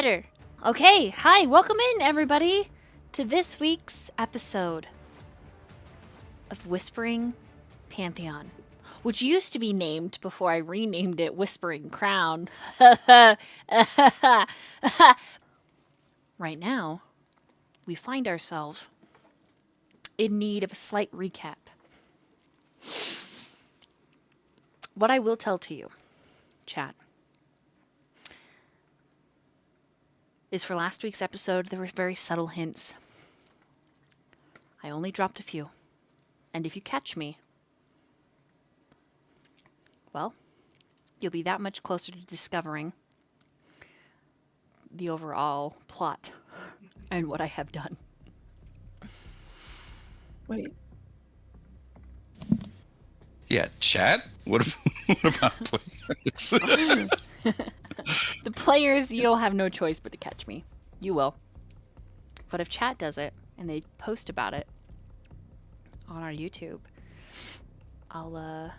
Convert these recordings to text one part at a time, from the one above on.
better. Okay, hi, welcome in, everybody, to this week's episode of Whispering Pantheon, which used to be named, before I renamed it, Whispering Crown. Right now, we find ourselves in need of a slight recap. What I will tell to you, chat, is for last week's episode, there were very subtle hints. I only dropped a few. And if you catch me, well, you'll be that much closer to discovering the overall plot and what I have done. Wait. Yeah, chat? What about players? The players, you'll have no choice but to catch me. You will. But if chat does it, and they post about it on our YouTube, I'll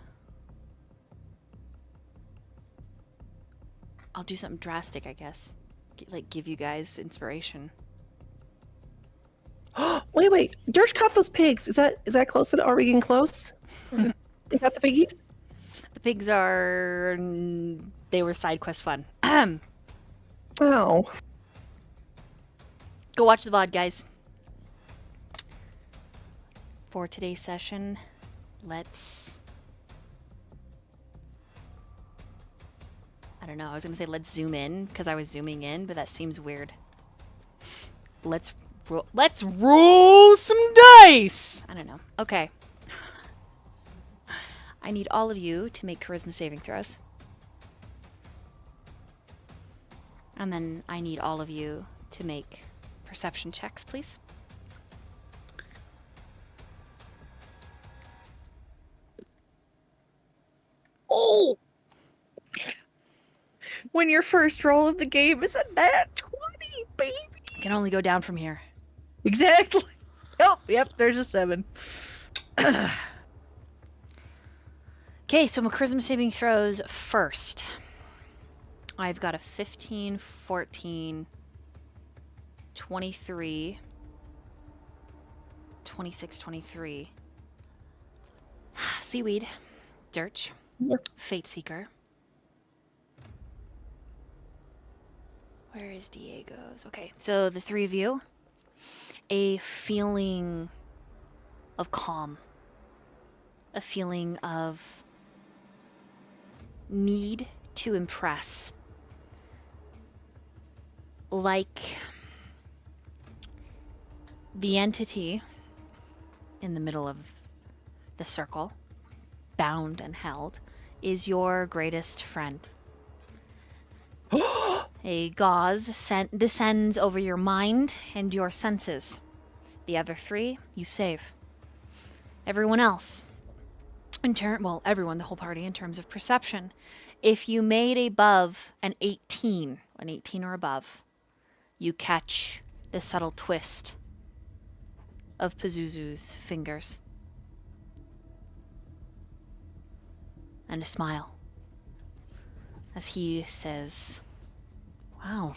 do something drastic, I guess. Like, give you guys inspiration. Wait. Durch caught those pigs. Is that close? Are we getting close? They got the piggies? The pigs are... they were side quest fun. Oh. Go watch the VOD, guys. For today's session, let's... I don't know, I was going to say let's zoom in, because I was zooming in, but that seems weird. Let's roll some dice! I don't know. Okay. I need all of you to make charisma saving throws. And then I need all of you to make perception checks, please. Oh! When your first roll of the game is a nat 20, baby! I can only go down from here. Exactly. Oh, yep, there's a 7. Okay, so my charisma saving throws first. I've got a 15, 14, 23, 26, 23. Seaweed, Durch, Fate Seeker. Where is Diego's? Okay, so the three of you, a feeling of calm, a feeling of need to impress. Like the entity in the middle of the circle, bound and held, is your greatest friend. A gauze descends over your mind and your senses. The other three, you save. Everyone else, everyone, the whole party, in terms of perception, if you made above an 18 or above, you catch the subtle twist of Pazuzu's fingers. And a smile as he says, "Wow.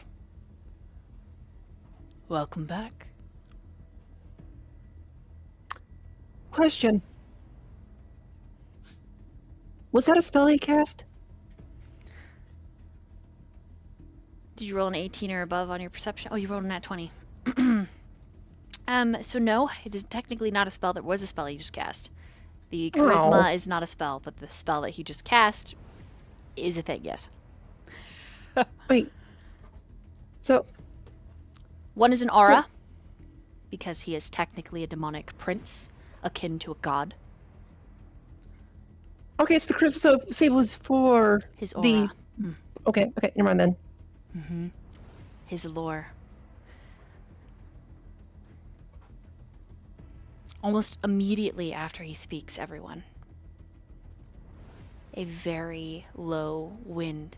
Welcome back." Question. Was that a spell he cast? Did you roll an 18 or above on your perception? Oh, you rolled a nat 20. So no, it is technically not a spell. That was a spell he just cast. The charisma is not a spell, but the spell that he just cast is a thing, yes. Wait. So... one is an aura, because he is technically a demonic prince, akin to a god. Okay, so the charisma save was for His aura. Okay, never mind then. Mm-hmm. His lore. Almost immediately after he speaks, everyone, a very low wind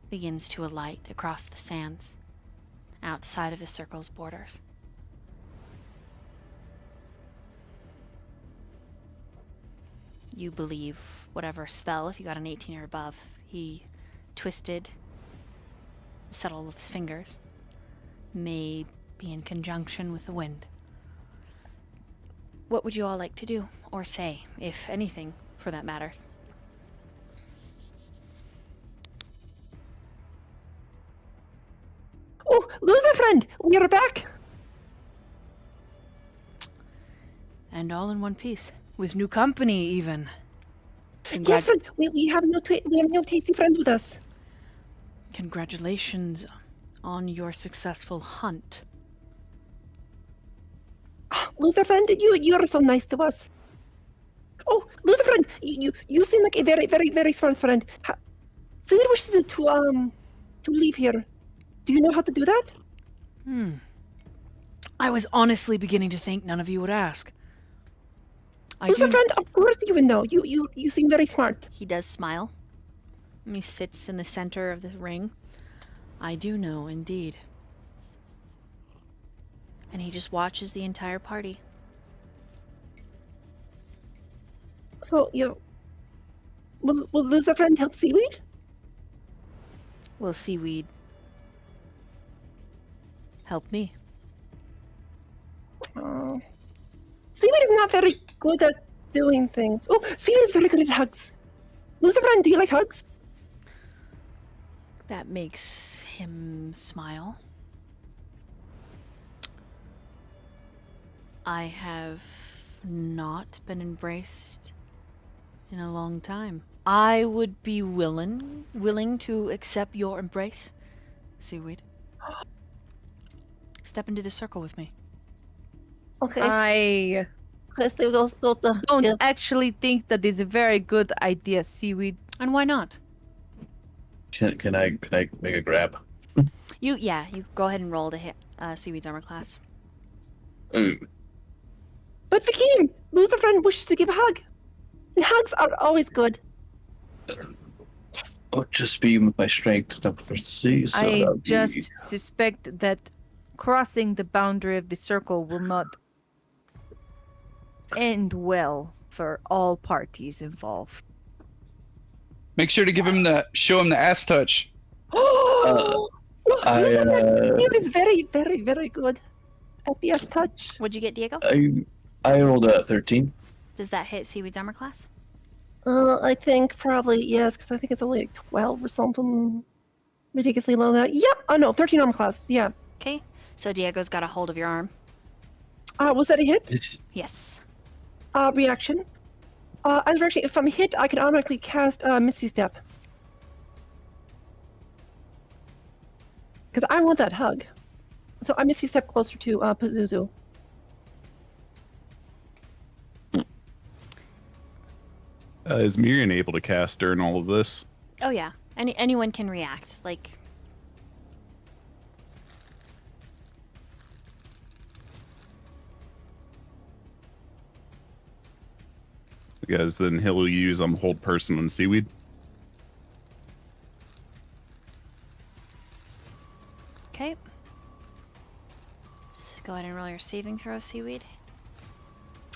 begins to alight across the sands outside of the circle's borders. You believe whatever spell, if you got an 18 or above, he twisted the settle of his fingers, may be in conjunction with the wind. What would you all like to do, or say, if anything, for that matter? Oh, loser friend, we are back. And all in one piece, with new company even. Yes, friend, we have no tasty friends with us. Congratulations on your successful hunt. Loser friend, you are so nice to us. Oh, loser friend, you seem like a very, very, very smart friend. Seaweed wishes to leave here. Do you know how to do that? I was honestly beginning to think none of you would ask. Loser friend, of course you would know. You seem very smart. He does smile. And he sits in the center of the ring. I do know, indeed. And he just watches the entire party. So will loser friend help Seaweed? Will Seaweed help me? Oh. Seaweed is not very good at doing things. Oh, Seaweed is very good at hugs. Loser friend, do you like hugs? That makes him smile. I have not been embraced in a long time. I would be willing to accept your embrace, Seaweed. Step into the circle with me. Okay. I Let's go don't actually think that is a very good idea, Seaweed. And why not? Can I make a grab? You go ahead and roll to hit Seaweed's armor class. Ooh. But Vakeem, loser friend wishes to give a hug. And hugs are always good. Oh, just be with my strength enough for C. So I that'll just be... suspect that crossing the boundary of the circle will not end well for all parties involved. Make sure to show him the ass touch. He is very, very, very good at the S touch. What'd you get, Diego? I rolled a 13. Does that hit Seaweed's armor class? I think probably yes, because I think it's only like 12 or something ridiculously low. That. Yep. Oh no, 13 armor class. Yeah. Okay. So Diego's got a hold of your arm. Was that a hit? Yes. Reaction. As a reaction, if I'm hit, I can automatically cast Misty Step. Because I want that hug. So I Misty Step closer to Pazuzu. Is Myyrion able to cast during all of this? Oh yeah. Anyone can react. Like. Because then he'll use hold person on Seaweed. Okay. Let's go ahead and roll your saving throw, Seaweed.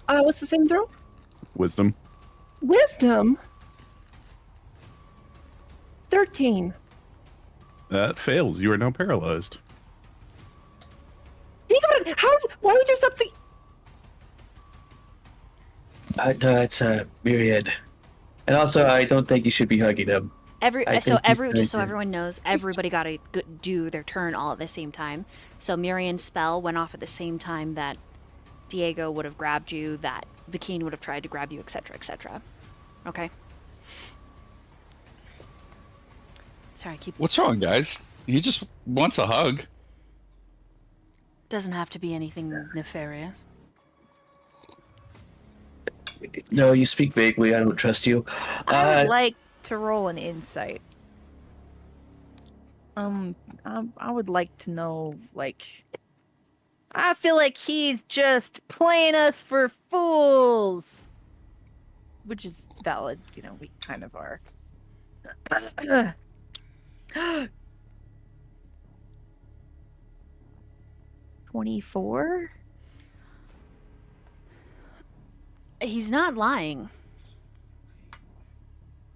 What's the same throw? Wisdom. Wisdom. 13. That fails. You are now paralyzed. Think of it. Why would you stop the? No, it's Myriad. And also, I don't think you should be hugging him. Just so everyone knows, everybody got to do their turn all at the same time. So Myrion's spell went off at the same time that Diego would have grabbed you, that the Keen would have tried to grab you, etc., etc. Okay. Sorry, What's wrong, guys? He just wants a hug. Doesn't have to be anything nefarious. No, you speak vaguely. I don't trust you. I would like to roll an insight. I would like to know, like, I feel like he's just playing us for fools, which is valid. You know, we kind of are. 24? He's not lying.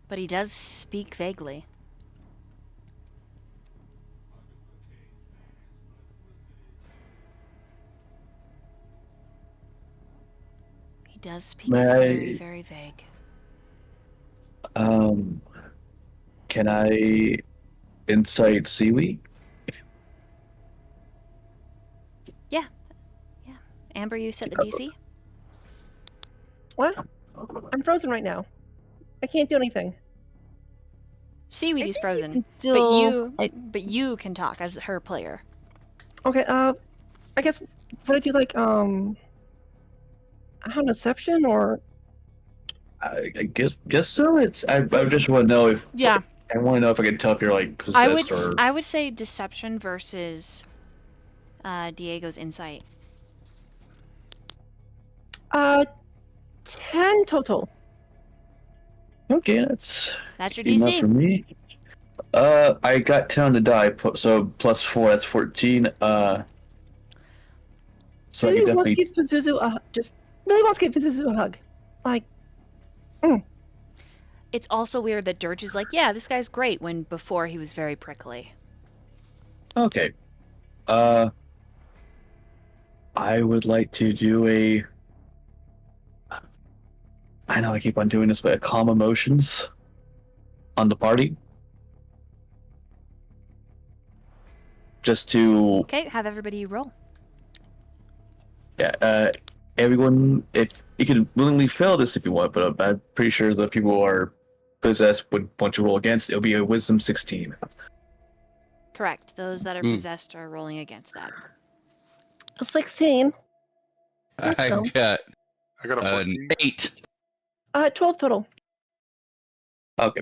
But he does speak vaguely. does speak May very, I- very vague. Can I insight Seaweed? Yeah. Amber, you set the DC? What? I'm frozen right now. I can't do anything. Seaweed I is think frozen, can still, but you can talk as her player. Okay, I guess would I do like deception or I guess so. I just want to know if Yeah. I want to know if I can tell if you're like possessed or. I would say deception versus Diego's insight. 10 total. Okay, that's That's your enough for DC. me. I got 10 on the die, so plus 4, that's 14. So I Really could wants to definitely. give Pazuzu really wants to give Pazuzu a hug. Like, It's also weird that Durch is like, yeah, this guy's great, when before he was very prickly. Okay. I would like to do a. I know I keep on doing this, but calm emotions on the party. Just to, Okay, have everybody roll. everyone, if you can willingly fail this if you want, but I'm pretty sure the people who are possessed would want to roll against. It'll be a wisdom 16. Correct. Those that are possessed are rolling against that. 16. I so. got I got a 14. an 8. 12 total. Okay.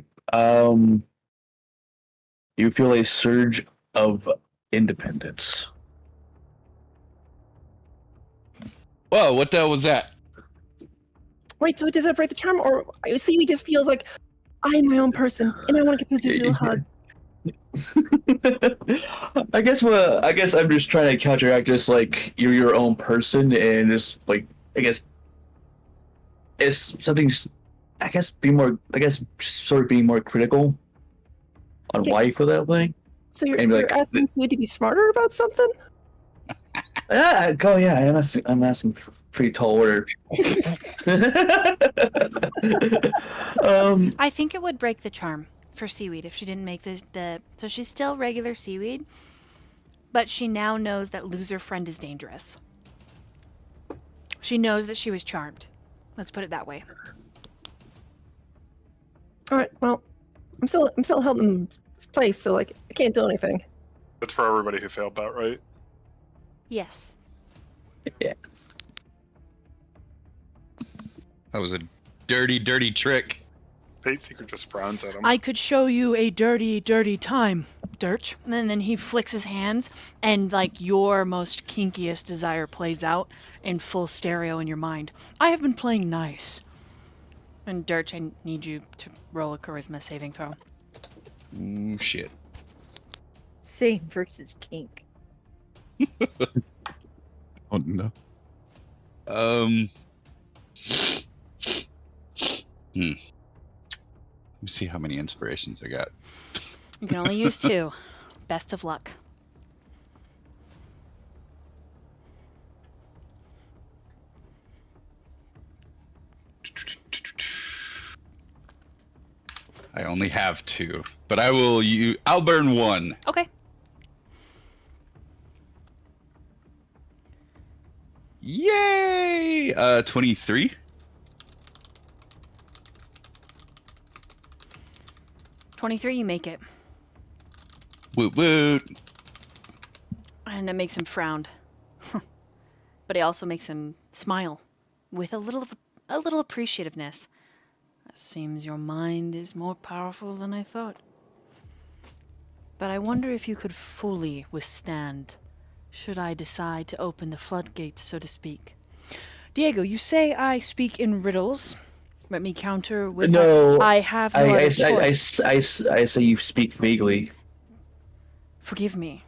You feel a surge of independence. Whoa, what the hell was that? Wait, so does it break the charm, or Seaweed just feels like I'm my own person and I want to give Pazuzu a hug? I guess I'm just trying to counteract just like you're your own person and just like I guess it's something sort of being more critical on why you feel that way. So you're And, like, asking Seaweed to be smarter about something? I'm asking for pretty tall order. I think it would break the charm for Seaweed if she didn't make so she's still regular Seaweed, but she now knows that loser friend is dangerous. She knows that she was charmed. Let's put it that way. All right. Well, I'm still held in place, so like I can't do anything. That's for everybody who failed that, right? Yes. Yeah. That was a dirty, dirty trick. Fate Seeker just frowns at him. I could show you a dirty, dirty time, Durch. And then he flicks his hands, and like your most kinkiest desire plays out in full stereo in your mind. I have been playing nice. And Durch, I need you to roll a charisma saving throw. Ooh, shit. Same versus kink. Oh no. Let me see how many inspirations I got. You can only use 2. Best of luck. I only have 2, but I'll burn 1. Okay. Yay! 23. 23, you make it. Woot woot. And it makes him frown. But it also makes him smile with a little appreciativeness. It seems your mind is more powerful than I thought. But I wonder if you could fully withstand should I decide to open the floodgates, so to speak. Diego, you say I speak in riddles. Let me counter with No, I have no other choice. I say you speak vaguely. Forgive me.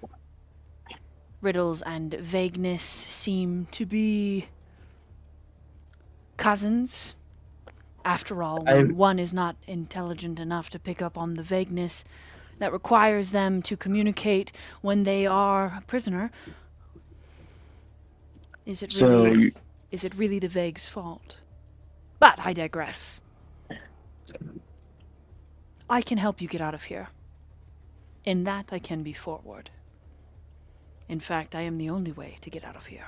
Riddles and vagueness seem to be cousins. After all, when one is not intelligent enough to pick up on the vagueness that requires them to communicate when they are a prisoner, is it really the vague's fault? But I digress. I can help you get out of here. In that I can be forward. In fact, I am the only way to get out of here.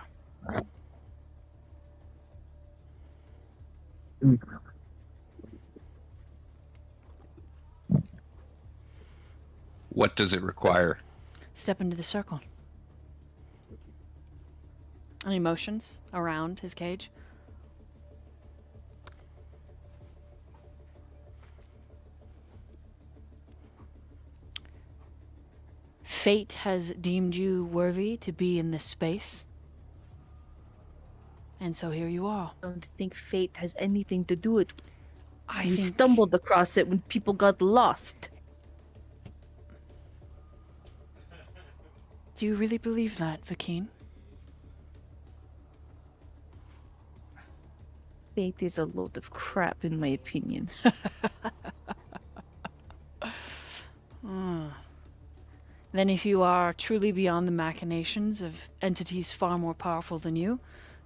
What does it require? Step into the circle. Any motions around his cage? Fate has deemed you worthy to be in this space. And so here you are. I don't think fate has anything to do with it. I We think stumbled across it when people got lost. Do you really believe that, Vakeen? Fate is a load of crap, in my opinion. Then if you are truly beyond the machinations of entities far more powerful than you,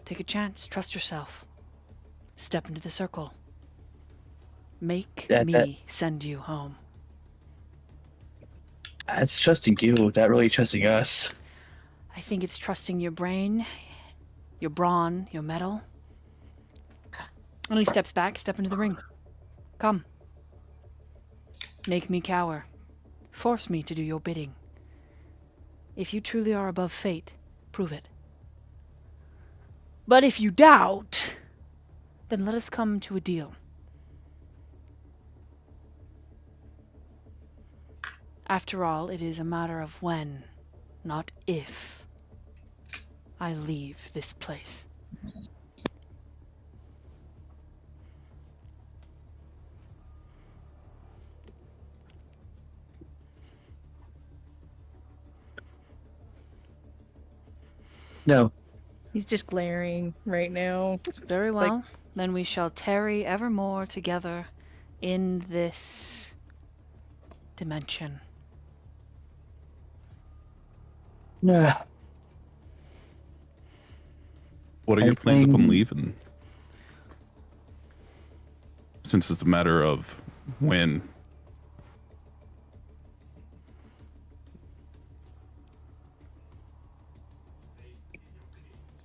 take a chance, trust yourself. Step into the circle. Make me send you home. That's trusting you, not really trusting us. I think it's trusting your brain, your brawn, your metal. And he steps back, step into the ring. Come. Make me cower. Force me to do your bidding. If you truly are above fate, prove it. But if you doubt, then let us come to a deal. After all, it is a matter of when, not if, I leave this place. No. He's just glaring right now. Very It's well. like- Then we shall tarry evermore together in this dimension. No. What are your plans upon think- leaving? Since it's a matter of when.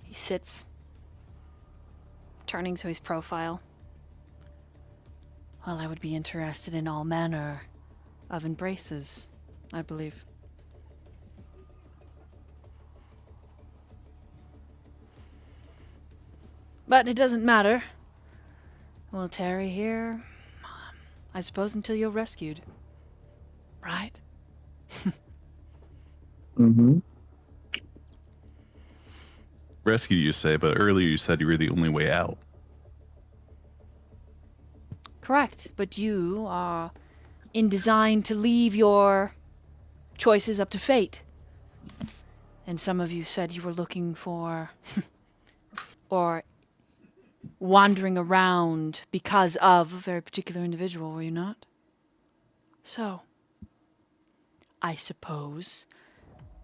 He sits, turning to his profile. Well, I would be interested in all manner of embraces, I believe. But it doesn't matter. We'll tarry here, I suppose, until you're rescued. Right? Mm-hmm. Rescue, you say, but earlier you said you were the only way out. Correct, but you are in design to leave your choices up to fate. And some of you said you were looking for or wandering around because of a very particular individual, were you not? So, I suppose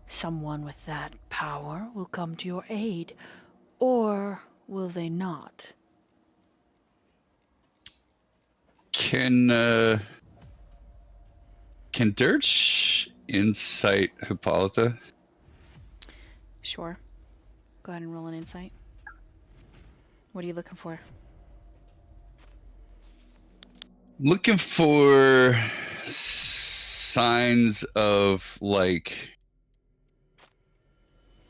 someone with that power will come to your aid, or will they not? Can Durch insight Hippolyta? Sure. Go ahead and roll an insight. What are you looking for? Looking for signs of, like,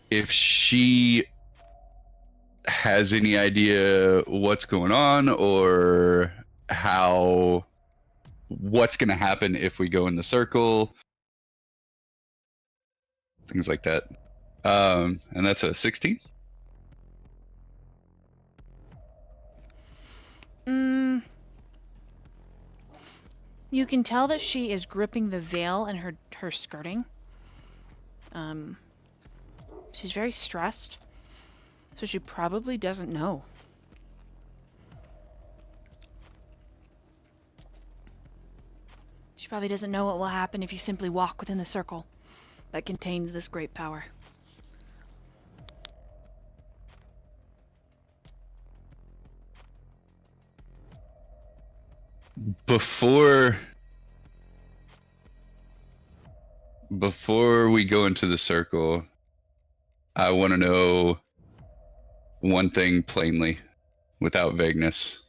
if she has any idea what's going on, or what's going to happen if we go in the circle, things like that. And that's a 16. You can tell that she is gripping the veil in her skirting. She's very stressed, so she probably doesn't know. She probably doesn't know what will happen if you simply walk within the circle that contains this great power. Before we go into the circle, I want to know one thing plainly, without vagueness.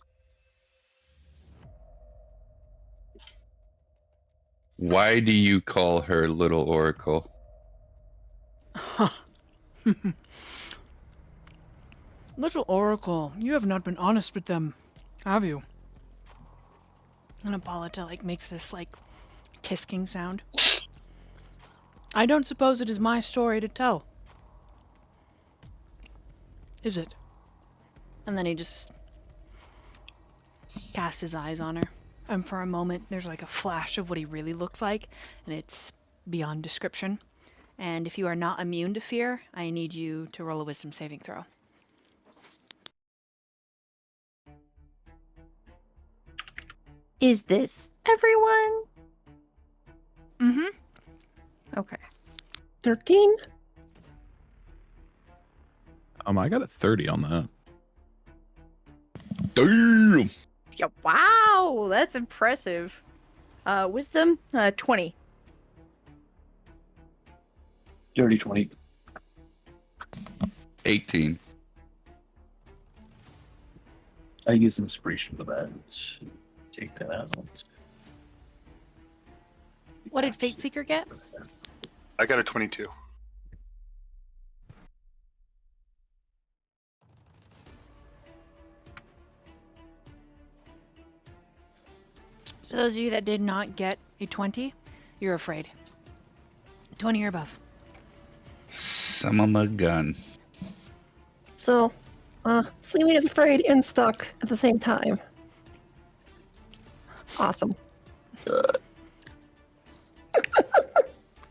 Why do you call her Little Oracle? Little Oracle, you have not been honest with them, have you? And Hippolyta makes this Tisking sound. I don't suppose it is my story to tell. Is it? and then he just casts his eyes on her. And for a moment, there's a flash of what he really looks like, and it's beyond description. And if you are not immune to fear, I need you to roll a wisdom saving throw. Is this everyone? Mm-hmm. Okay. 13? I got a 30 on that. Damn! Yeah, wow, that's impressive. Wisdom, 20. Dirty 20. 18. I use inspiration for that. Take that out. What did Fate Seeker get? I got a 22. So those of you that did not get a 20, you're afraid. 20 or above. Some of my gun. So, Seaweed is afraid and stuck at the same time. Awesome.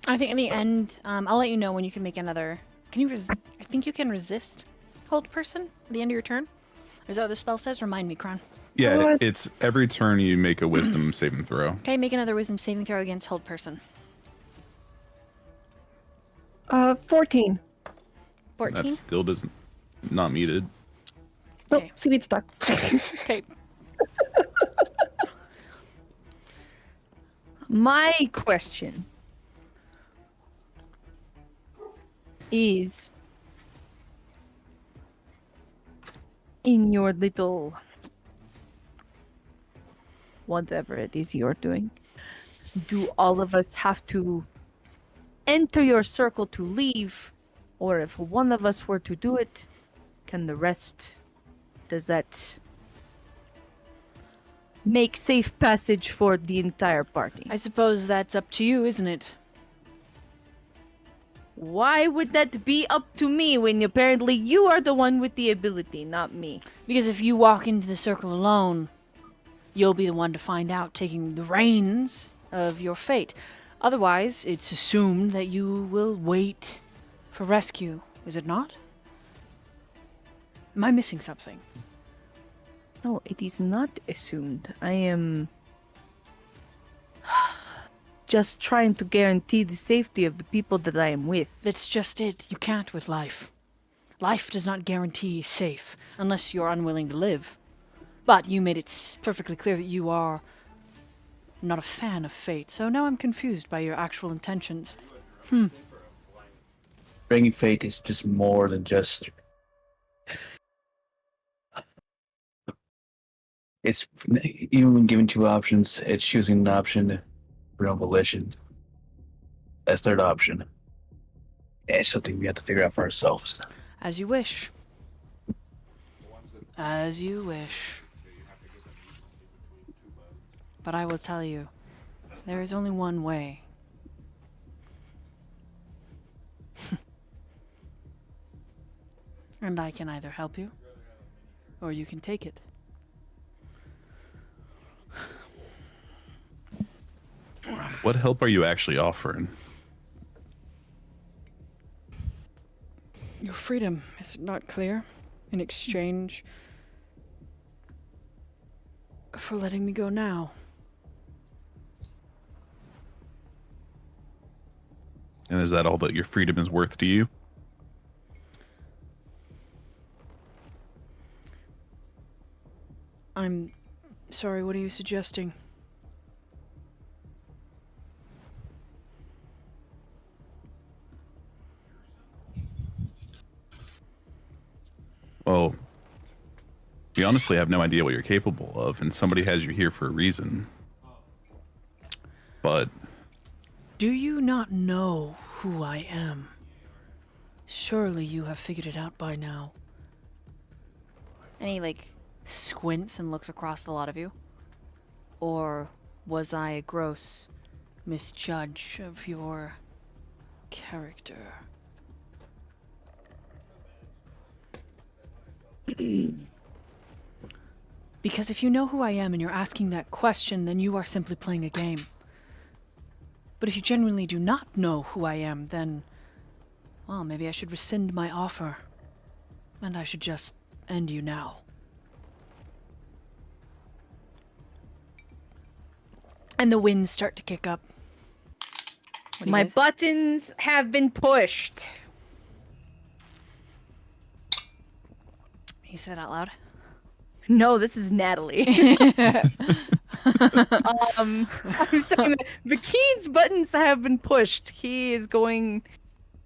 I think in the end, I'll let you know when you can make another. Can you? I think you can resist hold person at the end of your turn. Is that what the spell says? Remind me, Chron. Yeah, What? it's every turn you make a wisdom saving throw. Okay, make another wisdom saving throw against hold person. 14. 14. That still doesn't not meet it. Nope, Okay. Seaweed stuck. Okay. My question is, in your little whatever it is you're doing, do all of us have to enter your circle to leave, or if one of us were to do it, can the rest, does that make safe passage for the entire party? I suppose that's up to you, isn't it? Why would that be up to me when apparently you are the one with the ability, not me? Because if you walk into the circle alone, you'll be the one to find out, taking the reins of your fate. Otherwise, it's assumed that you will wait for rescue, is it not? Am I missing something? No, it is not assumed. I am just trying to guarantee the safety of the people that I am with. That's just it. You can't with life. Life does not guarantee safe unless you're unwilling to live. But you made it perfectly clear that you are not a fan of fate, so now I'm confused by your actual intentions. Bringing fate is just more than just. It's even when given two options, it's choosing an option for no volition. That's third option. And it's something we have to figure out for ourselves. As you wish. As you wish. But I will tell you, there is only one way. And I can either help you, or you can take it. What help are you actually offering? Your freedom, is it not clear? In exchange for letting me go now. And is that all that your freedom is worth to you? I'm Sorry, what are you suggesting? Well, we honestly have no idea what you're capable of, and somebody has you here for a reason. But Do you not know who I am? Surely you have figured it out by now. And he, like, squints and looks across the lot of you. Or was I a gross misjudge of your character? Because if you know who I am and you're asking that question, then you are simply playing a game. But if you genuinely do not know who I am, then, well, maybe I should rescind my offer. And I should just end you now. And the winds start to kick up. What do you My guys- buttons have been pushed. You said it out loud. No, this is Natalie. I'm saying that Vakeen's buttons have been pushed. He is going.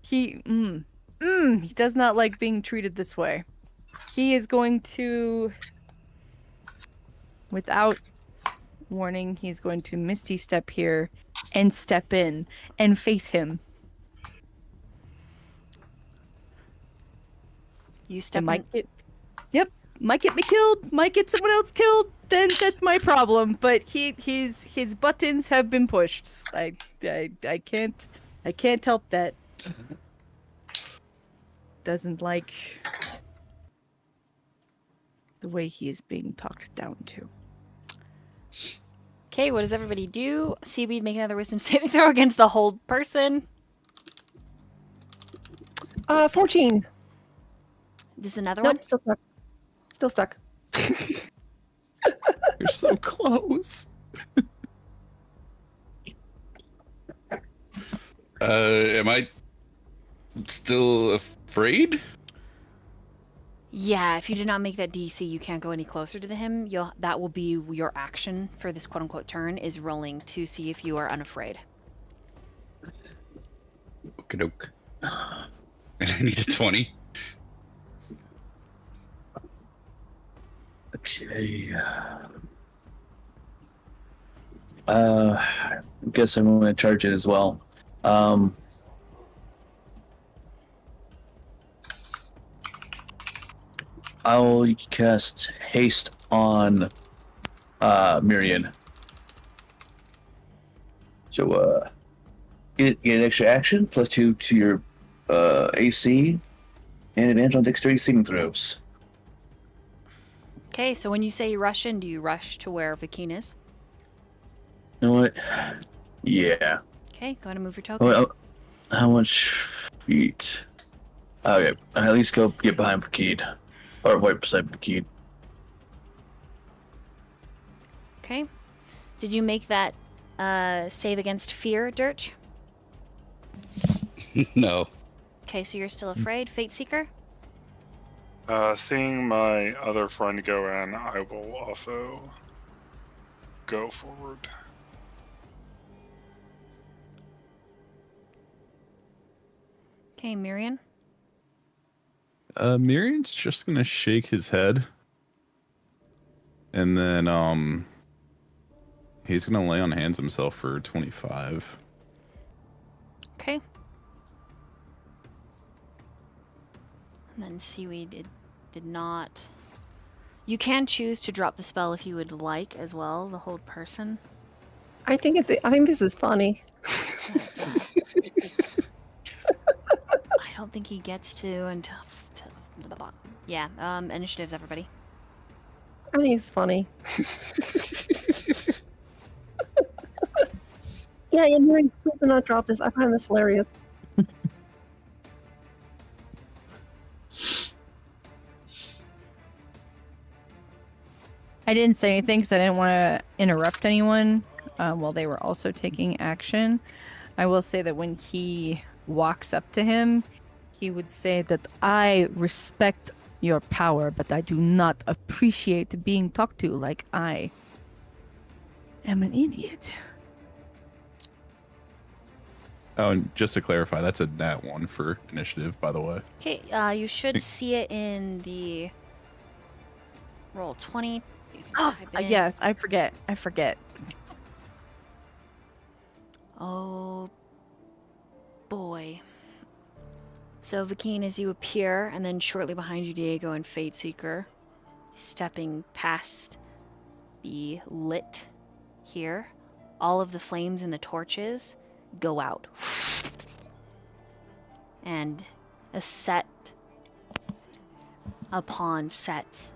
He does not like being treated this way. He is going to, without warning, he's going to Misty Step here and step in and face him. You step in. Might get me killed, might get someone else killed, then that's my problem. But his buttons have been pushed. I can't help that. Doesn't like the way he is being talked down to. Okay, what does everybody do? Seaweed, make another wisdom saving throw against the hold person. 14. This is another Nope, still stuck. Still stuck. you're so close. Am I still afraid? Yeah, if you did not make that DC, you can't go any closer to him. That will be your action for this quote-unquote turn, is rolling to see if you are unafraid. Okie doke. And I need a 20. Okay. I guess I'm going to charge it as well. I'll cast haste on Myyrion. So get an extra action +2 to your AC and advantage on dexterity saving throws. Okay, so when you say you rush in, do you rush to where Vakeen is? You know what? Yeah. Okay, go ahead and move your token. How much feet? Okay, I at least go get behind Vakeen. Or right beside Vakeen. Okay. Did you make that save against fear, Durch? No. Okay, so you're still afraid. Fate Seeker? Seeing my other friend go in, I will also go forward. Okay, Myyrion? Myrion's just gonna shake his head. And then, he's gonna lay on hands himself for 25. Okay. And then Seaweed did not. You can choose to drop the spell if you would like as well, the hold person. I think this is funny. I don't think he gets to until the bottom. Yeah, initiatives, everybody. I think it's funny. Yeah, and you're supposed to not drop this. I find this hilarious. I didn't say anything because I didn't want to interrupt anyone while they were also taking action. I will say that when he walks up to him, he would say that I respect your power, but I do not appreciate being talked to like I am an idiot. Oh, and just to clarify, that's a nat 1 for initiative, by the way. Okay, you should see it in the roll 20. You can Oh, type it in. yes, I forget. Oh boy. So Vakeen, as you appear, and then shortly behind you, Diego and Fate Seeker, stepping past the lit here, all of the flames and the torches go out. And a set upon set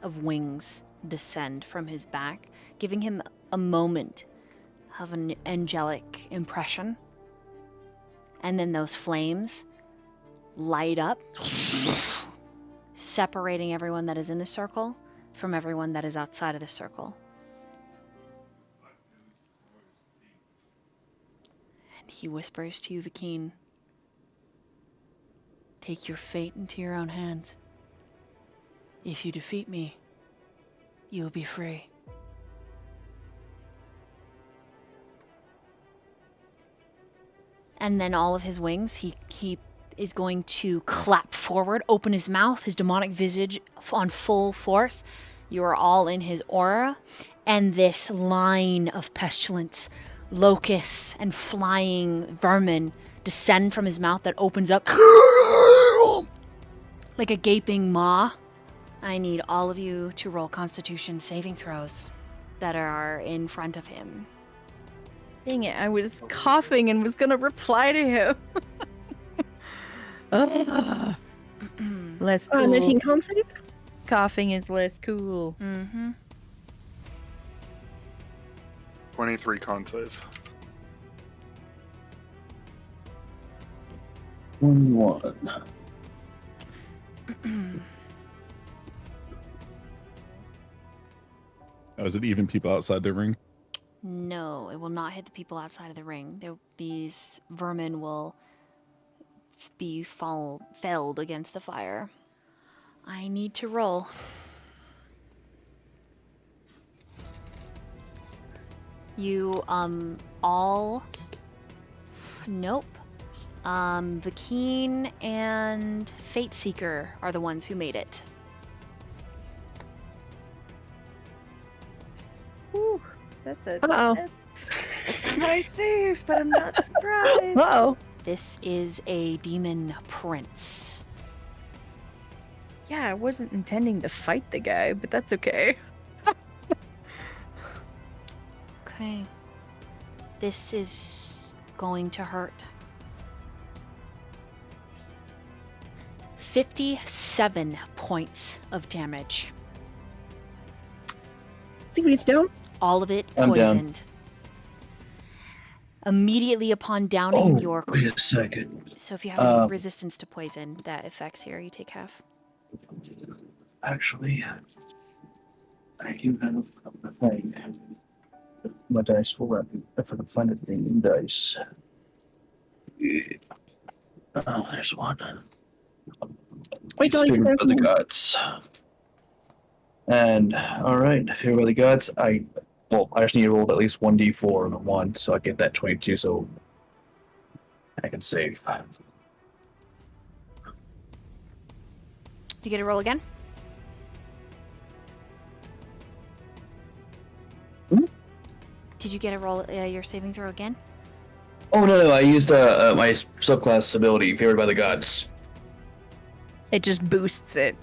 of wings descend from his back, giving him a moment of an angelic impression. And then those flames light up, separating everyone that is in the circle from everyone that is outside of the circle. And he whispers to you, Vakeen, take your fate into your own hands. If you defeat me, you'll be free. And then all of his wings, he is going to clap forward, open his mouth, his demonic visage on full force. You are all in his aura. And this line of pestilence, locusts and flying vermin descend from his mouth that opens up like a gaping maw. I need all of you to roll Constitution saving throws that are in front of him. Dang it, I was coughing and was gonna reply to him. Ugh. Less cool. 19 con save? Coughing is less cool. Mm-hmm. 23 con save. 21. Oh, is it even people outside the ring? No, it will not hit the people outside of the ring. These vermin will be felled against the fire. I need to roll. You, all... Nope. Vakeen and Fate Seeker are the ones who made it. Whew, that's a Uh-oh. that's a nice save, but I'm not surprised. Uh-oh. This is a demon prince. Yeah, I wasn't intending to fight the guy, but that's okay. Okay. This is going to hurt. 57 points of damage. Seaweed's down. All of it I'm down. poisoned. Immediately upon downing your... Wait a second. So if you have any resistance to poison that affects here, you take half. Actually, I do have a thing. My dice will wrap if I can find a thing in dice. Oh, there's one. Wait, guys, Favored there's by the one. gods. And all right, favored by the gods. I just need to roll at least 1d4 and a 1, so I get that 22. So I can save. You get a roll again? Hmm? Did you get a roll, your saving throw again? Oh no! I used my subclass ability, favored by the gods. It just boosts it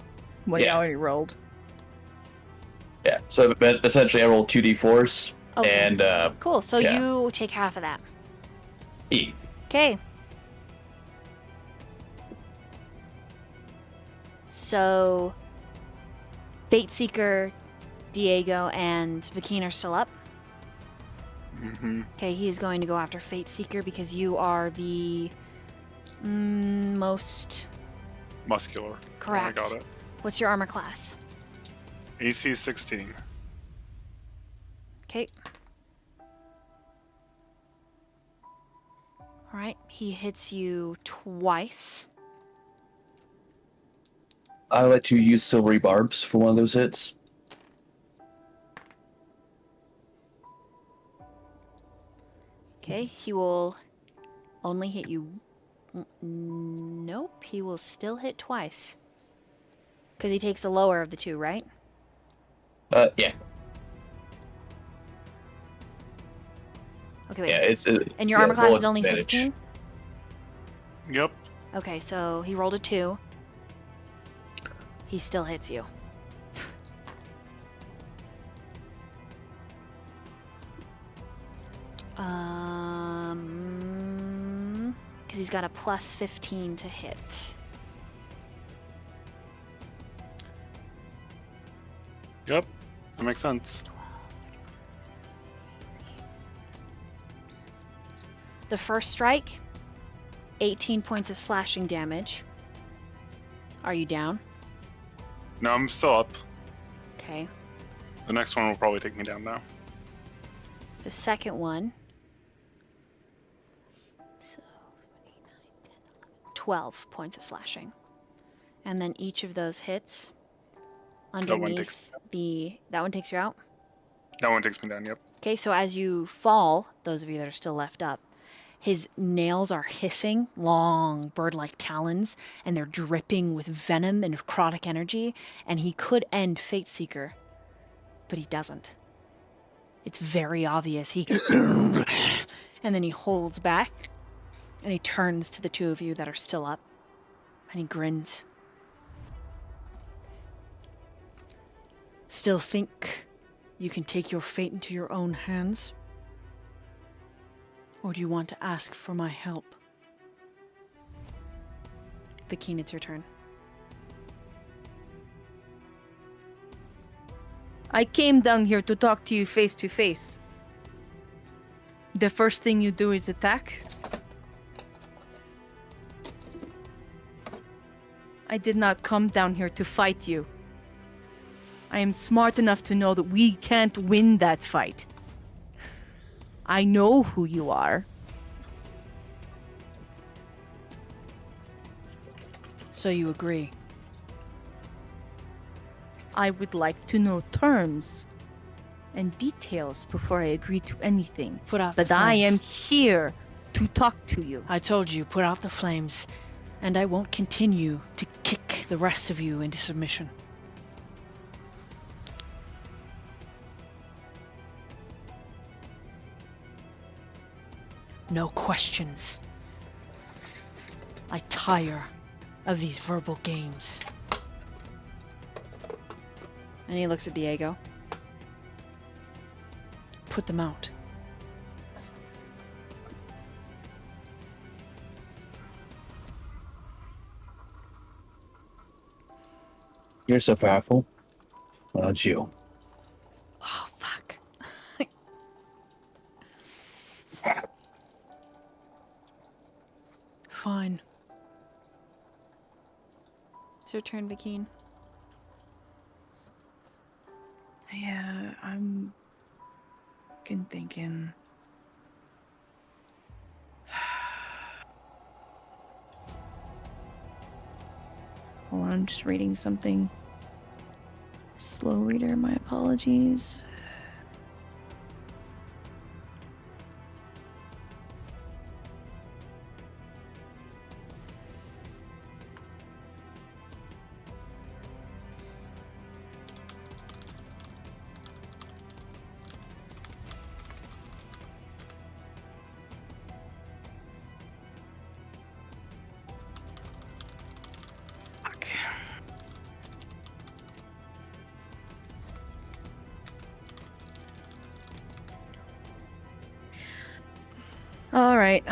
when you Yeah. already rolled. Yeah. So essentially, I rolled 2d4s, Okay. and Cool, so yeah. you take half of that. E. Okay. So, Fate Seeker, Diego, and Vakeen are still up. Mm-hmm. Okay, he is going to go after Fate Seeker because you are the most Muscular. correct. I got it. What's your armor class? AC 16. Okay. All right, he hits you twice. I like to use silvery barbs for one of those hits. Okay, he will only hit you. Nope, he will still hit twice. Because he takes the lower of the two, right? Yeah. Okay, wait. Yeah, it's And your yeah, armor class roll is only advantage. 16? Yep. Okay, so he rolled a 2. He still hits you. Because he's got a plus 15 to hit. Yep. That makes sense. The first strike, 18 points of slashing damage. Are you down? No, I'm still up. Okay. The next one will probably take me down, though. The second one. So 8, 9, 10, 11, 12 points of slashing. And then each of those hits one underneath that one takes you out. That one takes me down, yep. Okay, so as you fall, those of you that are still left up, his nails are hissing, long bird-like talons, and they're dripping with venom and necrotic energy, and he could end Fate Seeker, but he doesn't. It's very obvious. He and then he holds back, and he turns to the two of you that are still up, and he grins. Still think you can take your fate into your own hands? Or do you want to ask for my help? Bakeen, it's your turn. I came down here to talk to you face to face. The first thing you do is attack. I did not come down here to fight you. I am smart enough to know that we can't win that fight. I know who you are. So you agree? I would like to know terms and details before I agree to anything. Put out the But I am flames. here to talk to you. I told you, put out the flames, and I won't continue to kick the rest of you into submission. No questions. I tire of these verbal games. And he looks at Diego. Put them out. You're so powerful. Why don't you? Oh, fuck. Fine. It's your turn, Bakeen. Yeah, I'm fucking thinking. Hold on, I'm just reading something. Slow reader, my apologies. Fuck. All right.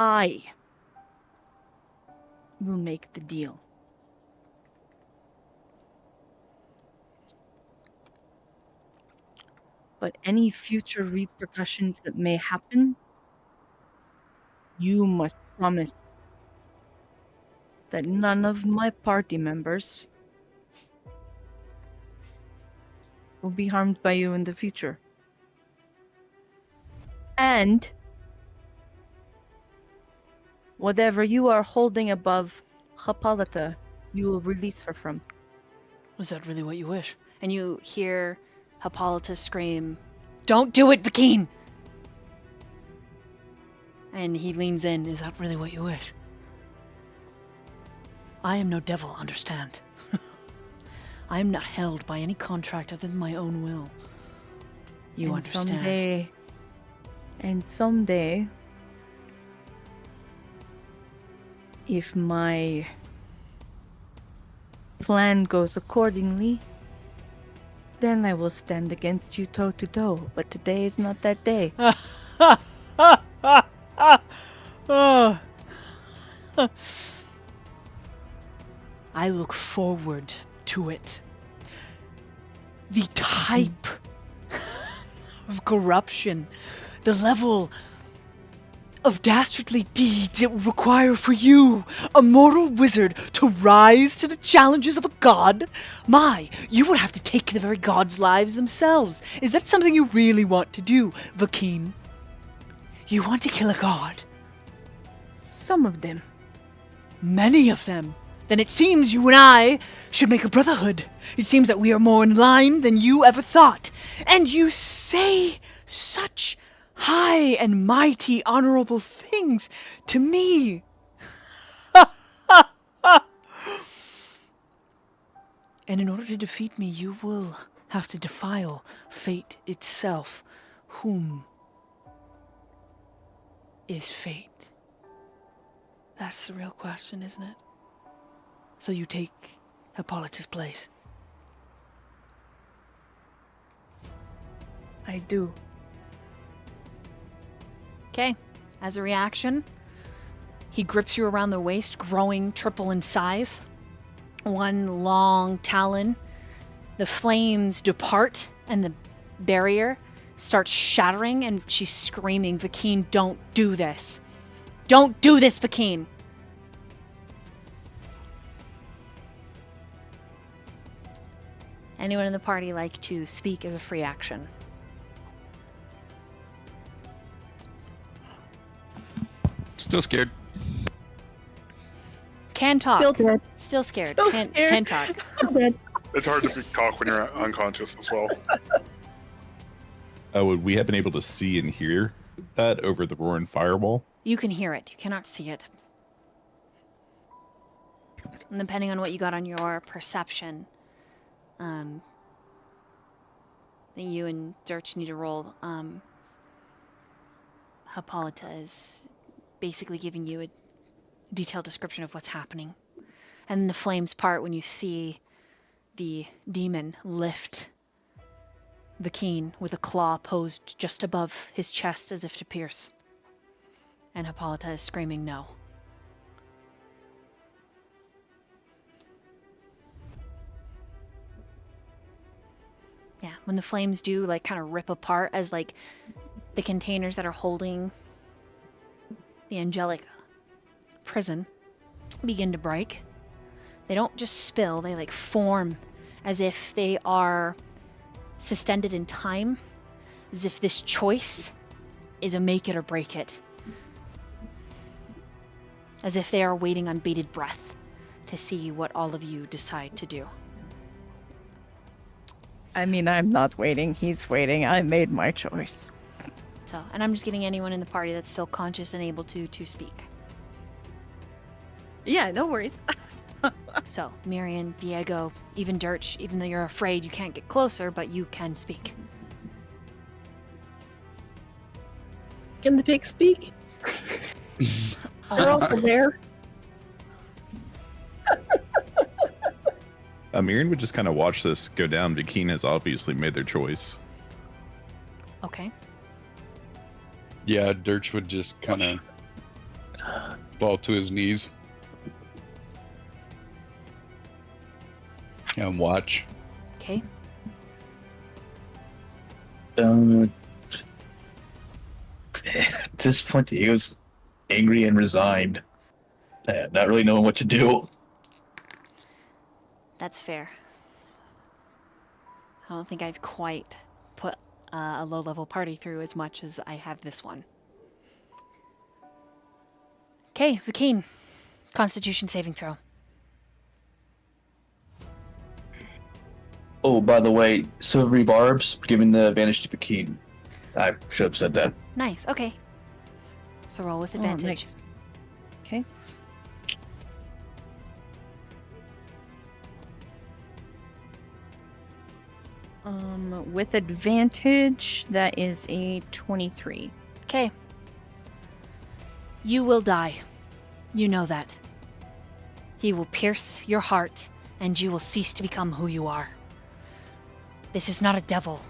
I will make the deal. But any future repercussions that may happen, you must promise that none of my party members will be harmed by you in the future. And whatever you are holding above Hippolyta, you will release her from. Was that really what you wish? And you hear Hippolyta scream, "Don't do it, Vakeen!" And he leans in. Is that really what you wish? I am no devil, understand? I am not held by any contract other than my own will. You understand? Someday, if my plan goes accordingly, then I will stand against you toe to toe. But today is not that day. I look forward to it. The type of corruption, the level of dastardly deeds it will require for you, a mortal wizard, to rise to the challenges of a god. You would have to take the very gods' lives themselves. Is that something you really want to do, Vakeen? You want to kill a god? Some of them. Many of them. Then it seems you and I should make a brotherhood. It seems that we are more in line than you ever thought. And you say such high and mighty honorable things to me. And in order to defeat me, you will have to defile fate itself. Whom is fate? That's the real question, isn't it? So you take Hippolyta's place. I do. Okay. As a reaction, he grips you around the waist, growing triple in size. One long talon. The flames depart, and the barrier starts shattering, and she's screaming, "Vakeen, don't do this. Don't do this, Vakeen." Anyone in the party like to speak as a free action? Still scared. Can talk. Still dead. Still scared. Still Can scared. talk. Still dead. It's hard to talk when you're unconscious as well. Would we have been able to see and hear that over the roaring fireball? You can hear it. You cannot see it. And depending on what you got on your perception, that you and Durch need to roll. Hippolyta is basically giving you a detailed description of what's happening. And the flames part when you see the demon lift Vakeen with a claw posed just above his chest as if to pierce. And Hippolyta is screaming no. Yeah, when the flames do like kind of rip apart as like the containers that are holding the angelic prison begin to break. They don't just spill, they like form as if they are suspended in time, as if this choice is a make it or break it. As if they are waiting on bated breath to see what all of you decide to do. I mean, I'm not waiting. He's waiting. I made my choice. So, and I'm just getting anyone in the party that's still conscious and able to speak. Yeah, no worries. So, Myyrion, Diego, even Durch, even though you're afraid you can't get closer, but you can speak. Can the pig speak? They're also there. Myyrion would just kind of watch this go down. Vakeen has obviously made their choice. Okay. Yeah, Durch would just kind of fall to his knees and watch. Okay. At this point, he was angry and resigned, not really knowing what to do. That's fair. I don't think I've quite put a low-level party through as much as I have this one. Okay, Vakeen. Constitution saving throw. Oh, by the way, silvery barbs giving the advantage to Bakeen. I should have said that. Nice, okay. So roll with advantage. Nice. Okay. With advantage, that is a 23. Okay. You will die. You know that. He will pierce your heart, and you will cease to become who you are. This is not a devil.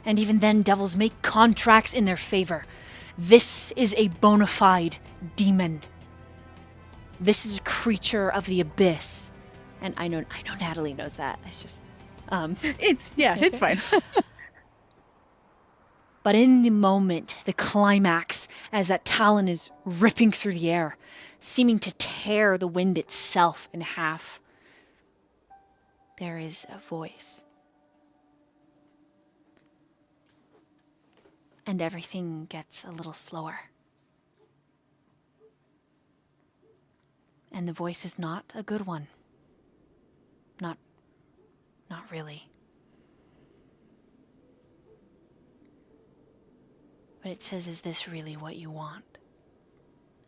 And even then, devils make contracts in their favor. This is a bona fide demon. This is a creature of the abyss. And I know Natalie knows that. It's just It's fine. But in the moment, the climax, as that talon is ripping through the air, seeming to tear the wind itself in half, there is a voice. And everything gets a little slower. And the voice is not a good one. Not really. But it says, is this really what you want?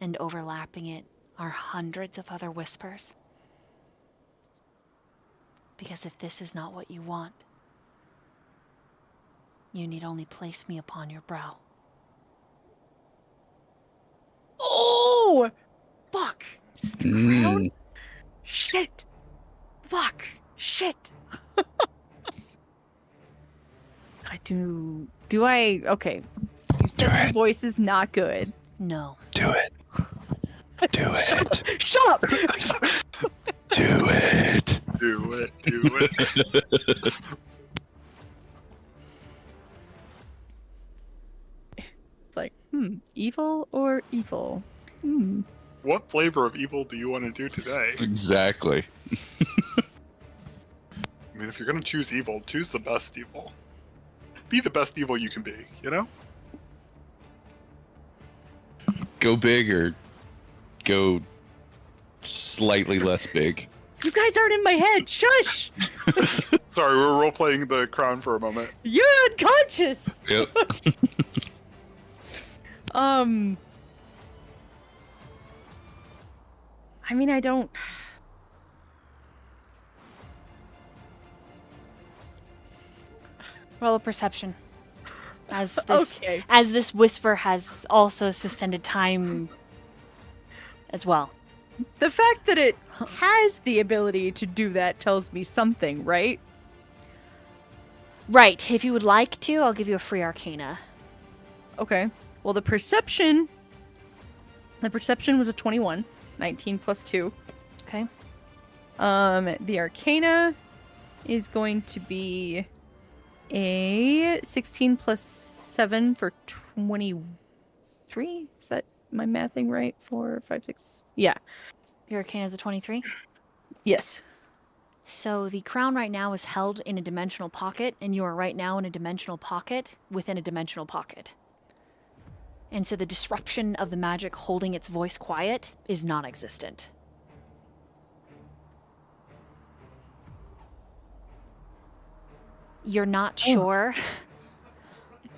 And overlapping it are hundreds of other whispers. Because if this is not what you want, you need only place me upon your brow. Oh! Fuck! Is it the crown? Shit! Fuck! Shit! Okay. You said the voice is not good. No. Do it. Do it. Shut up! Do it. Do it. Do it. It's like, evil or evil? What flavor of evil do you want to do today? Exactly. I mean, if you're gonna choose evil, choose the best evil. Be the best evil you can be, you know? Go big or go slightly less big. You guys aren't in my head. Shush! Sorry, we're role-playing the crown for a moment. You're unconscious. Yep. I mean, I don't. Roll a perception. As this whisper has also suspended time as well. The fact that it has the ability to do that tells me something, right? Right. If you would like to, I'll give you a free arcana. Okay. Well, the perception was a 21. 19 plus 2. Okay. The arcana is going to be a 16 plus 7 for 23. Is that my mathing right? 4, 5, 6. Yeah. Your arcana is a 23. Yes. So the crown right now is held in a dimensional pocket, and you are right now in a dimensional pocket within a dimensional pocket. And so the disruption of the magic holding its voice quiet is non-existent. You're not sure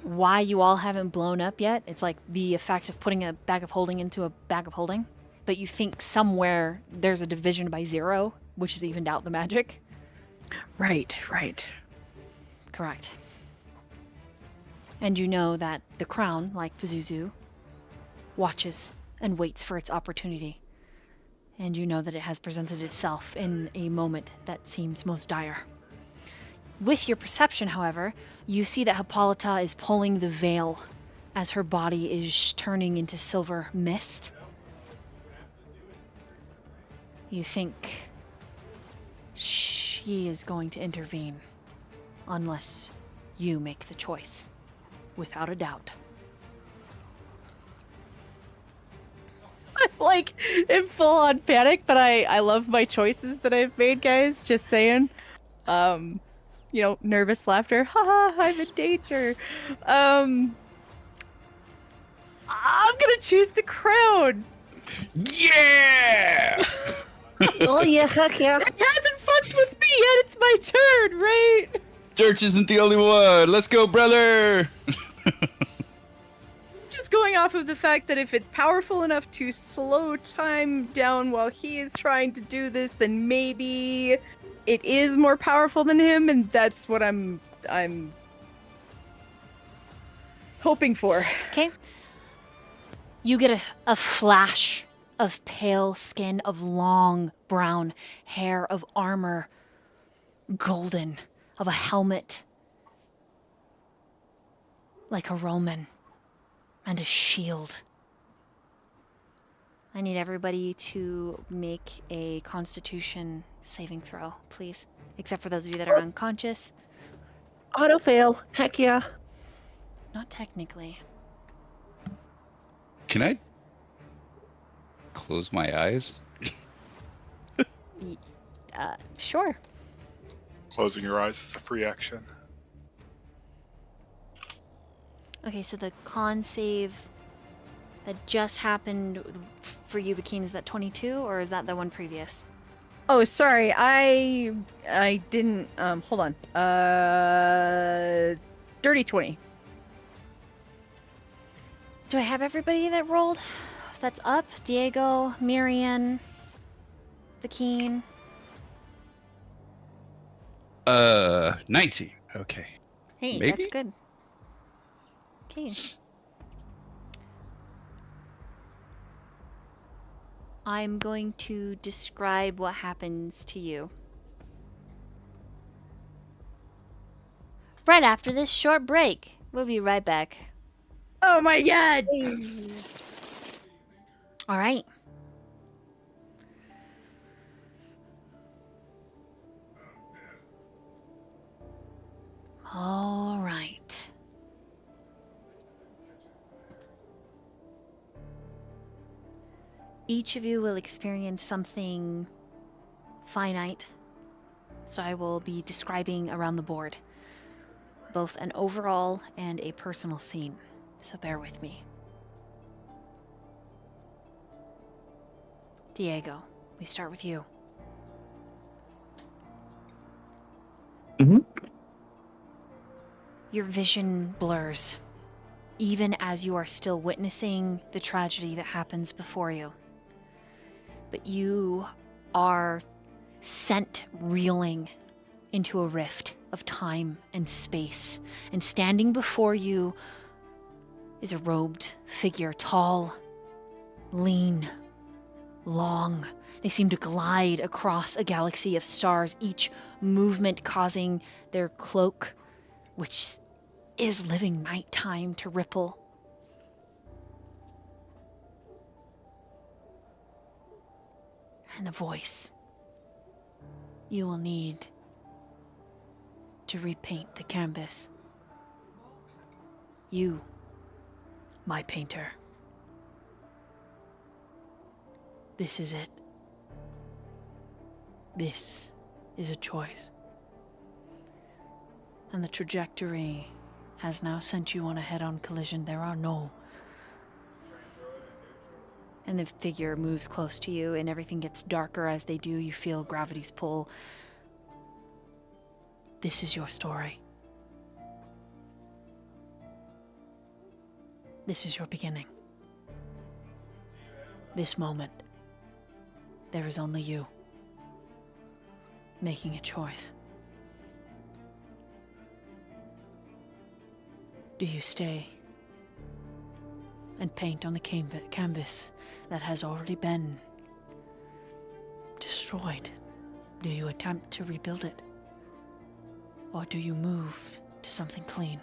why you all haven't blown up yet. It's like the effect of putting a bag of holding into a bag of holding. But you think somewhere there's a division by 0, which is evened out the magic. Right. Correct. And you know that the crown, like Pazuzu, watches and waits for its opportunity. And you know that it has presented itself in a moment that seems most dire. With your perception, however, you see that Hippolyta is pulling the veil as her body is turning into silver mist. You think she is going to intervene unless you make the choice. Without a doubt. I'm like in full on panic, but I love my choices that I've made, guys. Just saying. nervous laughter. Ha! I'm in danger. I'm gonna choose the crown. Yeah! Oh yeah, heck yeah. It hasn't fucked with me yet. It's my turn, right? Durch isn't the only one. Let's go, brother. Just going off of the fact that if it's powerful enough to slow time down while he is trying to do this, then maybe it is more powerful than him, and that's what I'm hoping for. Okay. You get a flash of pale skin, of long brown hair, of armor, golden, of a helmet, like a Roman, and a shield. I need everybody to make a Constitution saving throw, please. Except for those of you that are unconscious. Auto fail. Heck yeah. Not technically. Can I close my eyes? Sure. Closing your eyes is a free action. Okay, so the con save that just happened for you, Vakeen, is that 22, or is that the one previous? Oh, sorry. I didn't. Hold on. Dirty 20. Do I have everybody that rolled? That's up. Diego, Myyrion, Vakeen. 19. Okay. Hey, Maybe? that's good. Okay. I'm going to describe what happens to you. Right after this short break. We'll be right back. Oh my god! All right. All right. Each of you will experience something finite, so I will be describing around the board, both an overall and a personal scene, so bear with me. Diego, we start with you. Your vision blurs, even as you are still witnessing the tragedy that happens before you. But you are sent reeling into a rift of time and space, and standing before you is a robed figure, tall, lean, long. They seem to glide across a galaxy of stars, each movement causing their cloak, which is living nighttime, to ripple. And the voice. You will need to repaint the canvas. You, my painter. This is it. This is a choice. And the trajectory has now sent you on a head-on collision. There are no... And the figure moves close to you, and everything gets darker as they do. You feel gravity's pull. This is your story. This is your beginning. This moment. There is only you. Making a choice. Do you stay and paint on the canvas that has already been destroyed? Do you attempt to rebuild it? Or do you move to something clean?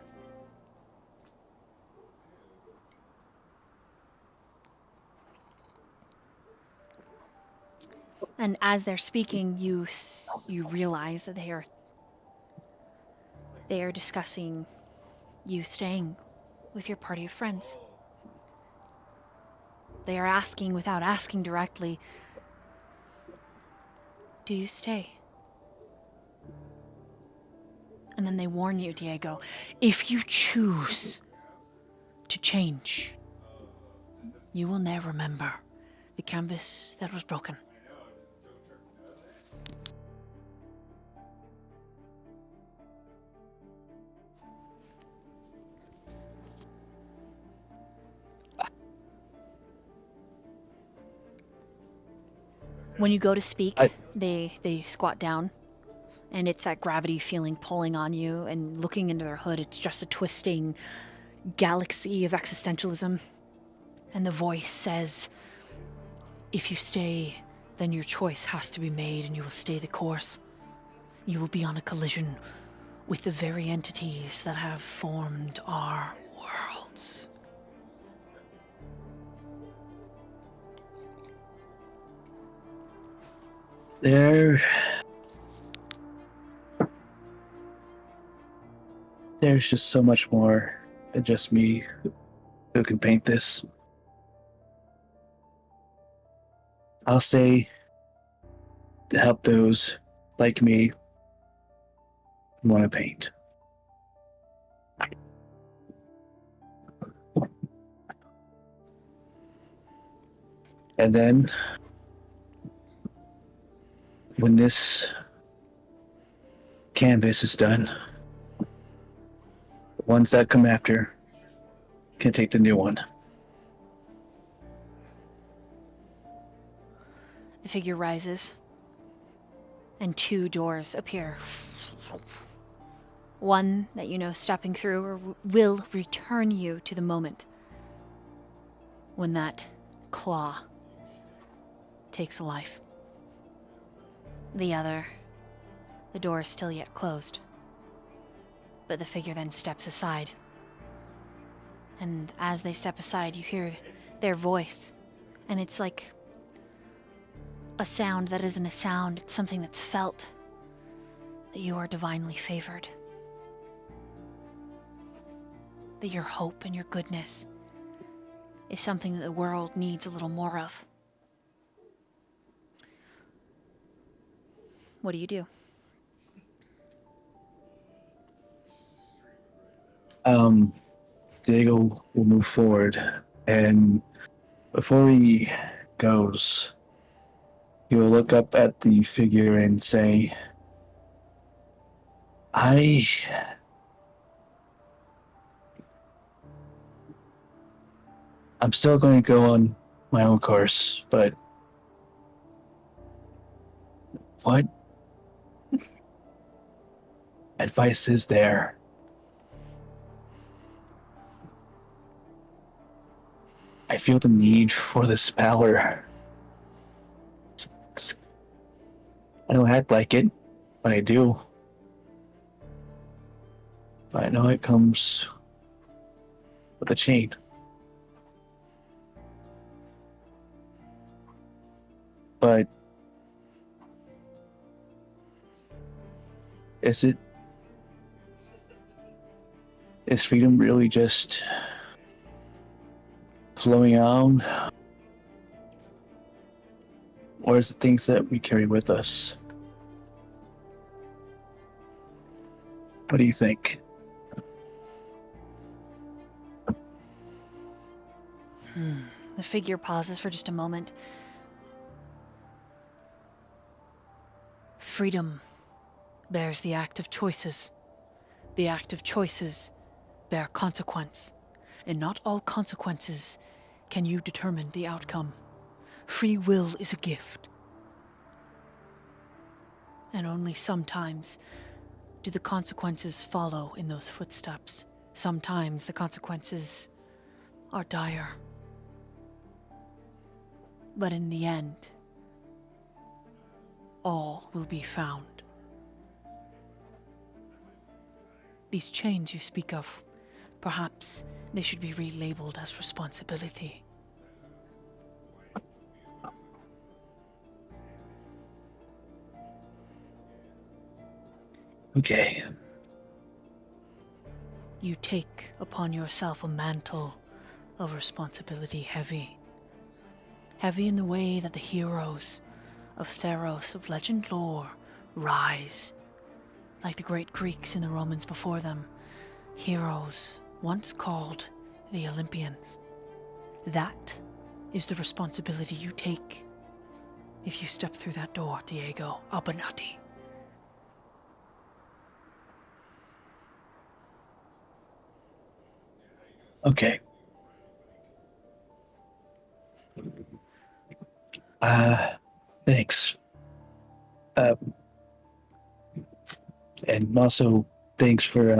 And as they're speaking, you realize that they are discussing you staying with your party of friends. They are asking without asking directly, do you stay? And then they warn you, Diego, if you choose to change, you will never remember the canvas that was broken. When you go to speak, I- they squat down, and it's that gravity feeling pulling on you, and looking into their hood, it's just a twisting galaxy of existentialism. And the voice says, if you stay, then your choice has to be made, and you will stay the course. You will be on a collision with the very entities that have formed our worlds. There's just so much more than just me who can paint this. I'll say to help those like me who want to paint. And then, when this canvas is done, the ones that come after can take the new one. The figure rises, and two doors appear. One that you know stepping through will return you to the moment when that claw takes a life. The other, the door is still yet closed, but the figure then steps aside. And as they step aside, you hear their voice, and it's like a sound that isn't a sound, it's something that's felt, that you are divinely favored, that your hope and your goodness is something that the world needs a little more of. What do you do? Diego will move forward, and before he goes, he will look up at the figure and say, I'm still going to go on my own course, but what advice is there? I feel the need for this power. I don't act like it, but I do. But I know it comes with a chain. But is freedom really just flowing on? Or is it things that we carry with us? What do you think? The figure pauses for just a moment. Freedom bears the act of choices. The act of choices bear consequence. And not all consequences can you determine the outcome. Free will is a gift. And only sometimes do the consequences follow in those footsteps. Sometimes the consequences are dire. But in the end, all will be found. These chains you speak of, perhaps they should be relabeled as responsibility. Okay. You take upon yourself a mantle of responsibility heavy. Heavy in the way that the heroes of Theros of legend lore rise like the great Greeks and the Romans before them, heroes once called the Olympians. That is the responsibility you take if you step through that door, Diego Abernathy. Okay. Thanks. And also, thanks for,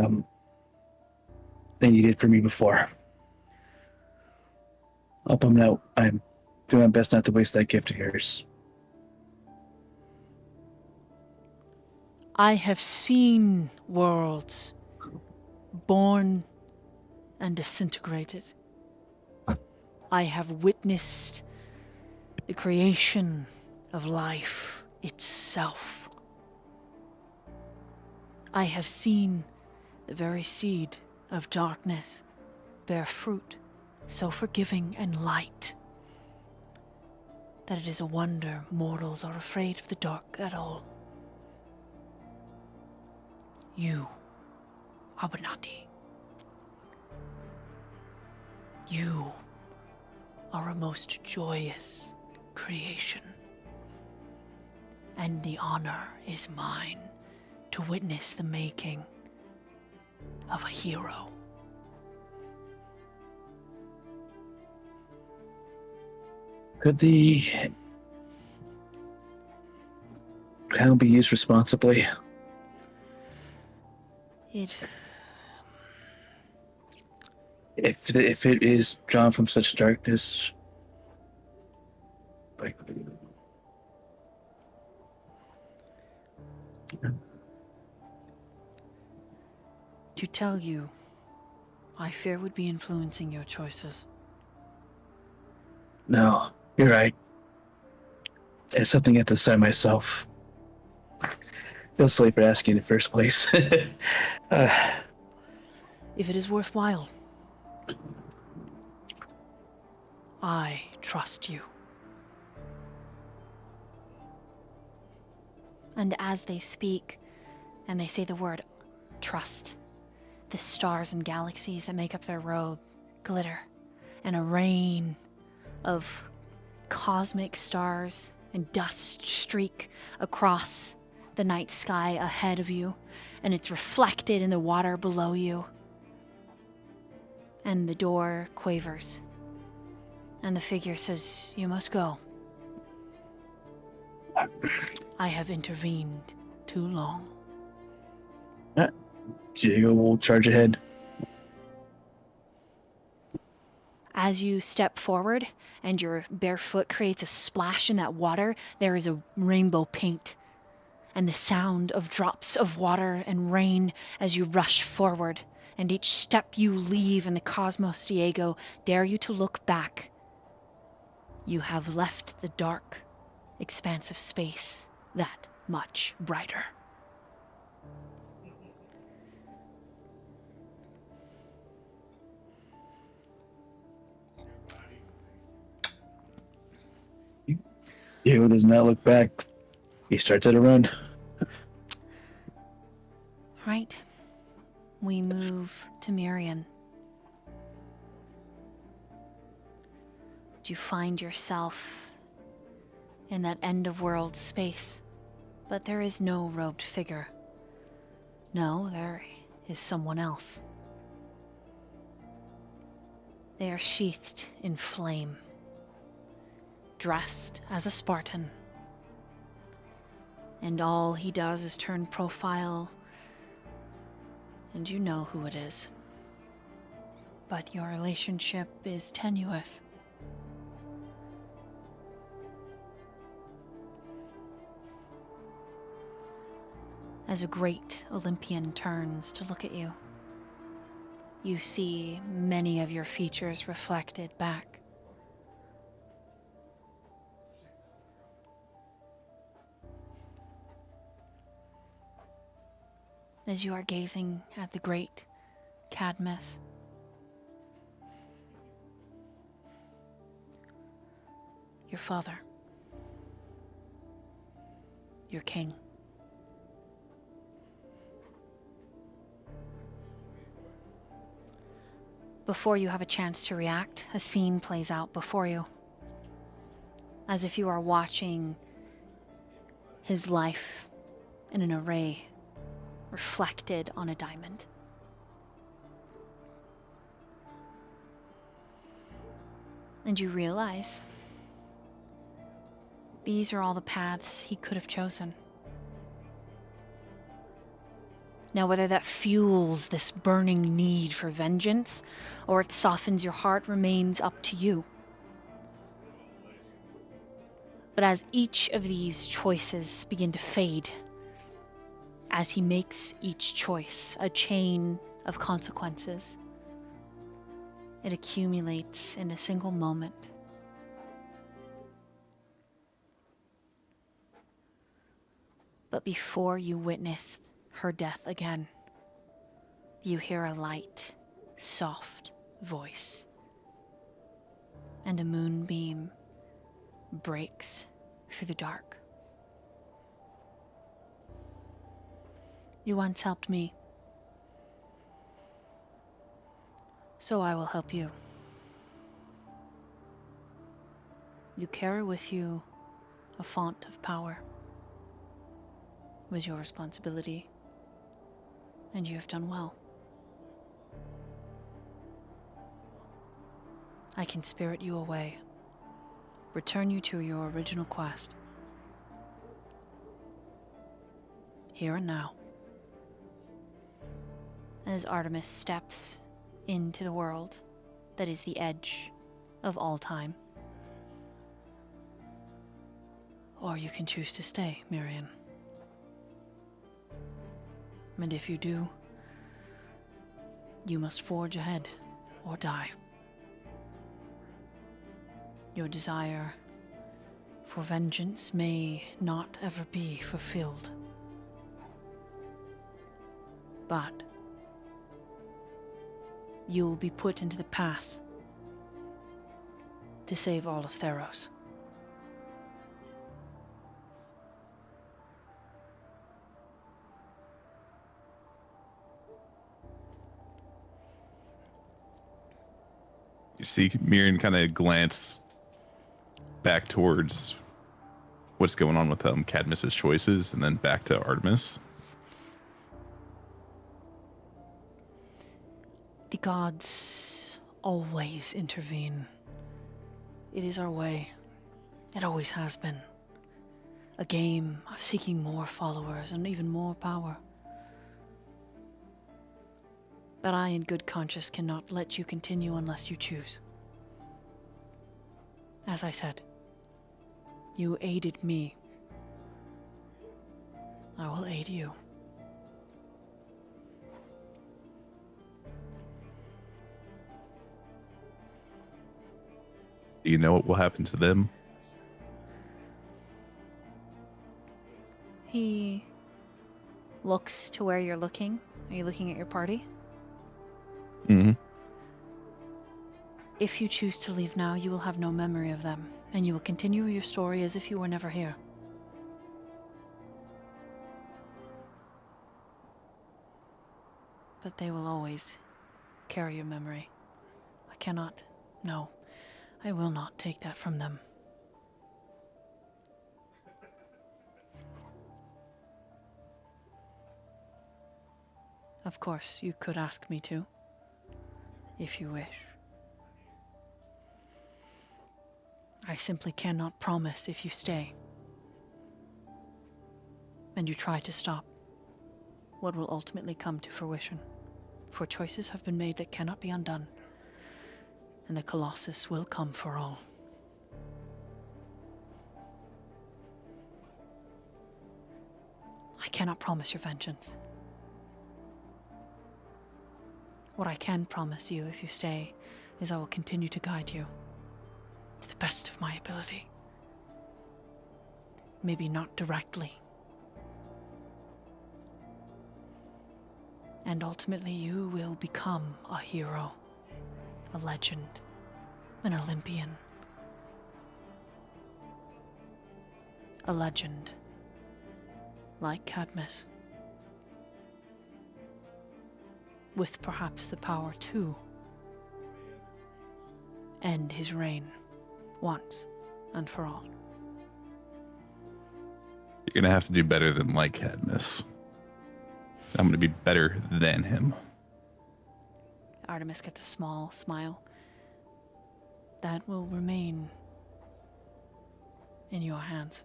thing you did for me before. I'll put out. I'm doing my best not to waste that gift of yours. I have seen worlds born and disintegrated. I have witnessed the creation of life itself. I have seen the very seed of darkness bear fruit so forgiving and light that it is a wonder mortals are afraid of the dark at all. You, Abernathy, you are a most joyous creation, and the honor is mine to witness the making of a hero. Could the crown be used responsibly? If it is drawn from such darkness, like, To tell you, I fear would be influencing your choices. no, you're right. There's something I have to decide myself. Feel silly for asking in the first place. If it is worthwhile, I trust you. And as they speak, and they say the word trust, the stars and galaxies that make up their robe glitter, and a rain of cosmic stars and dust streak across the night sky ahead of you, and it's reflected in the water below you. And the door quavers, and the figure says, "You must go. I have intervened too long." Diego will charge ahead. As you step forward and your bare foot creates a splash in that water, there is a rainbow paint and the sound of drops of water and rain as you rush forward. And each step you leave in the cosmos, Diego, dare you to look back. You have left the dark, expansive space that much brighter. Diego does not look back. He starts at a run. Right. We move to Myyrion. You find yourself in that end-of-world space, but there is no robed figure. No, there is someone else. They are sheathed in flame, dressed as a Spartan, and all he does is turn profile, and you know who it is. But your relationship is tenuous. As a great Olympian turns to look at you, you see many of your features reflected back. As you are gazing at the great Cadmus, your father, your king, Before you have a chance to react, a scene plays out before you. As if you are watching his life in an array reflected on a diamond. And you realize these are all the paths he could have chosen. Now, whether that fuels this burning need for vengeance or it softens your heart remains up to you. But as each of these choices begin to fade, as he makes each choice a chain of consequences, it accumulates in a single moment. But before you witness her death again, you hear a light, soft voice, and a moonbeam breaks through the dark. You once helped me, so I will help you. You carry with you a font of power. It was your responsibility, and you have done well. I can spirit you away, return you to your original quest. Here and now. As Artemis steps into the world that is the edge of all time. Or you can choose to stay, Myyrion. And if you do, you must forge ahead or die. Your desire for vengeance may not ever be fulfilled. But you will be put into the path to save all of Theros. You see Myyrion kind of glance back towards what's going on with Cadmus's choices, and then back to Artemis. The gods always intervene. It is our way. It always has been. A game of seeking more followers and even more power. But I, in good conscience, cannot let you continue unless you choose. As I said, you aided me. I will aid you. Do you know what will happen to them? He looks to where you're looking. Are you looking at your party? Mm-hmm. If you choose to leave now, you will have no memory of them, and you will continue your story as if you were never here. But they will always carry your memory. I cannot, no, I will not take that from them. Of course, you could ask me to, if you wish. I simply cannot promise if you stay, and you try to stop what will ultimately come to fruition. For choices have been made that cannot be undone, and the Colossus will come for all. I cannot promise your vengeance. What I can promise you if you stay is I will continue to guide you to the best of my ability. Maybe not directly. And ultimately you will become a hero, a legend, an Olympian. A legend, like Cadmus. With perhaps the power to end his reign once and for all. You're gonna have to do better than like Cadmus. I'm gonna be better than him. Artemis gets a small smile. That will remain in your hands.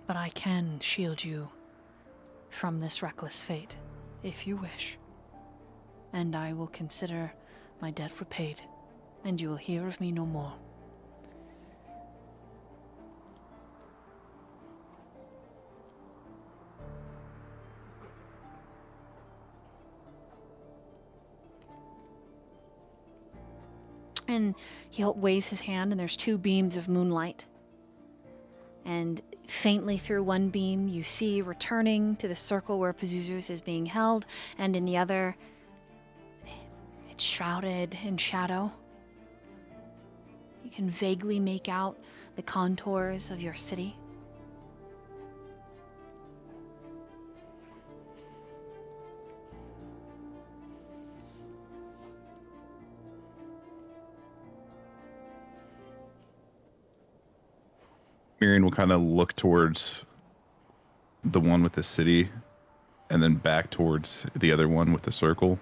But I can shield you from this reckless fate, if you wish. And I will consider my debt repaid, and you will hear of me no more. And he waves his hand, and there's 2 beams of moonlight. And faintly through one beam, you see returning to the circle where Pazuzu's is being held, and in the other, it's shrouded in shadow. You can vaguely make out the contours of your city. Myyrion will kind of look towards the one with the city and then back towards the other one with the circle.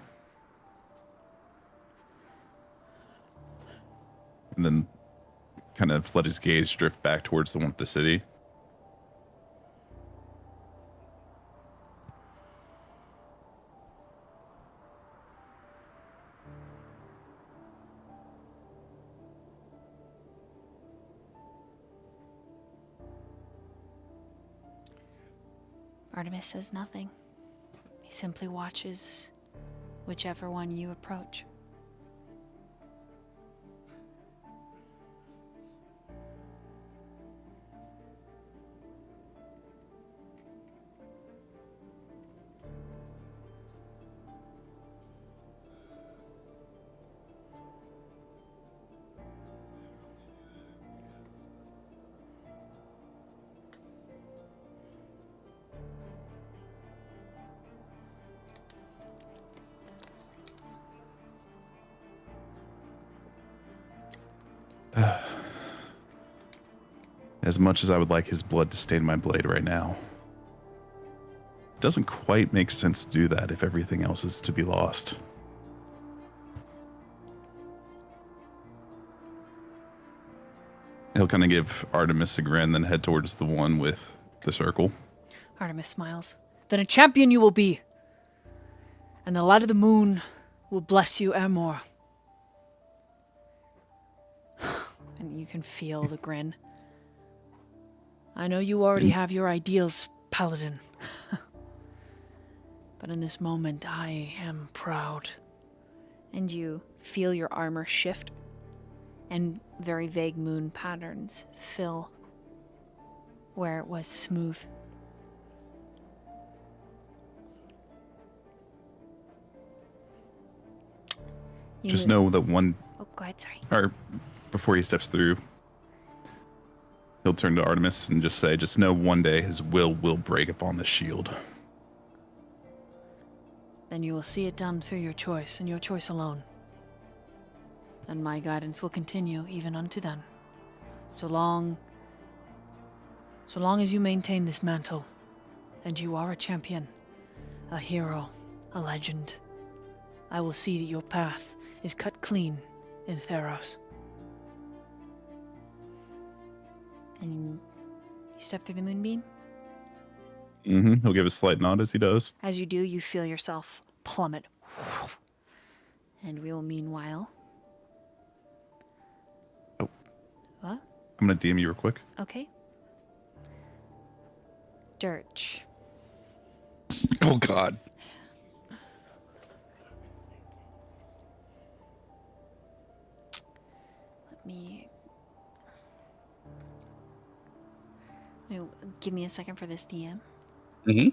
And then kind of let his gaze drift back towards the one with the city. Artemis says nothing. He simply watches whichever one you approach. As much as I would like his blood to stain my blade right now, it doesn't quite make sense to do that if everything else is to be lost. He'll kind of give Artemis a grin, then head towards the one with the circle. Artemis smiles. Then a champion you will be, and the light of the moon will bless you and more. And you can feel the grin. I know you already have your ideals, Paladin. But in this moment, I am proud. And you feel your armor shift, and very vague moon patterns fill where it was smooth. Just know that one, Oh, go ahead, sorry. or before he steps through, he'll turn to Artemis and just say, just know one day his will break upon the shield. Then you will see it done through your choice, and your choice alone. And my guidance will continue even unto then. So long as you maintain this mantle, and you are a champion, a hero, a legend, I will see that your path is cut clean in Theros. And you step through the moonbeam. Mm-hmm. He'll give a slight nod as he does. As you do, you feel yourself plummet. And we will meanwhile... Oh. What? I'm going to DM you real quick. Okay. Durch. Oh God. Give me a second for this DM. Mm-hmm.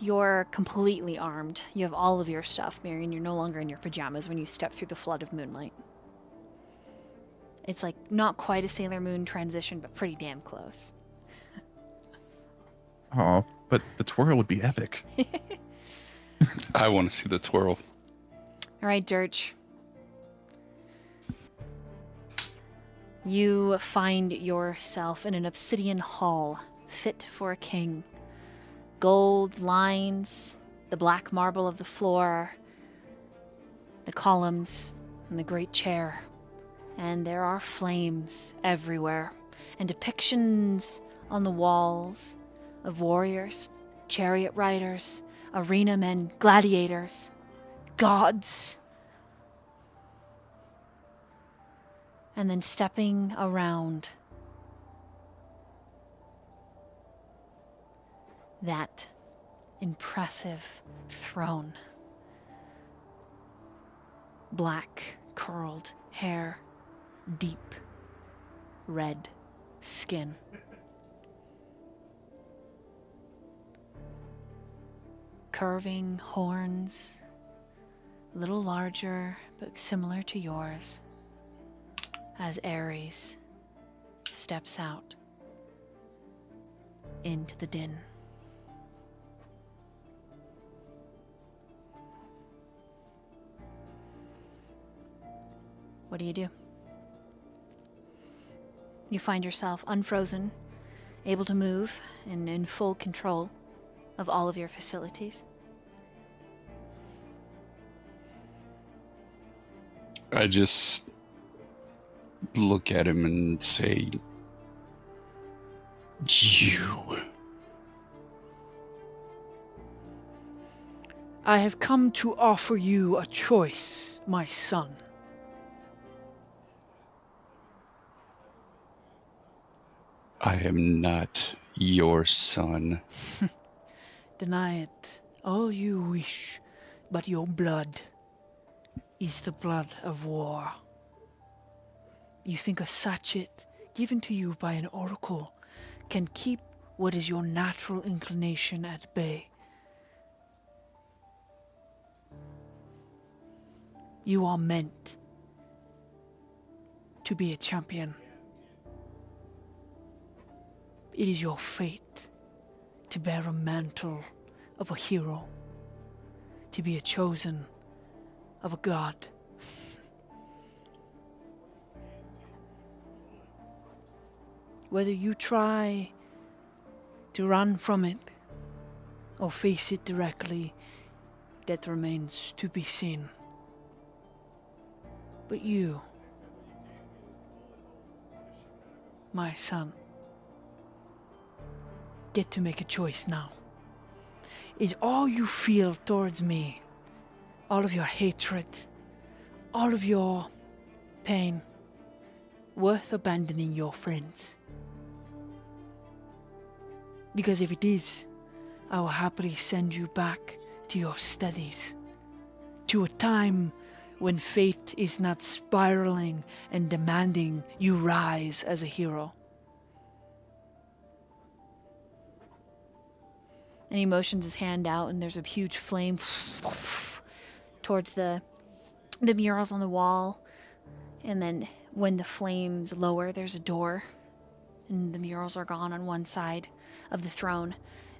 You're completely armed. You have all of your stuff, Myyrion. You're no longer in your pajamas when you step through the flood of moonlight. It's like not quite a Sailor Moon transition, but pretty damn close. Oh, but the twirl would be epic. I want to see the twirl. All right, Durch. You find yourself in an obsidian hall fit for a king. Gold lines, the black marble of the floor, the columns, and the great chair. And there are flames everywhere, and depictions on the walls of warriors, chariot riders, arena men, gladiators, gods. And then stepping around that impressive throne. Black, curled hair, deep red skin. Curving horns, a little larger but similar to yours, as Ares steps out into the din. What do? You find yourself unfrozen, able to move, and in full control of all of your facilities. I just look at him and say, "You." I have come to offer you a choice, my son. I am not your son. Deny it all you wish, but your blood is the blood of war. You think a sachet given to you by an oracle can keep what is your natural inclination at bay. You are meant to be a champion. It is your fate to bear a mantle of a hero, to be a chosen of a god. Whether you try to run from it or face it directly, that remains to be seen. But you, my son, get to make a choice now. Is all you feel towards me, all of your hatred, all of your pain, worth abandoning your friends? Because if it is, I will happily send you back to your studies, to a time when fate is not spiraling and demanding you rise as a hero. And he motions his hand out, and there's a huge flame towards the murals on the wall. And then when the flames lower, there's a door, and the murals are gone on one side of the throne.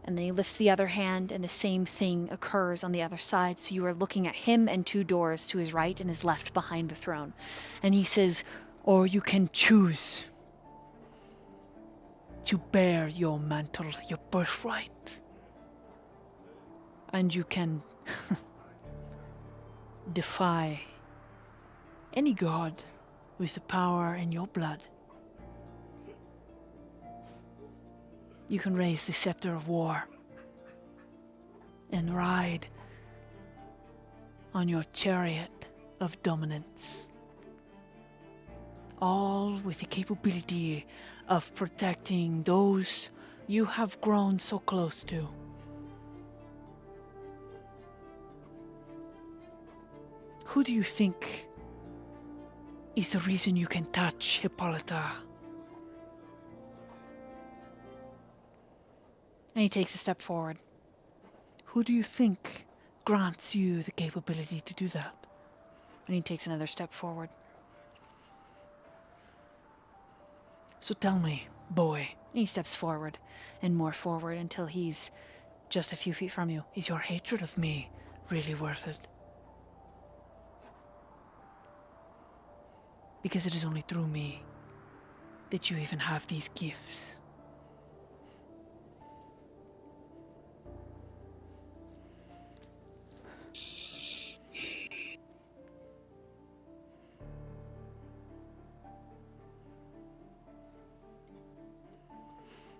And then he lifts the other hand, and the same thing occurs on the other side. So you are looking at him and two doors to his right and his left behind the throne. And he says, or you can choose to bear your mantle, your birthright. And you can defy any god with the power in your blood. You can raise the scepter of war and ride on your chariot of dominance. All with the capability of protecting those you have grown so close to. Who do you think is the reason you can touch Hippolyta? And he takes a step forward. Who do you think grants you the capability to do that? And he takes another step forward. So tell me, boy, And he steps forward and more forward until he's just a few feet from you. is your hatred of me really worth it? Because it is only through me that you even have these gifts.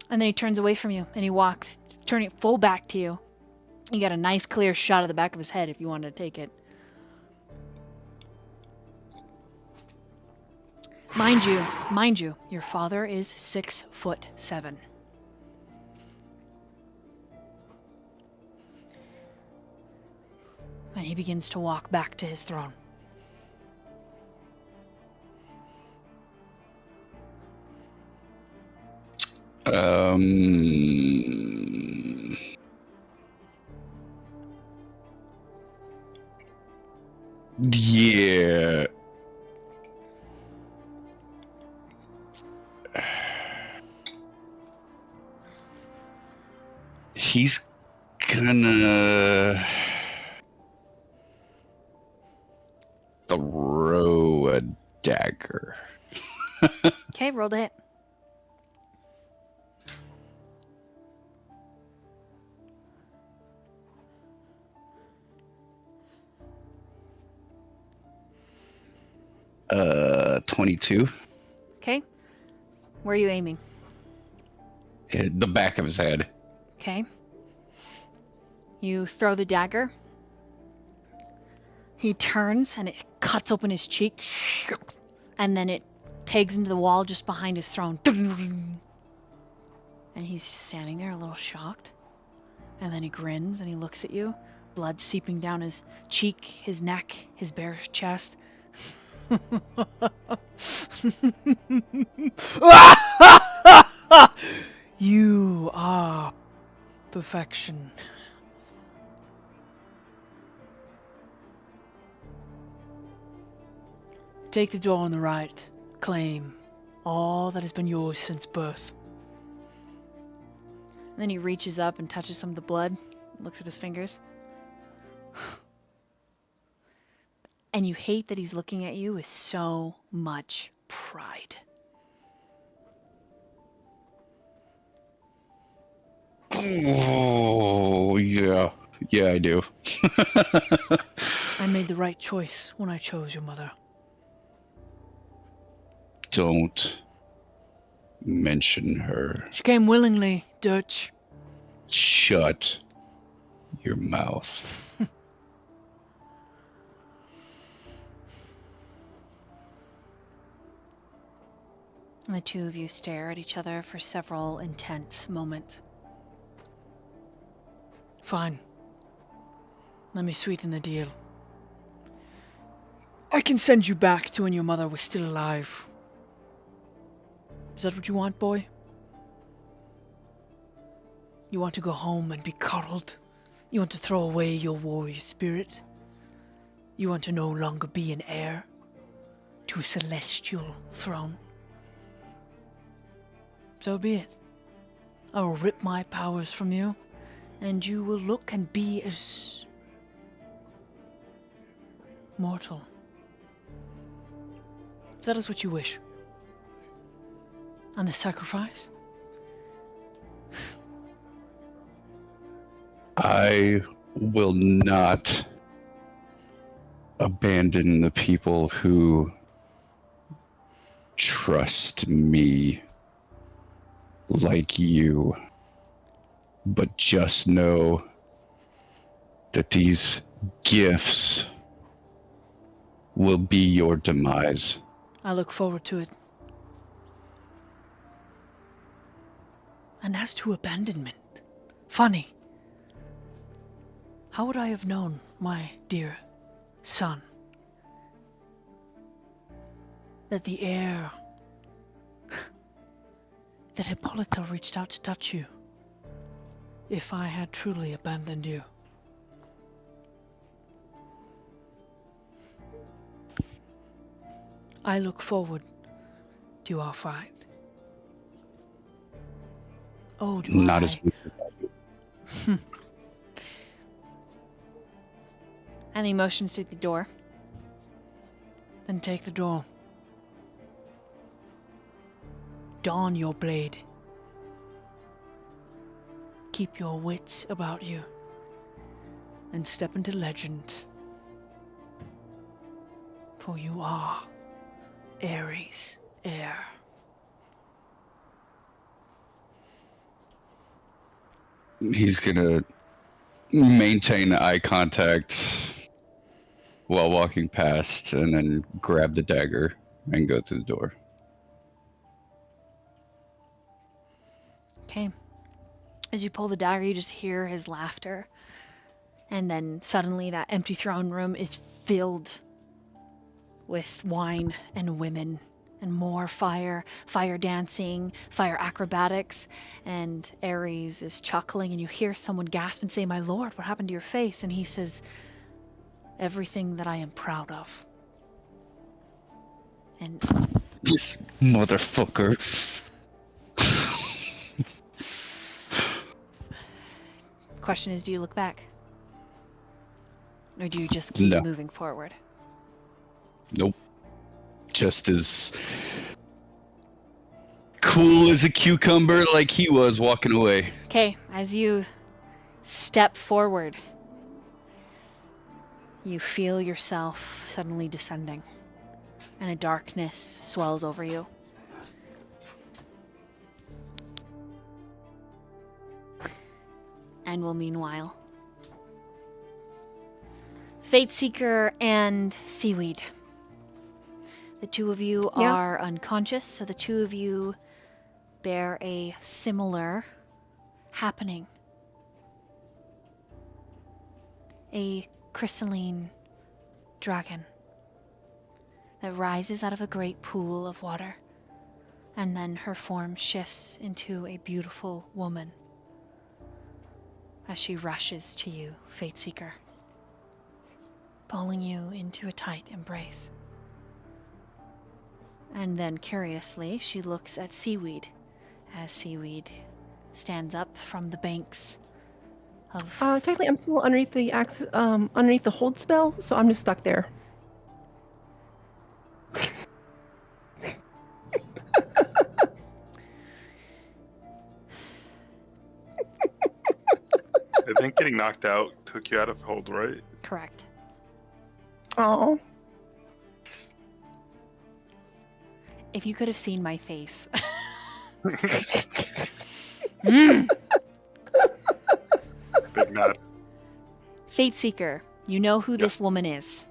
And then he turns away from you and he walks, turning full back to you. You got a nice clear shot of the back of his head if you wanted to take it. Mind you, your father is 6'7". And he begins to walk back to his throne. Yeah. He's gonna throw a dagger. Okay, roll to hit. Uh, 22. Okay. Where are you aiming? Hit the back of his head. Okay. You throw the dagger. He turns and it cuts open his cheek. And then it pegs into the wall just behind his throne. And he's standing there a little shocked. And then he grins and he looks at you. Blood seeping down his cheek, his neck, his bare chest. You are perfection. Take the door on the right. Claim all that has been yours since birth. And then he reaches up and touches some of the blood. Looks at his fingers. And you hate that he's looking at you with so much pride. Oh, yeah. Yeah, I do. I made the right choice when I chose your mother. Don't mention her. She came willingly, Durch. Shut your mouth. And the two of you stare at each other for several intense moments. Fine. Let me sweeten the deal. I can send you back to when your mother was still alive. Is that what you want, boy? You want to go home and be coddled? You want to throw away your warrior spirit? You want to no longer be an heir to a celestial throne? So be it. I will rip my powers from you, and you will look and be as mortal. If that is what you wish. And the sacrifice? I will not abandon the people who trust me like you. But just know that these gifts will be your demise. I look forward to it. And as to abandonment, funny. How would I have known, my dear son, that the air that Hippolyta reached out to touch you, if I had truly abandoned you? I look forward to our fight. Oh, do Not I? as And he motions to the door. Then take the door. Don your blade. Keep your wits about you. And step into legend. For you are Ares' heir. He's gonna maintain eye contact while walking past, and then grab the dagger and go through the door. Okay. As you pull the dagger, you just hear his laughter. And then suddenly that empty throne room is filled with wine and women and more fire dancing, fire acrobatics. And Ares is chuckling, and you hear someone gasp and say, "My lord, what happened to your face?" And he says, "Everything that I am proud of." And This motherfucker. question is, do you look back? Or do you just keep No. moving forward? Nope. Just as cool as a cucumber like he was walking away. Okay, as you step forward, you feel yourself suddenly descending, and a darkness swells over you. And will meanwhile, Fate Seeker and Seaweed. The two of you Yeah. are unconscious, so the two of you bear a similar happening. A crystalline dragon that rises out of a great pool of water, and then her form shifts into a beautiful woman as she rushes to you, Fate Seeker, pulling you into a tight embrace. And then, curiously, she looks at Seaweed as Seaweed stands up from the banks of... Technically, I'm still underneath the underneath the hold spell, so I'm just stuck there. I think getting knocked out took you out of hold, right? Correct. Oh, If you could have seen my face. Big nod. Fate Seeker, you know who this woman is.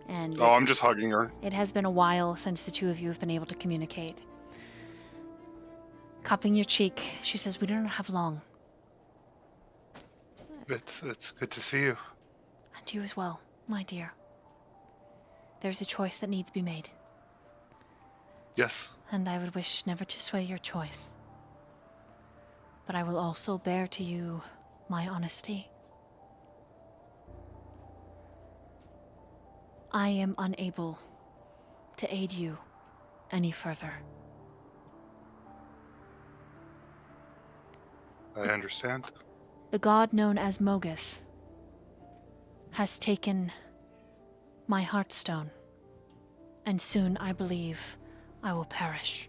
And Oh, I'm just hugging her. it has been a while since the two of you have been able to communicate. Cupping your cheek, she says, "We do not have long." It's good to see you. And you as well, my dear. There's a choice that needs to be made, Yes. and I would wish never to sway your choice. But I will also bear to you my honesty. I am unable to aid you any further. I understand. The god known as Mogus has taken my heartstone, and soon I believe I will perish.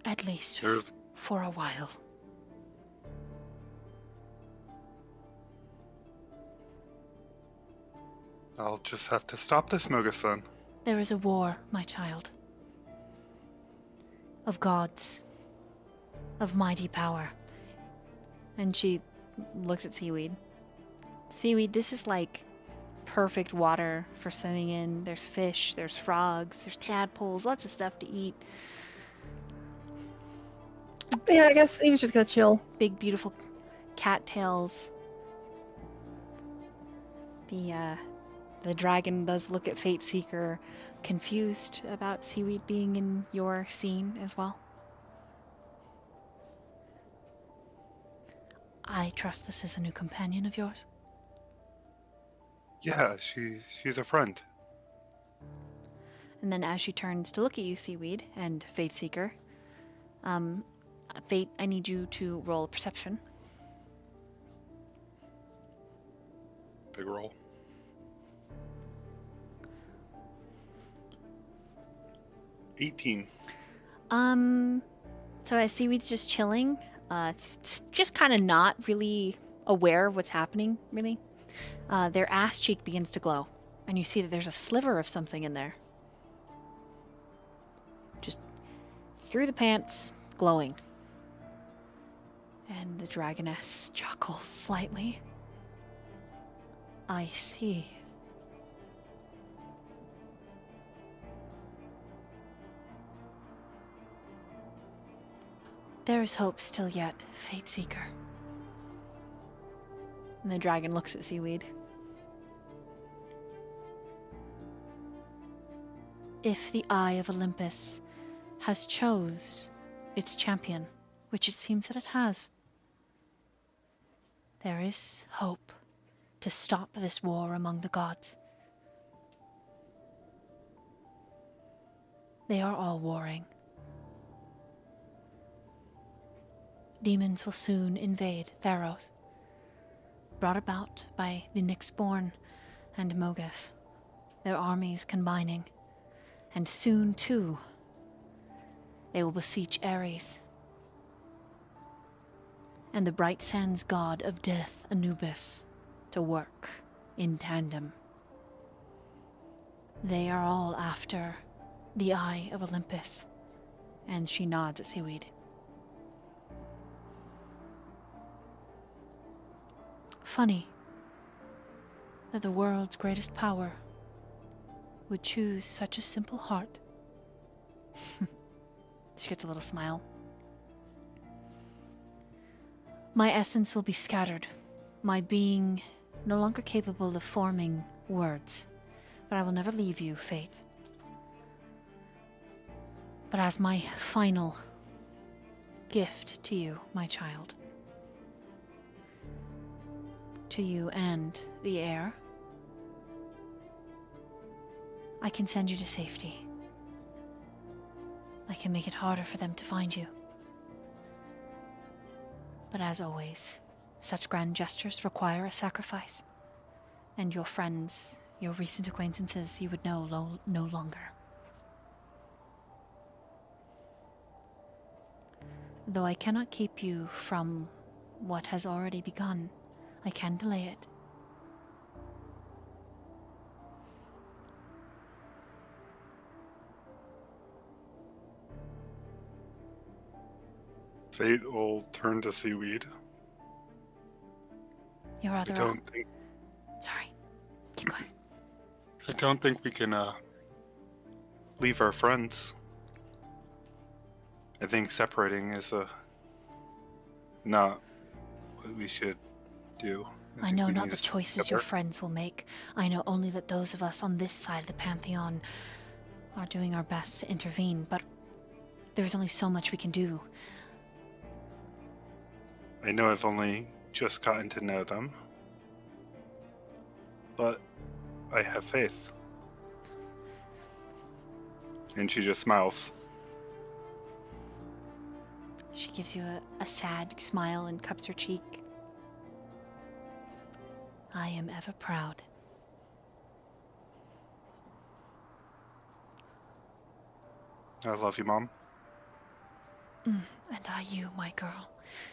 At least There's for a while. I'll just have to stop this, Mogus-san. There is a war, my child. Of gods. Of mighty power. And she looks at Seaweed. Seaweed, this is like perfect water for swimming in. There's fish, there's frogs, there's tadpoles, lots of stuff to eat. yeah. I guess he was just gonna chill. Big, beautiful cattails. The dragon does look at Fate Seeker, confused about Seaweed being in your scene as well. I trust this is a new companion of yours. Yeah, she's a friend. And then as she turns to look at you, Seaweed and Fate Seeker, Fate, I need you to roll perception. Big roll. $18. So as Seaweed's just chilling, just kind of not really aware of what's happening, really, their ass cheek begins to glow, and you see that there's a sliver of something in there. Just through the pants, glowing. And the dragoness chuckles slightly. I see. There is hope still yet, Fate Seeker. And the dragon looks at Seaweed. If the Eye of Olympus has chose its champion, which it seems that it has, there is hope to stop this war among the gods. They are all warring. Demons will soon invade Theros, brought about by the Nyxborn and Mogus, their armies combining, and soon, too, they will beseech Ares and the Bright Sands god of death, Anubis, to work in tandem. They are all after the Eye of Olympus, and she nods at Seaweed. Funny that the world's greatest power would choose such a simple heart. She gets a little smile. My essence will be scattered, my being no longer capable of forming words, but I will never leave you, Fate. But as my final gift to you, my child, to you and the heir, I can send you to safety. I can make it harder for them to find you. But as always, such grand gestures require a sacrifice. And your friends, your recent acquaintances, you would know no longer. Though I cannot keep you from what has already begun, I can delay it. Fate will turn to Seaweed. Your other Sorry. Keep going. I don't think we can leave our friends. I think separating is not what we should do. I think know we not need the to stay choices your together. friends will make. I know only that those of us on this side of the Pantheon are doing our best to intervene, but there's only so much we can do. I know I've only just gotten to know them, but I have faith. And she just smiles. She gives you a sad smile and cups her cheek. I am ever proud. I love you, Mom. And I you, my girl.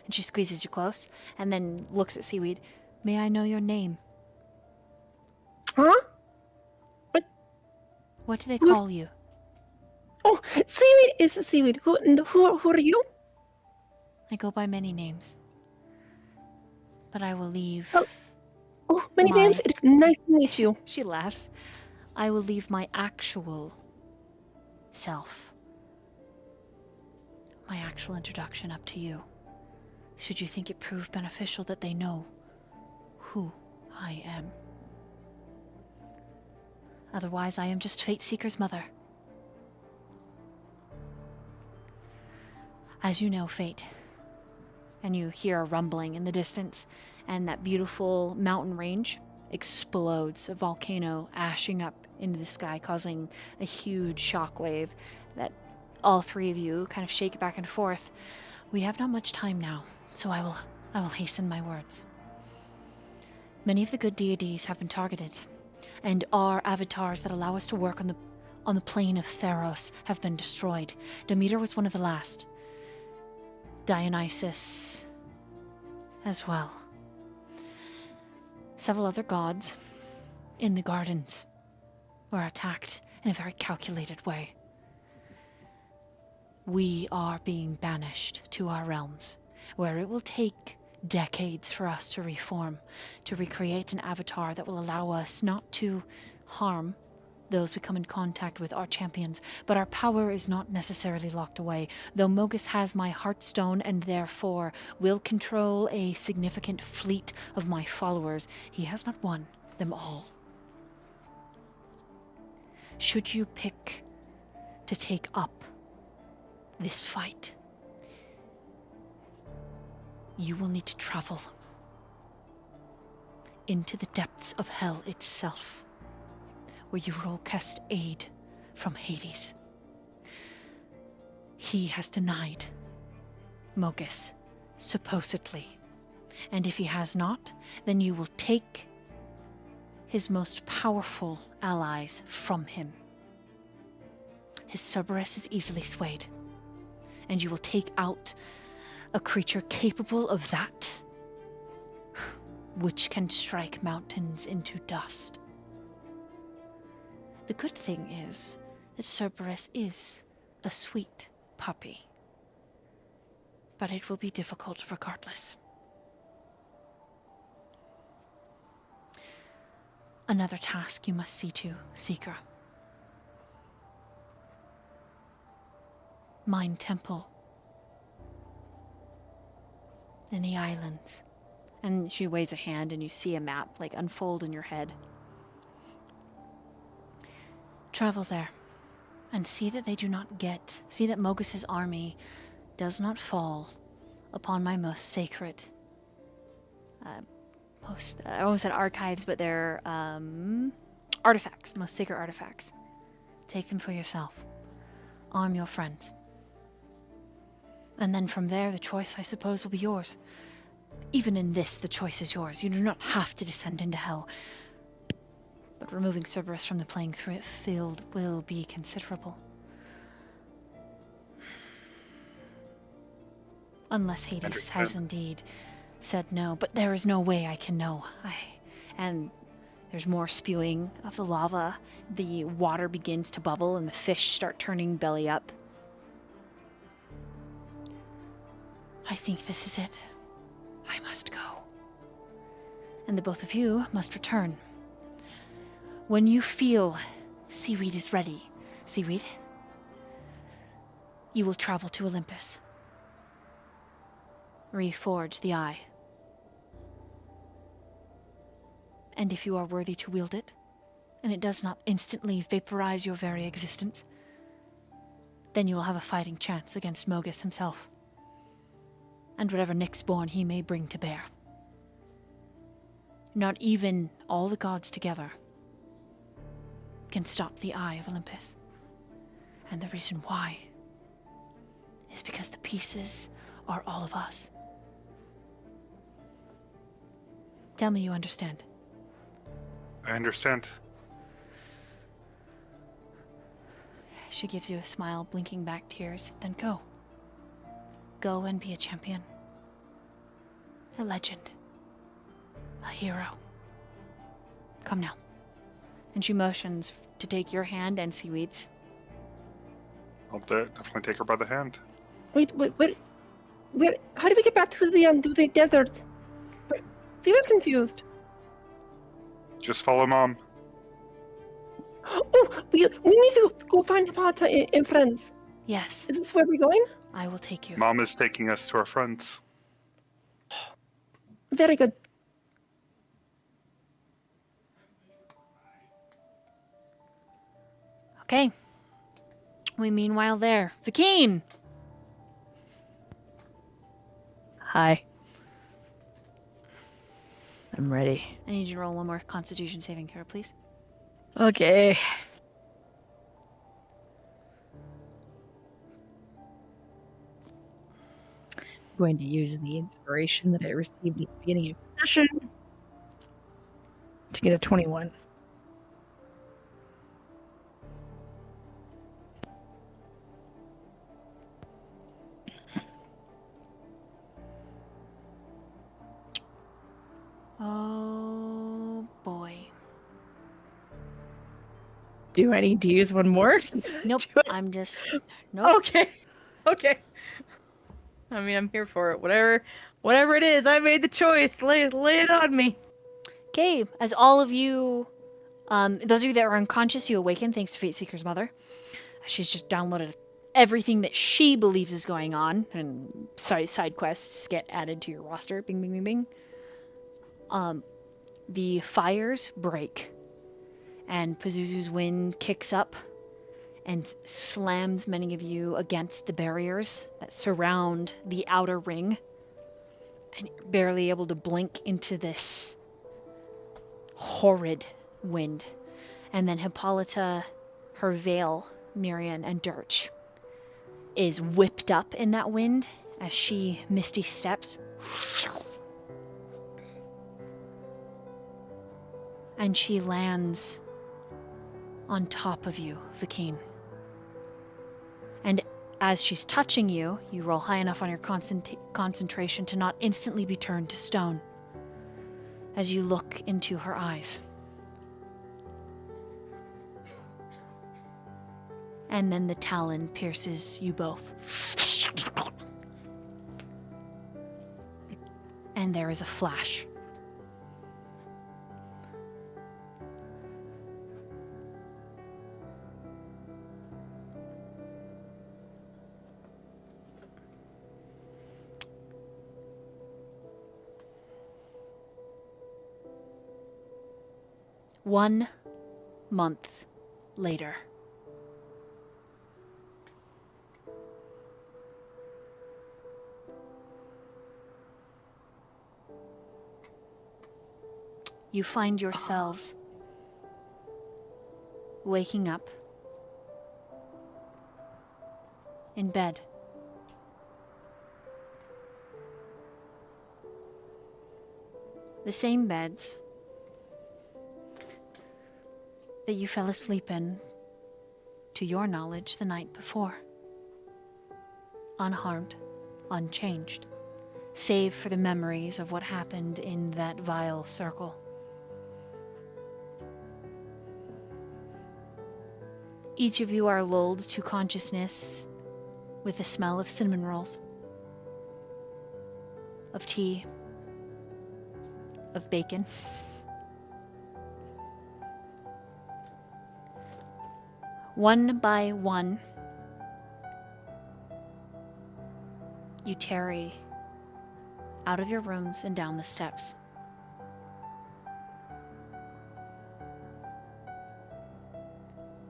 And she squeezes you close, and then looks at Seaweed. May I know your name? Huh? What do they call you? Oh, Seaweed is Seaweed. Who are you? I go by many names. But I will leave... Oh, many My- names. It's nice to meet you. She laughs. I will leave my actual self, my actual introduction up to you. Should you think it prove beneficial that they know who I am. Otherwise, I am just Fate Seeker's mother. As you know, Fate, and you hear a rumbling in the distance, and that beautiful mountain range explodes, a volcano ashing up into the sky, causing a huge shockwave that all three of you kind of shake back and forth. We have not much time now, so I will hasten my words. Many of the good deities have been targeted, and our avatars that allow us to work on the plane of Theros have been destroyed. Demeter was one of the last. Dionysus as well. Several other gods in the gardens were attacked in a very calculated way. We are being banished to our realms, where it will take decades for us to reform, to recreate an avatar that will allow us not to harm those we come in contact with, our champions, but our power is not necessarily locked away. Though Mogus has my heartstone and therefore will control a significant fleet of my followers, he has not won them all. Should you pick to take up this fight, you will need to travel into the depths of hell itself, where you will request aid from Hades. He has denied Mogus, supposedly. And if he has not, then you will take his most powerful allies from him. His Cerberus is easily swayed, and you will take out a creature capable of that, which can strike mountains into dust. The good thing is that Cerberus is a sweet puppy, but it will be difficult regardless. Another task you must see to, Seeker. Mind Temple in the islands. And she waves a hand and you see a map like unfold in your head. Travel there and see that see that Mogus's army does not fall upon my most sacred, I almost said archives, but they're artifacts, most sacred artifacts. Take them for yourself. Arm your friends. And then from there, the choice, I suppose, will be yours. Even in this, the choice is yours. You do not have to descend into hell. But removing Cerberus from the playing field will be considerable. Unless Hades has indeed said no. But there is no way I can know. And there's more spewing of the lava. The water begins to bubble and the fish start turning belly up. I think this is it. I must go. And the both of you must return. When you feel Seaweed is ready, Seaweed, you will travel to Olympus. Reforge the eye. And if you are worthy to wield it, and it does not instantly vaporize your very existence, then you will have a fighting chance against Mogus himself, and whatever Nyxborn he may bring to bear. Not even all the gods together can stop the eye of Olympus. And the reason why is because the pieces are all of us. Tell me you understand. I understand. She gives you a smile, blinking back tears. Then go. Go and be a champion. A legend. A hero. Come now. And she motions to take your hand and Seaweed's. I'll definitely take her by the hand. Wait, where, how do we get back to the desert? See, I was confused. Just follow Mom. Oh, we need to go find Pata and friends. Yes, Is this where we're going? I will take you. Mom is taking us to our friends. Very good. Okay. We meanwhile there. Vakeen! Hi. I'm ready. I need you to roll one more Constitution saving throw, please. Okay. Going to use the inspiration that I received at the beginning of the session to get a 21. Oh boy. Do I need to use one more? Nope. Do I'm just. Nope. Okay. Okay. I mean, I'm here for it. Whatever it is, I made the choice. Lay it on me. Okay. As all of you, those of you that are unconscious, you awaken thanks to Fate Seeker's mother. She's just downloaded everything that she believes is going on, and side quests get added to your roster. Bing, bing, bing, bing. The fires break, and Pazuzu's wind kicks up and slams many of you against the barriers that surround the outer ring, and you're barely able to blink into this horrid wind. And then Hippolyta, her veil, Myyrion, and Durch is whipped up in that wind as she misty steps. And she lands on top of you, Vakeen. And as she's touching you, you roll high enough on your concentration to not instantly be turned to stone as you look into her eyes. And then the talon pierces you both. And there is a flash. One month later. You find yourselves waking up in bed. The same beds that you fell asleep in, to your knowledge, the night before. Unharmed, unchanged, save for the memories of what happened in that vile circle. Each of you are lulled to consciousness with the smell of cinnamon rolls, of tea, of bacon. One by one, you tarry out of your rooms and down the steps.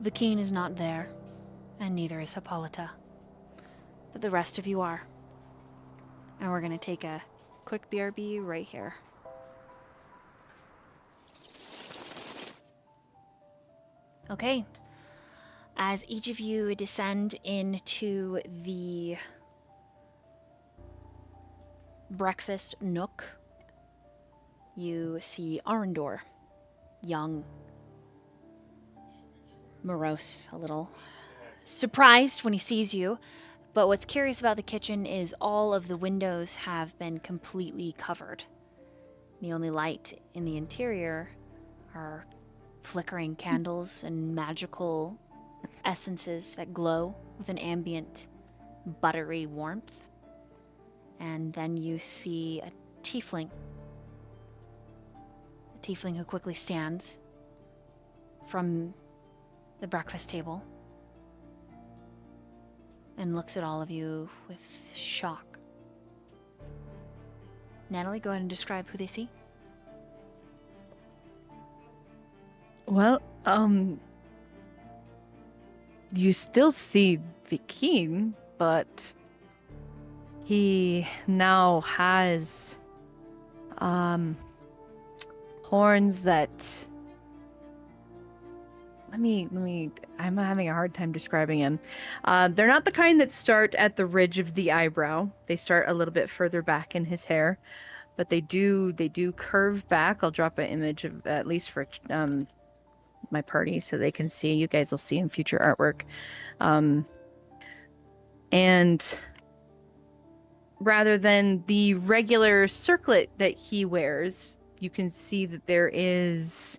Vakeen is not there, and neither is Hippolyta. But the rest of you are. And we're going to take a quick BRB right here. Okay. As each of you descend into the breakfast nook, you see Arendor, young, morose, a little surprised when he sees you. But what's curious about the kitchen is all of the windows have been completely covered. The only light in the interior are flickering candles and magical essences that glow with an ambient, buttery warmth. And then you see a tiefling who quickly stands from the breakfast table and looks at all of you with shock. Natalie, go ahead and describe who they see. Well, you still see Vakeen, but He now has horns that I'm having a hard time describing him. They're not the kind that start at the ridge of the eyebrow. They start a little bit further back in his hair, but they do curve back. I'll drop an image of, at least for my party, so they can see. You guys will see in future artwork. And rather than the regular circlet that he wears, you can see that there is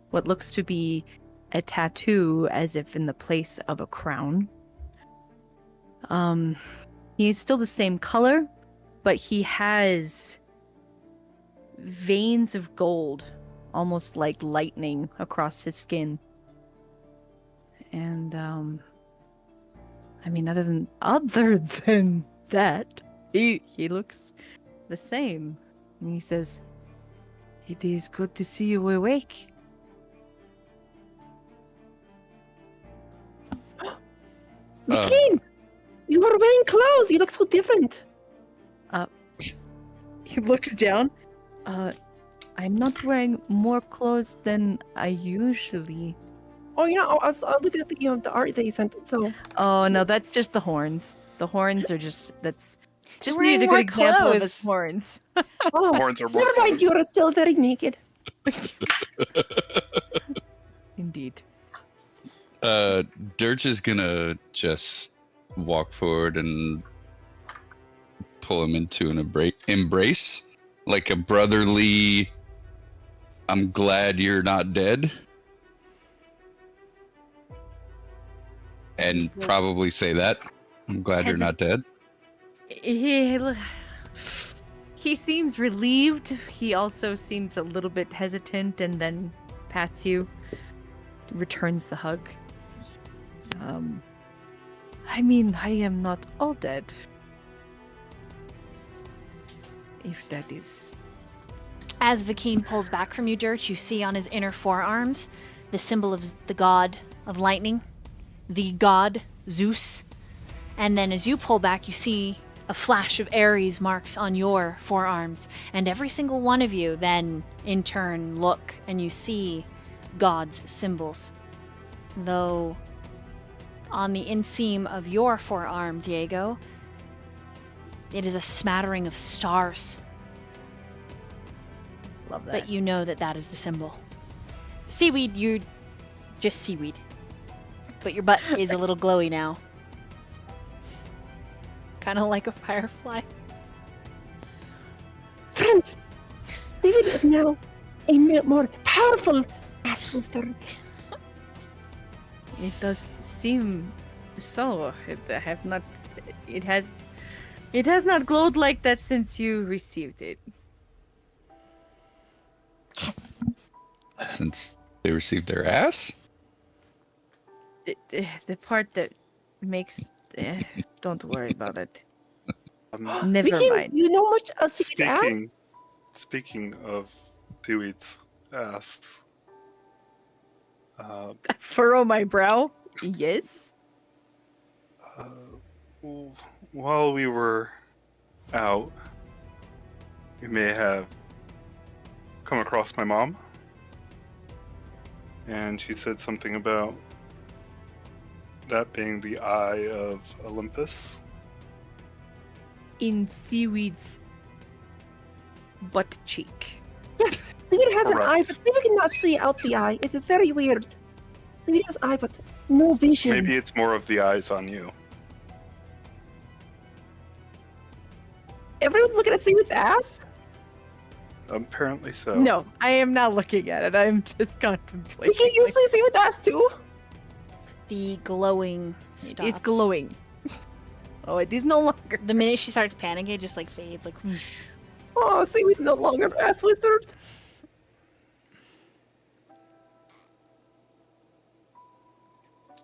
what looks to be a tattoo, as if in the place of a crown. He is still the same color, but he has veins of gold, almost like lightning, across his skin. And other than that, he looks the same. And he says, "It is good to see you awake." McKean, you were wearing clothes. You look so different. He looks down. I'm not wearing more clothes than I usually. Oh, yeah. I was looking at the art that you sent. So. Oh no, that's just the horns. The horns are just You're needed a wearing good more example of clothes. his horns. Oh, Horns are more never mind. clothes. You are still very naked. Indeed. Durch is gonna just walk forward and pull him into an embrace, like a brotherly, "I'm glad you're not dead," and probably say that, "I'm glad you're not dead." He seems relieved. He also seems a little bit hesitant, and then pats you, returns the hug. I am not all dead. If that is... As Vakeen pulls back from you, Durch, you see on his inner forearms the symbol of the god of lightning, the god Zeus. And then as you pull back, you see a flash of Ares marks on your forearms. And every single one of you then, in turn, look and you see God's symbols. Though on the inseam of your forearm, Diego, it is a smattering of stars. Love that. But you know that that is the symbol. Seaweed, you're just seaweed. But your butt is a little glowy now. Kind of like a firefly. Friends, David is now a more powerful ass wizard. It does seem so. It has not glowed like that since you received it. Yes. Since they received their ass? The part that makes... don't worry about it. Um, Never Mickey, mind. you know much of Seaweed's ass? speaking of Seaweed's ass, Furrow my brow? Yes? while we were out, we may have come across my mom, and she said something about that being the eye of Olympus. In Seaweed's butt cheek. Yes, Seaweed has an Correct. eye, but Seaweed cannot see out the eye. It is very weird. Seaweed has an eye, but no vision. Maybe it's more of the eyes on you. Everyone's looking at Seaweed's ass? Apparently so. No, I am not looking at it. I'm just contemplating. Mickey, you see Seaweed's ass too? The glowing stops. It's glowing. Oh, it is no longer. The minute she starts panicking, it just like fades, like whoosh. Oh, Seaweed's no longer an ass wizard.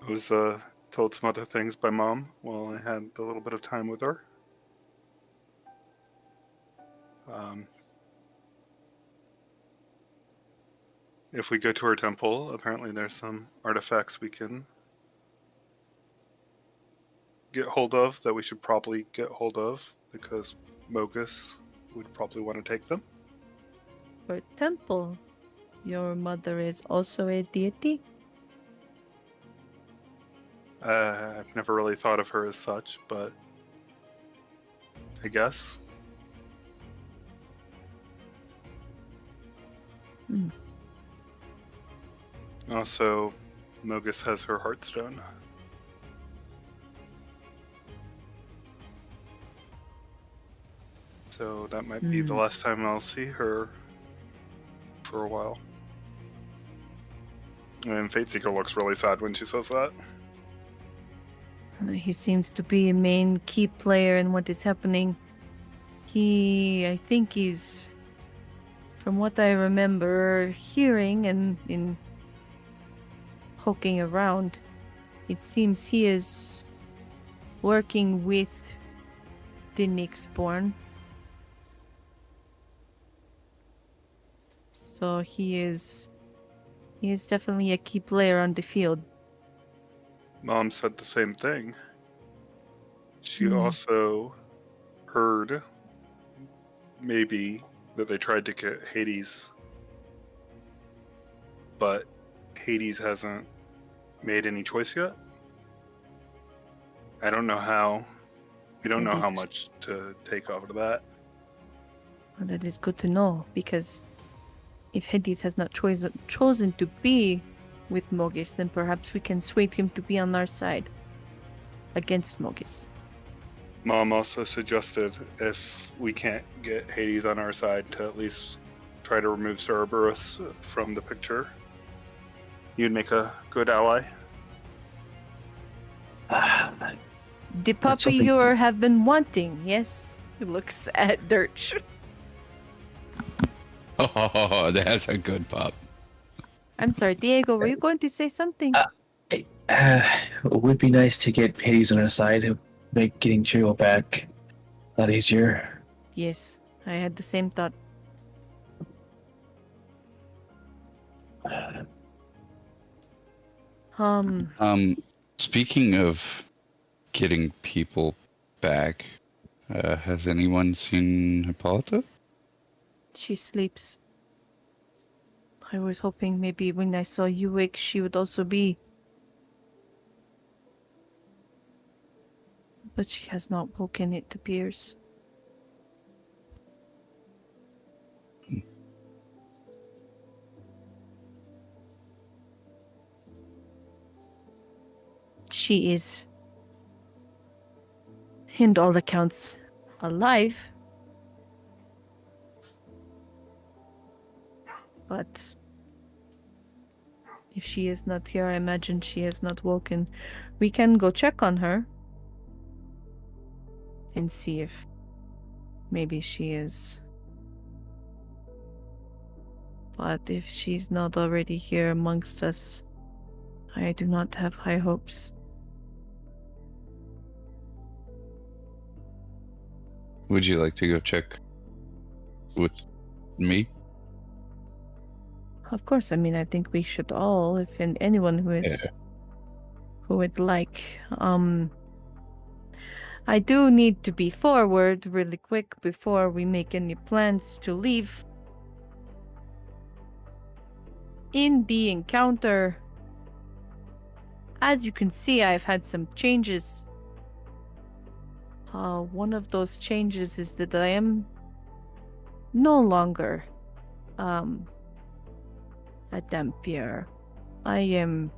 I was told some other things by Mom while I had a little bit of time with her. If we go to her temple, apparently there's some artifacts we can get hold of that we should probably get hold of because Mogus would probably want to take them? For temple, your mother is also a deity? I've never really thought of her as such, but I guess. Hmm. Also, Mogus has her heartstone. So that might be the last time I'll see her for a while. And Fateseeker looks really sad when she says that. He seems to be a main key player in what is happening. I think he's, from what I remember hearing and in poking around, it seems he is working with the Nyxborn. So he is definitely a key player on the field. Mom said the same thing. She also heard maybe that they tried to get Hades, but Hades hasn't made any choice yet. I don't know how. We don't know how much to take out of that. Well, that is good to know, because if Hades has not chosen to be with Mogis, then perhaps we can sway him to be on our side against Mogis. Mom also suggested if we can't get Hades on our side to at least try to remove Cerberus from the picture. You'd make a good ally. The puppy you have been wanting, yes? He looks at Durch. Oh, that's a good pup. I'm sorry, Diego, were you going to say something? It would be nice to get Hades on our side. It would make getting Cheerio back a lot easier. Yes, I had the same thought. Speaking of getting people back, has anyone seen Hippolyta? She sleeps. I was hoping maybe when I saw you wake, she would also be. But she has not woken, it appears. She is, in all accounts, alive. But if she is not here, I imagine she has not woken. We can go check on her and see if maybe she is. But if she's not already here amongst us, I do not have high hopes. Would you like to go check with me? Of course, I mean, I think we should all, if anyone who is, who would like. I do need to be forward really quick before we make any plans to leave. In the encounter, as you can see, I've had some changes. One of those changes is that I am no longer a Dampier. I am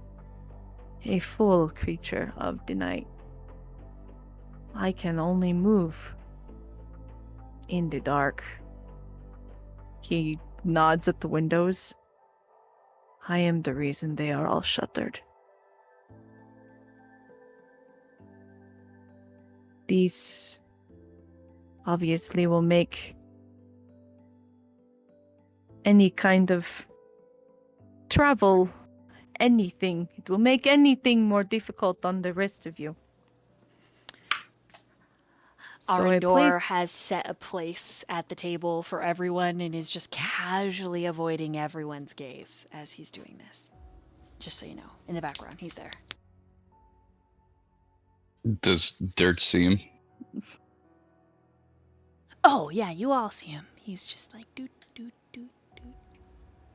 a full creature of the night. I can only move in the dark. He nods at the windows. I am the reason they are all shuttered. These obviously will make any kind of travel, anything. It will make anything more difficult on the rest of you. Arendor has set a place at the table for everyone and is just casually avoiding everyone's gaze as he's doing this. Just so you know, in the background, he's there. Does Durch see him? Oh, yeah, you all see him. He's just like, doot, doot, doot, doot.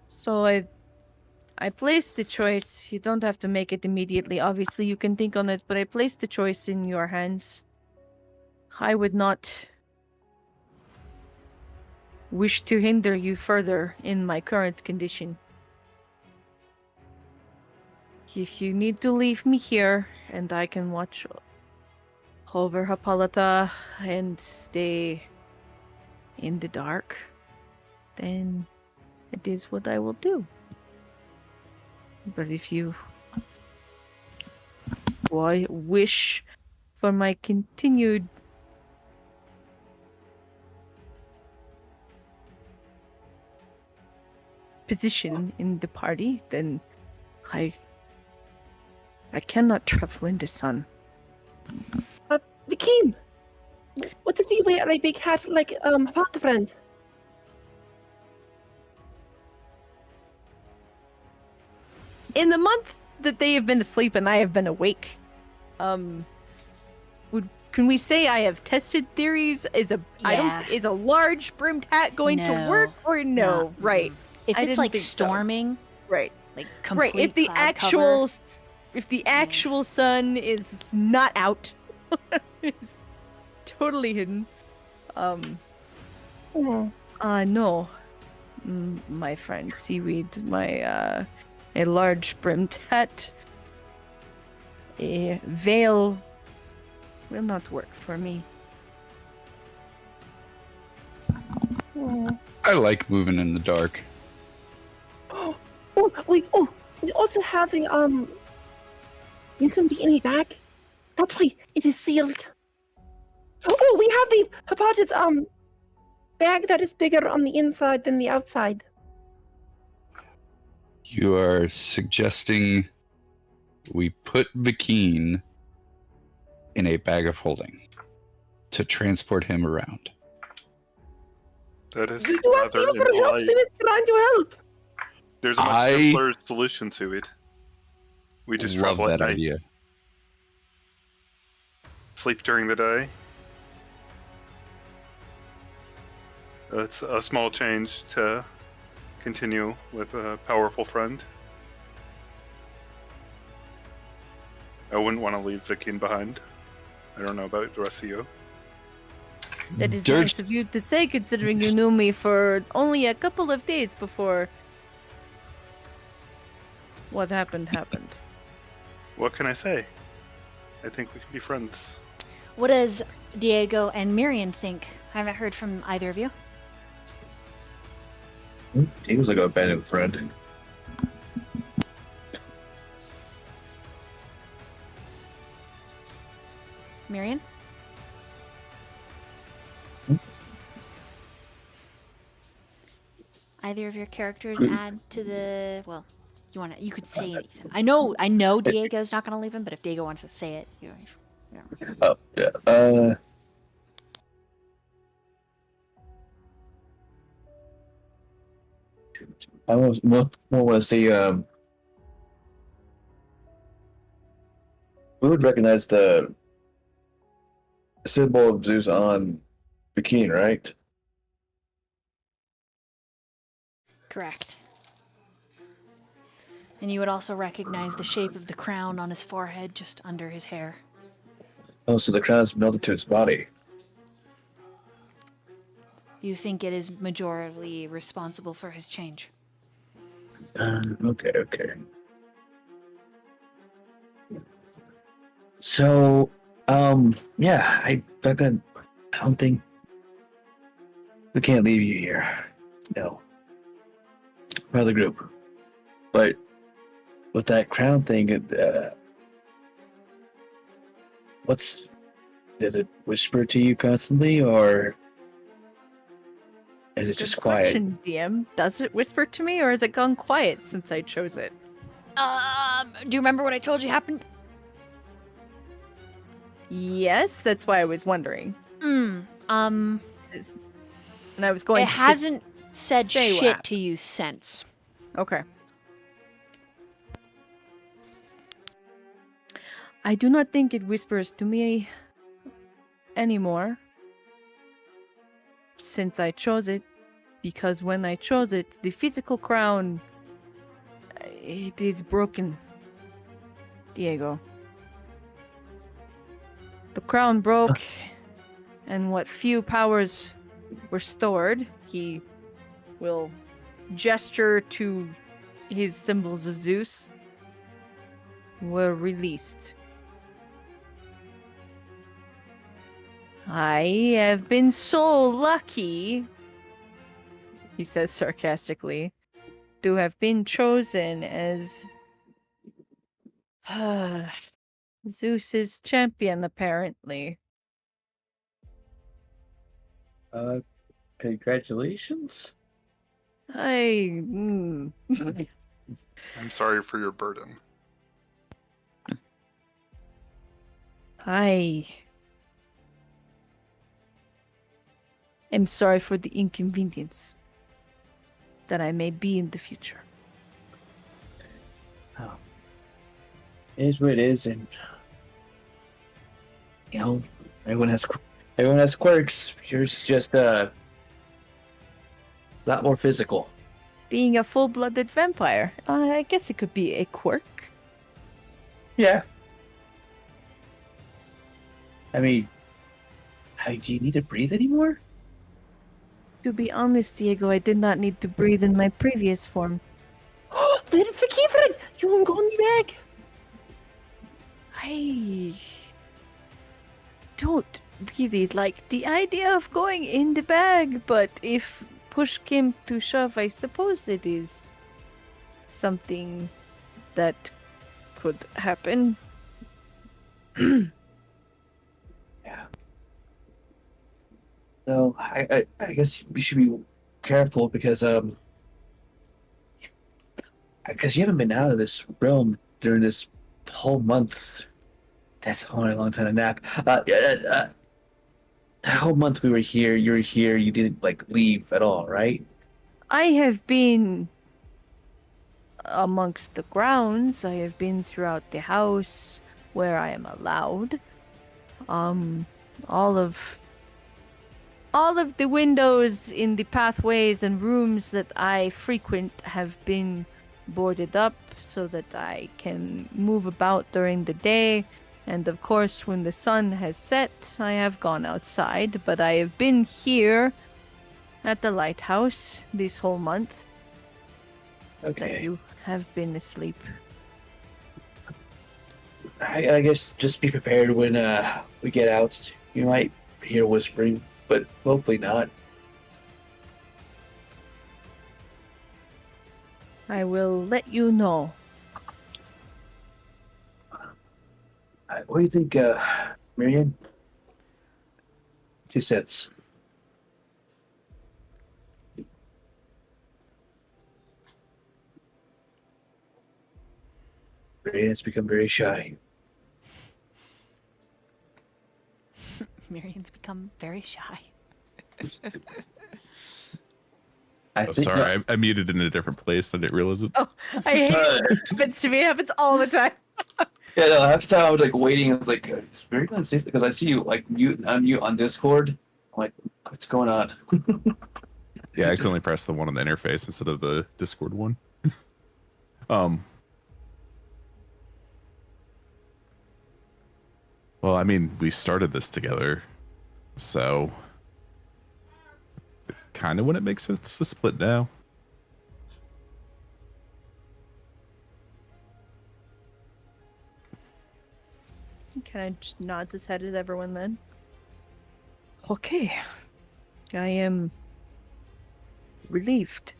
So I placed the choice. You don't have to make it immediately. Obviously, you can think on it, but I placed the choice in your hands. I would not wish to hinder you further in my current condition. If you need to leave me here, and I can watch over Hippolyta and stay in the dark, then it is what I will do. But if you wish for my continued position in the party, then I cannot travel in the sun. Vikim! What if we wear a big hat like Father Friend? In the month that they have been asleep and I have been awake, can we say I have tested theories? Is a large brimmed hat going to No. work or no? Right. If I it's didn't like think so. storming, Right. like Right. complete If the cloud cover, actual sun is not out, it's totally hidden. Oh. No, my friend Seaweed, a large brimmed hat, a veil will not work for me. Oh. I like moving in the dark. We also have the you can be in the bag. That's why it is sealed. Oh, we have the Hippolyta's bag that is bigger on the inside than the outside. You are suggesting we put Vikeen in a bag of holding to transport him around. That is You asked rather him for help, impolite. so he's trying to help. There's a much I simpler solution to it. We just Love travel at that night. idea. Sleep during the day. That's a small change to continue with a powerful friend. I wouldn't want to leave Viking behind. I don't know about the rest of you. That is Durch- nice of you to say, considering you knew me for only a couple of days before what happened. What can I say? I think we can be friends. what does Diego and Myyrion think? I haven't heard from either of you. He was like a abandoned friend. Myyrion? Either of your characters add to the you could say it. I know Diego's not gonna leave him, but if Diego wants to say it, Oh, yeah. I was more want to say, we would recognize the symbol of Zeus on Bikini, right? correct. And you would also recognize the shape of the crown on his forehead just under his hair. Oh, so the crown's melted to his body. You think it is majorly responsible for his change. Okay. So, yeah, I don't think we can't leave you here. No. For the group. But with that crown thing, does it whisper to you constantly, or is it just quiet? Question, DM. Does it whisper to me, or has it gone quiet since I chose it? Do you remember what I told you happened? Yes, that's why I was wondering. And I was going It to hasn't said say what shit happened. to you since. Okay. I do not think it whispers to me anymore since I chose it, because when I chose it, the physical crown, it is broken, Diego. The crown broke, and what few powers were stored, he will gesture to his symbols of Zeus, were released. I have been so lucky, he says sarcastically, to have been chosen as Zeus's champion, apparently. Congratulations. I'm sorry for your burden. I am sorry for the inconvenience that I may be in the future. Oh. It is what it is, and you know, everyone has quirks. Yours is just a lot more physical. Being a full-blooded vampire, I guess it could be a quirk. Yeah. I mean, do you need to breathe anymore? To be honest, Diego, I did not need to breathe in my previous form. Det är för kifren! Jag har gått iväg! I don't really like the idea of going in the bag, but if push came to shove, I suppose it is something that could happen. Yeah. No, I guess we should be careful because you haven't been out of this realm during this whole month. That's a long time to nap. A whole month we were here. You were here. You didn't leave at all, right? I have been amongst the grounds. I have been throughout the house where I am allowed. All of the windows in the pathways and rooms that I frequent have been boarded up so that I can move about during the day. And of course, when the sun has set, I have gone outside, but I have been here at the lighthouse this whole month that Okay. you have been asleep. I guess just be prepared when we get out. You might hear whispering, but hopefully not. I will let you know. What do you think, Myyrion? 2 cents. Myyrion has become very shy. Myrion's become very shy. I Oh, think sorry, I muted in a different place. I didn't realize it. Oh, I hate it. It happens to me. It happens all the time. Yeah, no, half the time I was waiting. I was like, is Myyrion safe? Because I see you mute and unmute on Discord. I'm like, what's going on? Yeah, I accidentally pressed the one on the interface instead of the Discord one. Well, I mean, we started this together, so kind of when it makes sense to split now. Kind of just nods his head at everyone then. Okay. I am relieved.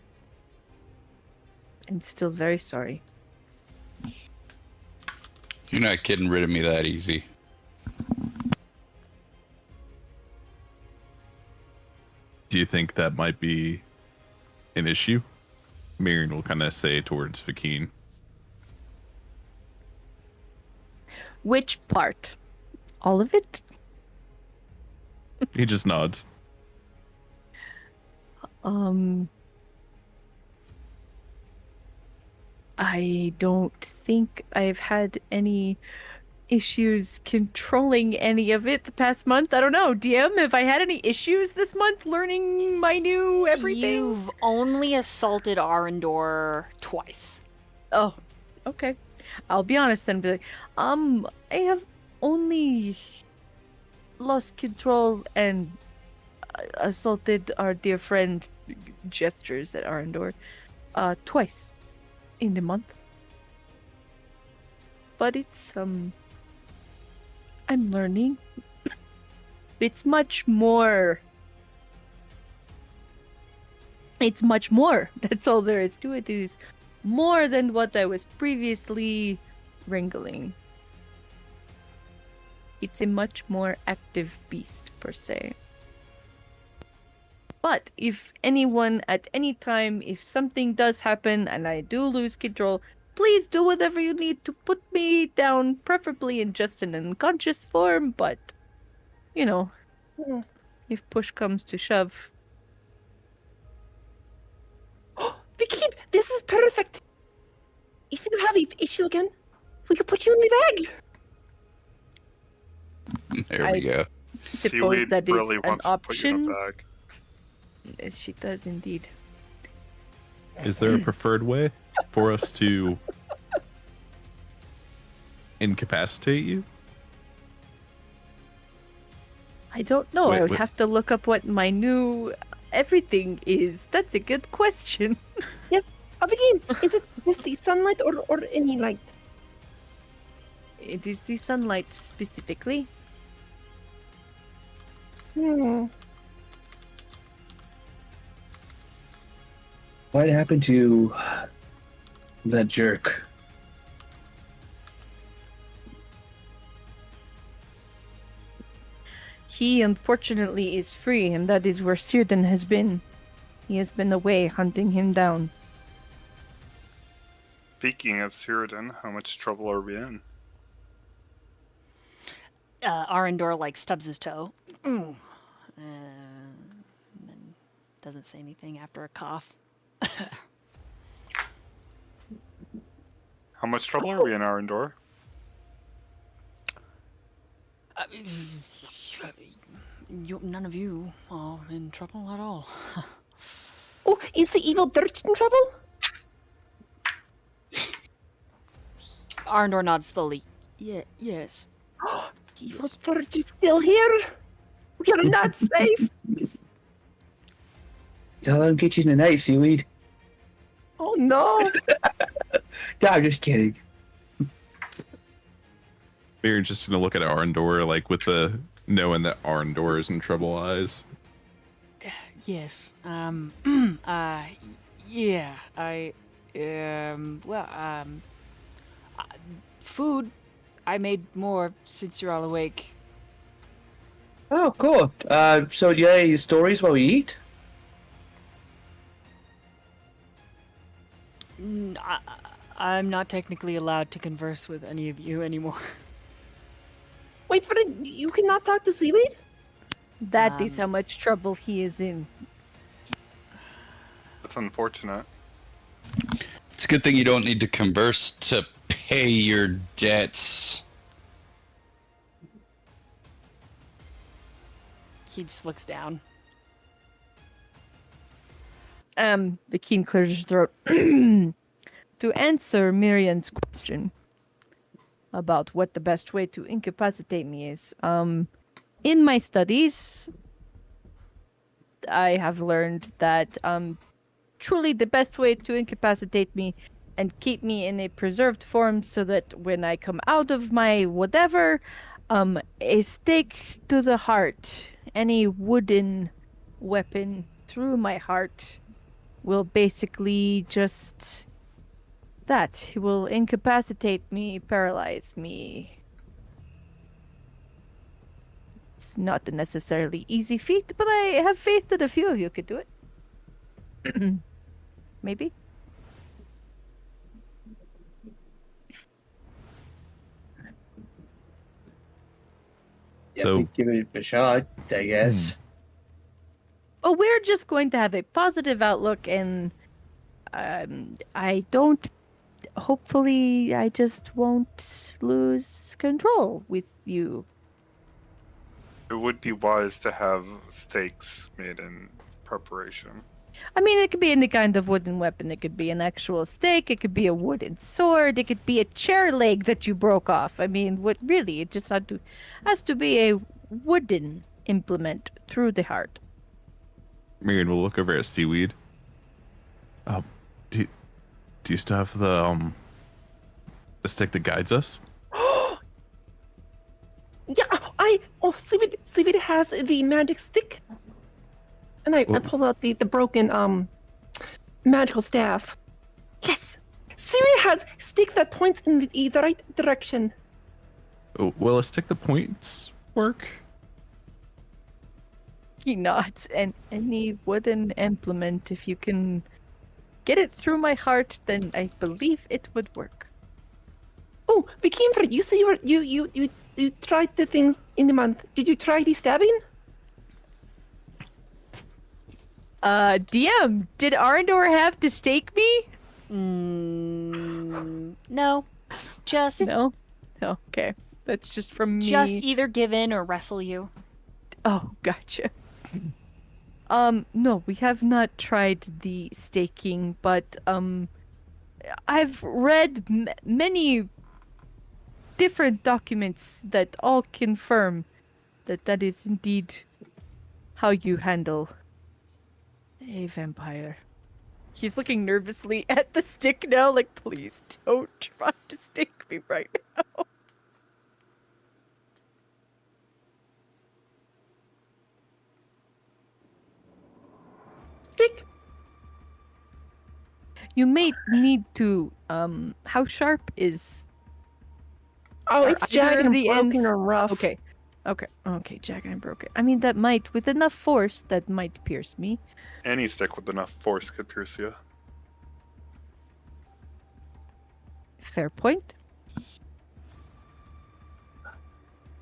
And still very sorry. You're not getting rid of me that easy. Do you think that might be an issue? Myyrion will kind of say towards Vakeen. Which part? All of it? He just nods. I don't think I've had any issues controlling any of it the past month. I don't know. DM, have I had any issues this month learning my new everything? You've only assaulted Arendor twice. Oh, okay. I'll be honest and be like, I have only lost control and assaulted our dear friend Gestures at Arendor twice in the month. But it's I'm learning. It's much more. It's much more. That's all there is to it. It is more than what I was previously wrangling. It's a much more active beast, per se. But if anyone at any time, if something does happen and I do lose control, please do whatever you need to put me down, preferably in just an unconscious form, but, you know, if push comes to shove. Vicky, this is perfect. If you have an issue again, we could put you in the bag. There we go. Suppose Seaweed that is really an wants to put you in a option. bag. Yes, she does indeed. Is there a preferred way for us to incapacitate you? I don't know. I Wait, would wait. have to look up what my new everything is. That's a good question. Yes, Abigail, is it just the sunlight or any light? It is the sunlight specifically. What happened to the jerk? He unfortunately is free, and that is where Círdan has been. He has been away hunting him down. Speaking of Círdan, how much trouble are we in? Arendor like stubs his toe. And then doesn't say anything after a cough. How much trouble are we in, Arendor? None of you are in trouble at all. Oh, is the evil Durch in trouble? Arendor nods slowly. Yes. Evil Durch is still here. We are not safe. Don't let him get you in the night, Seaweed. Oh no. No, I'm just kidding. We're just gonna look at Arendor like with the knowing that Arendor is in trouble eyes. Yes. Yeah. Food. I made more since you're all awake. Oh, cool. So do you have any stories while we eat? I'm not technically allowed to converse with any of you anymore. Wait for it. You cannot talk to Seaweed? That is how much trouble he is in. That's unfortunate. It's a good thing you don't need to converse to pay your debts. He just looks down. The Keen clears his throat. To answer Myrion's question about what the best way to incapacitate me is, in my studies, I have learned that truly the best way to incapacitate me and keep me in a preserved form so that when I come out of my whatever, a stake to the heart, any wooden weapon through my heart will basically just that. It will incapacitate me, paralyze me. It's not a necessarily easy feat, but I have faith that a few of you could do it. Maybe. Yeah, So- we give it a shot, I guess. Oh, we're just going to have a positive outlook, and I don't hopefully I just won't lose control with you. It would be wise to have stakes made in preparation. I mean, it could be any kind of wooden weapon. It could be an actual stake. It could be a wooden sword. It could be a chair leg that you broke off. I mean, what really? It just has to be a wooden implement through the heart. Myyrion will look over at Seaweed. Do you still have the stick that guides us? Yeah, Seaweed has the magic stick. And I pull out the broken magical staff. Yes! Seaweed has stick that points in the right direction. Oh, will a stick that points work? He nods, and any wooden implement, if you can get it through my heart, then I believe it would work. Oh, we came for it. You say you tried the things in the month. Did you try the stabbing? DM, did Arendor have to stake me? No. Just No? No, okay. That's just from me. just either give in or wrestle you. Oh, gotcha. No, we have not tried the staking, but, I've read many different documents that all confirm that is indeed how you handle a vampire. He's looking nervously at the stick now, like, please don't try to stake me right now. Stick. You may need to, how sharp is... Oh, Are it's either jagged of and the broken ends- or rough. Okay, jagged and broken. I mean, that might, with enough force, that might pierce me. Any stick with enough force could pierce you. Fair point.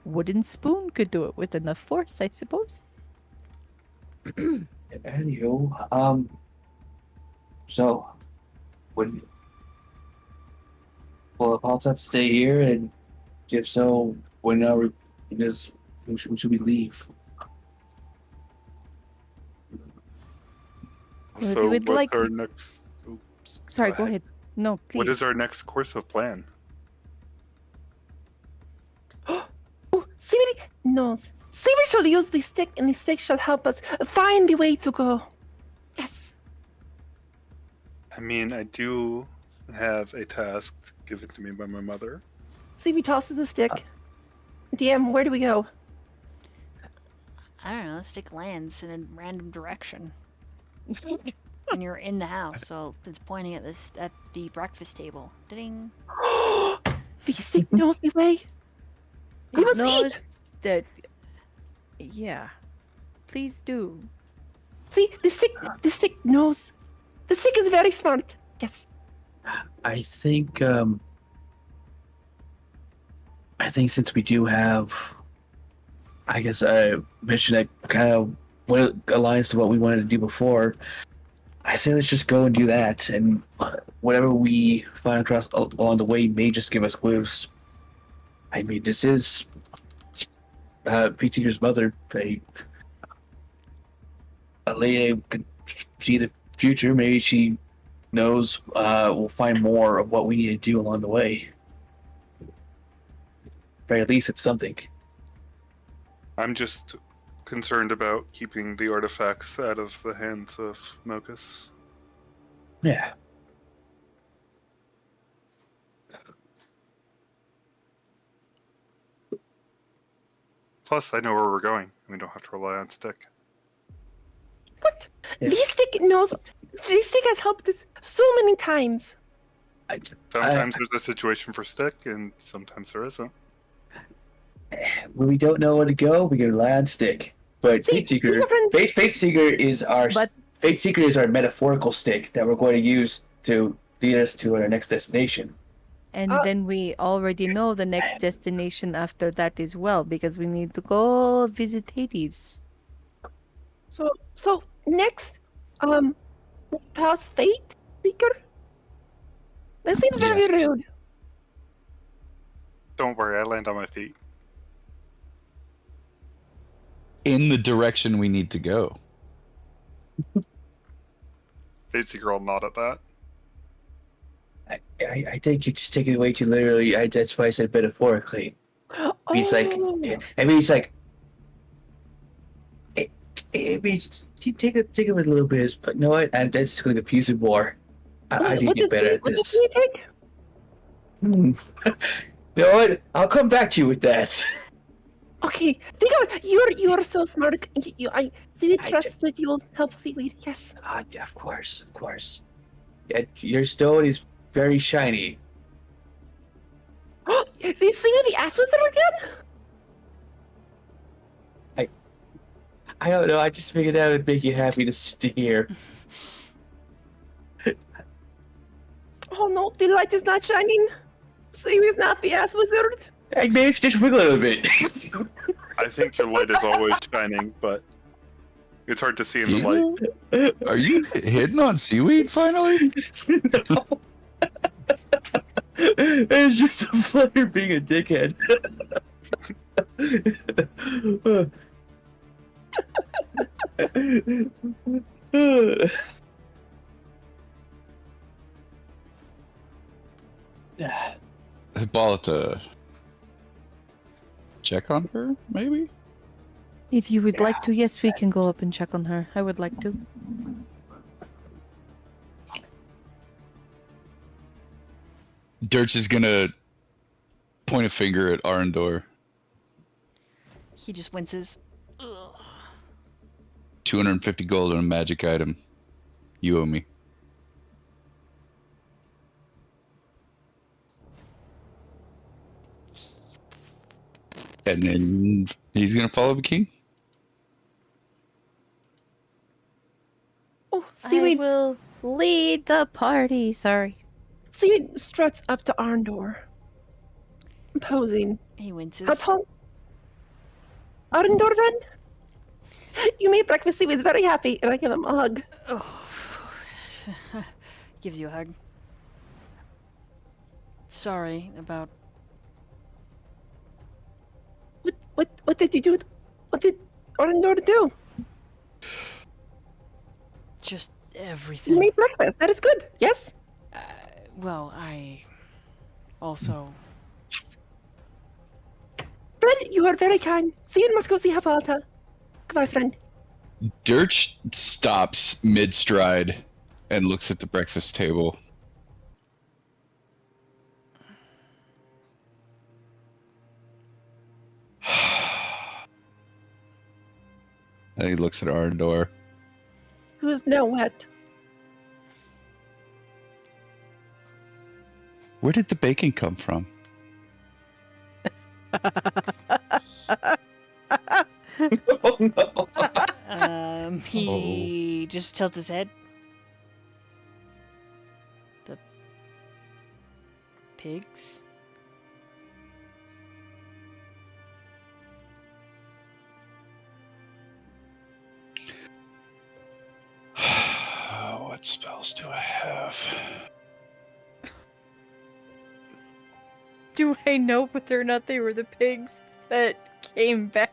Wooden spoon could do it with enough force, I suppose. Anywho, so when will Apollo stay here, and if so, when should we leave? Well, if So you would what's like- our next... Oops. Sorry, go ahead. No, please. What is our next course of plan? Oh, Seaweed knows. Seaweed shall use the stick, and the stick shall help us find the way to go. Yes. I mean, I do have a task given to me by my mother. Seaweed tosses the stick. DM, where do we go? I don't know. Stick lands in a random direction. And you're in the house, so it's pointing at the breakfast table. Ding. The stick knows the way. We must eat. knows that... Yeah. Please do. See, the stick knows. The stick is very smart. Yes. I think since we do have, I guess, a mission that kind of aligns to what we wanted to do before, I say let's just go and do that, and whatever we find across along the way may just give us clues. I mean, this is Peter's mother, a lady who can see the future. Maybe she knows we'll find more of what we need to do along the way. Or at least it's something. I'm just concerned about keeping the artifacts out of the hands of Mogus. Yeah. Plus, I know where we're going. We don't have to rely on stick. What? Yeah. The stick knows. The stick has helped us so many times. Sometimes there's a situation for stick, and sometimes there isn't. When we don't know where to go, we can rely on stick. But See, Fate Seeker is our But- Fate Seeker is our metaphorical stick that we're going to use to lead us to our next destination. And Uh, then we already know the next destination after that as well, because we need to go visit Hades. So next, toss Fate Seeker. That seems very Yes. rude. Don't worry, I land on my feet. In the direction we need to go. Fancy girl nod at that. I think you're just taking it way too literally. That's why I said metaphorically. It's like, Oh. I mean, it's like, it means you take it with a little bit, but you know what? And that's going to confuse you more. I need to get better at What does this. he take? You know what? I'll come back to you with that. Okay, think of it. You are so smart. I really trust that you will help Seaweed. Yes. Of course. Yeah, your stone is very shiny. So you see who the ass wizard again? I don't know. I just figured that would make you happy to hear. Oh no, the light is not shining. Seaweed's not the ass wizard. Hey, maybe just wiggle a little bit. I think your light is always shining, but it's hard to see in the light. Are you hitting on Seaweed finally? No. It's just a flutter being a dickhead. Hippolyta. Check on her, maybe? If you would like to, yes, we can go up and check on her. I would like to. Durch is gonna point a finger at Arendor. He just winces. Ugh. 250 gold on a magic item. You owe me. And then he's gonna follow the king. Oh, I Seaweed. will lead the party. Sorry. Seaweed struts up to Arendor. Posing. He winces. How tall? Arendor then? You made breakfast. Seaweed's very happy, and I give him a hug. Oh. Gives you a hug. Sorry about What did you do? What did Arendor do? just You everything. made breakfast. That is good. Yes? Well, I also. Friend, you are very kind. See you in Moscow. See Hippolyta. Goodbye, friend. Durch stops mid-stride and looks at the breakfast table. And he looks at Arendor. Who's now wet? Where did the bacon come from? Oh no. He just tilts his head. The pigs? What spells do I have? Do I know whether or not they were the pigs that came back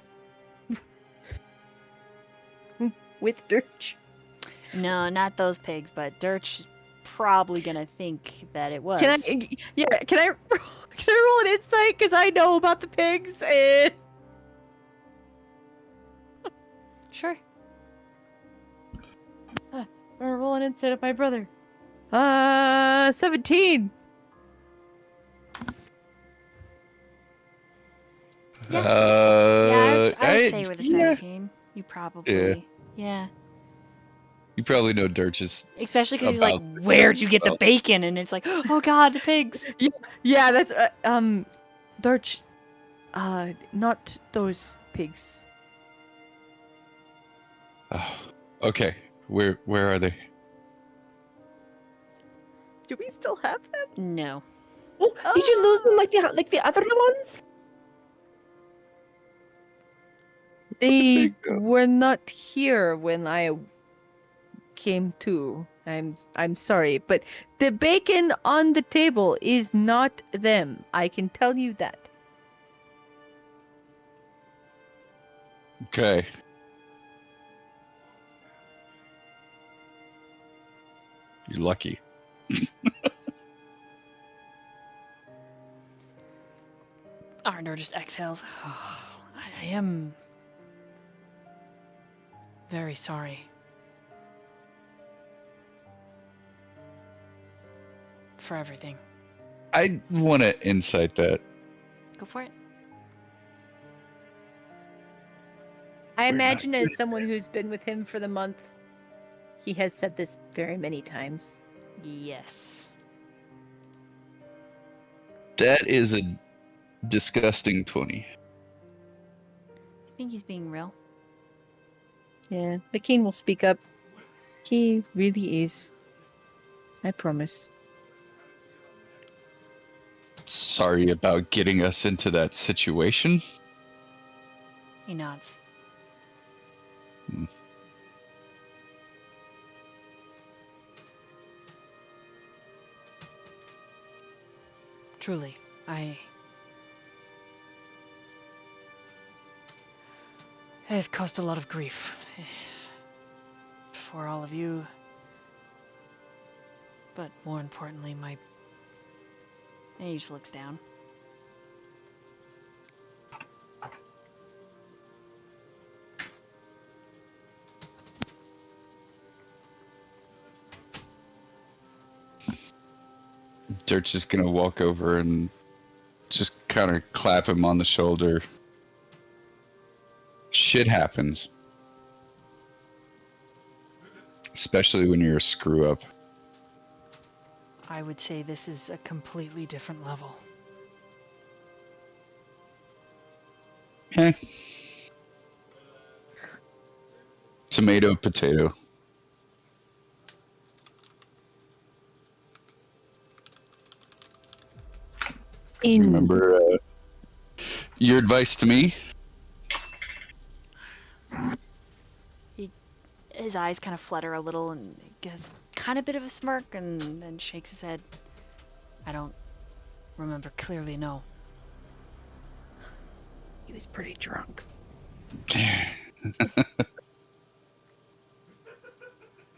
with Durch? No, not those pigs, but Durch is probably gonna think that it was. Can I roll an insight? Because I know about the pigs and... Sure. Or roll an insight of my brother. 17. Yeah. Uh, I would say with a yeah. 17. You probably. Yeah. You probably know Durch is. Especially because he's like, About- where'd you get the about- bacon? And it's like, oh god, the pigs. Yeah, that's Durch. Not those pigs. Oh, okay. Where are they? Do we still have them? No. Oh, did you lose them like the other ones? They were not here when I came to. I'm sorry, but the bacon on the table is not them. I can tell you that. Okay. You're lucky. Arnor just exhales. I am very sorry. For everything. I want to insight that. Go for it. I We're not imagine as good at someone who's been with him for the month, he has said this very many times. Yes. That is a disgusting 20. I think he's being real. Yeah, the king will speak up. He really is. I promise. Sorry about getting us into that situation. He nods. Hmm. Truly, I have caused a lot of grief for all of you, but more importantly, my. And he just looks down. Dirt's just gonna walk over and just kind of clap him on the shoulder. Shit happens. Especially when you're a screw up. I would say this is a completely different level. Heh. Tomato, potato. Remember your advice to me? His eyes kind of flutter a little and gets kind of bit of a smirk and then shakes his head. I don't remember clearly, no. He was pretty drunk.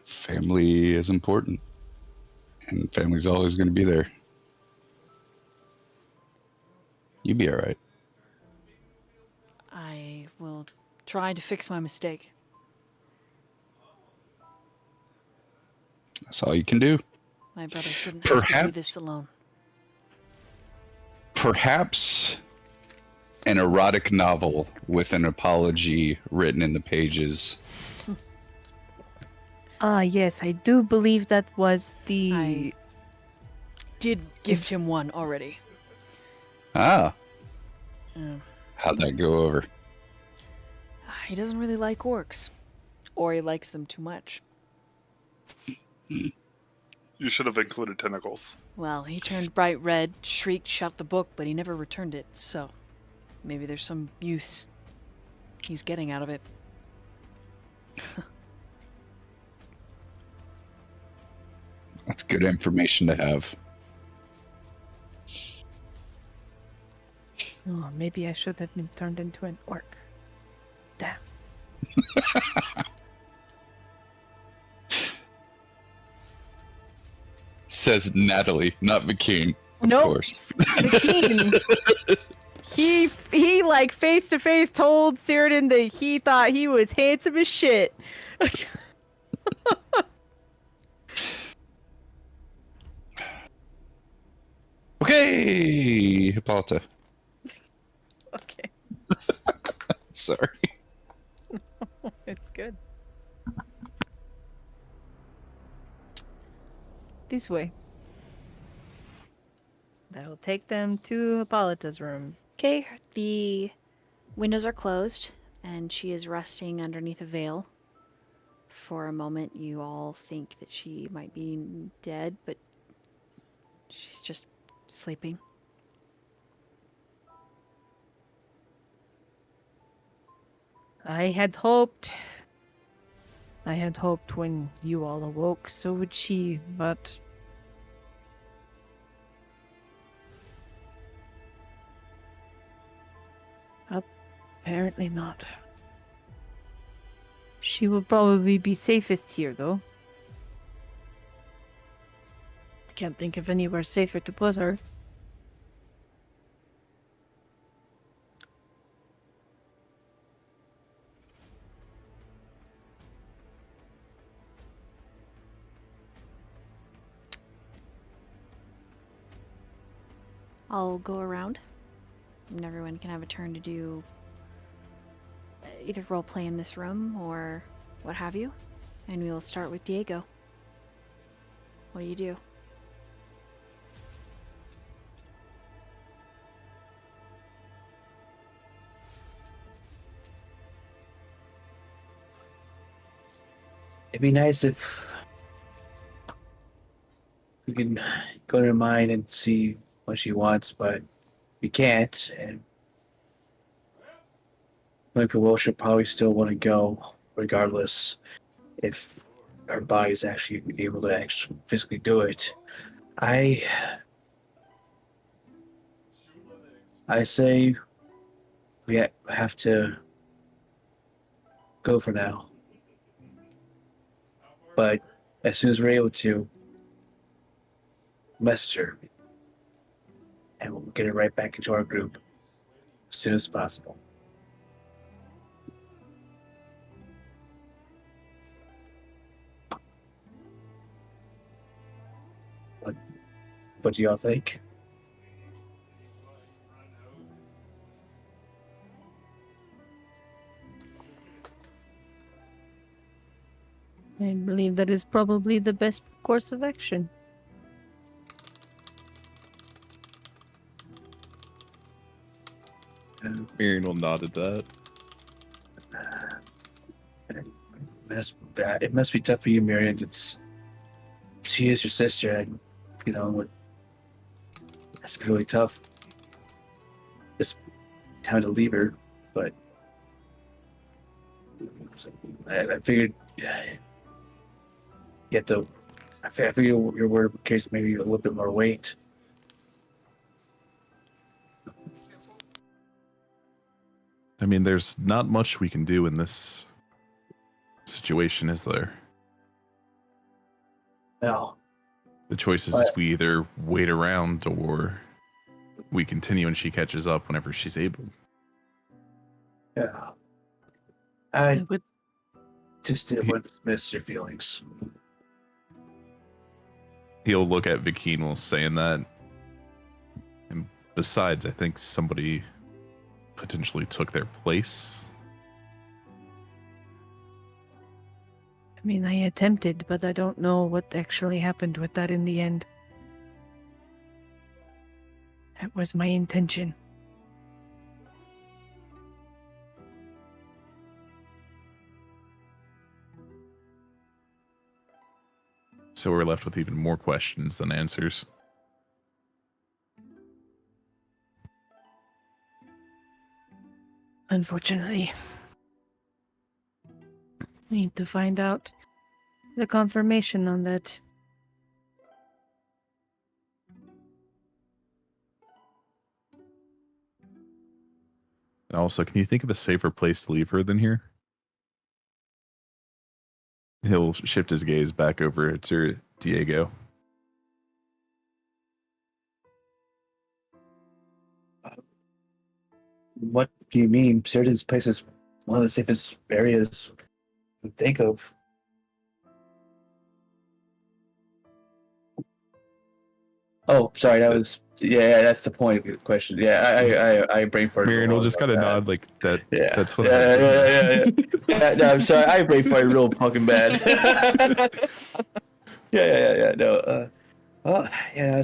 Family is important. And family's always going to be there. You'll be alright. I will try to fix my mistake. That's all you can do. My brother shouldn't have to do Perhaps- this alone. Perhaps an erotic novel with an apology written in the pages. Ah, yes, I do believe that was the. I did gift him one already. Ah, Uh, how'd that go over? he doesn't really like orcs. Or he likes them too much. You should have included tentacles. Well, he turned bright red, shrieked, shut the book, but he never returned it, so maybe there's some use he's getting out of it. That's good information to have. Oh, maybe I should have been turned into an orc. Damn. Says Natalie, not McKean. Of Nope. course. The king. He like face to face told Cyrodiil that he thought he was handsome as shit. Okay, Hippolyta. Okay, Sorry. it's good. This way. That will take them to Hippolyta's room. Okay, the windows are closed and she is resting underneath a veil. For a moment, you all think that she might be dead, but she's just sleeping. I had hoped I had hoped when you all awoke, so would she, but apparently not. She will probably be safest here, though. I can't think of anywhere safer to put her. I'll go around, and everyone can have a turn to do either role play in this room or what have you. And we will start with Diego. What do you do? It'd be nice if we can go to her mind and see what she wants, but we can't. And knowing for Will, she'll probably still want to go, regardless if our body's actually able to actually physically do it. I say we have to go for now. But as soon as we're able to, message her. And we'll get her right back into our group as soon as possible. What do y'all think? I believe that is probably the best course of action. Myyrion will nod at that. It must be tough for you, Myyrion. She is your sister, and that's really tough. It's time to leave her, but I figured you have to. I figured your word carries maybe a little bit more weight. I mean, there's not much we can do in this situation, is there? No. The choice is we either wait around or we continue and she catches up whenever she's able. Yeah. I I would just didn't want to miss your feelings. He'll look at Vikeen while saying that. And besides, I think somebody potentially took their place. I mean, I attempted, but I don't know what actually happened with that in the end. That was my intention. So we're left with even more questions than answers. Unfortunately. We need to find out the confirmation on that. And also, can you think of a safer place to leave her than here? He'll shift his gaze back over to Diego. What do you mean? Certain place is one of the safest areas you think of. Oh, sorry, that was that's the point of the question. Yeah, I brain farted. Myyrion will just kind of nod like that. Yeah, That's what. Yeah. No, I'm sorry, I brain farted real fucking bad. Yeah. No, well, yeah,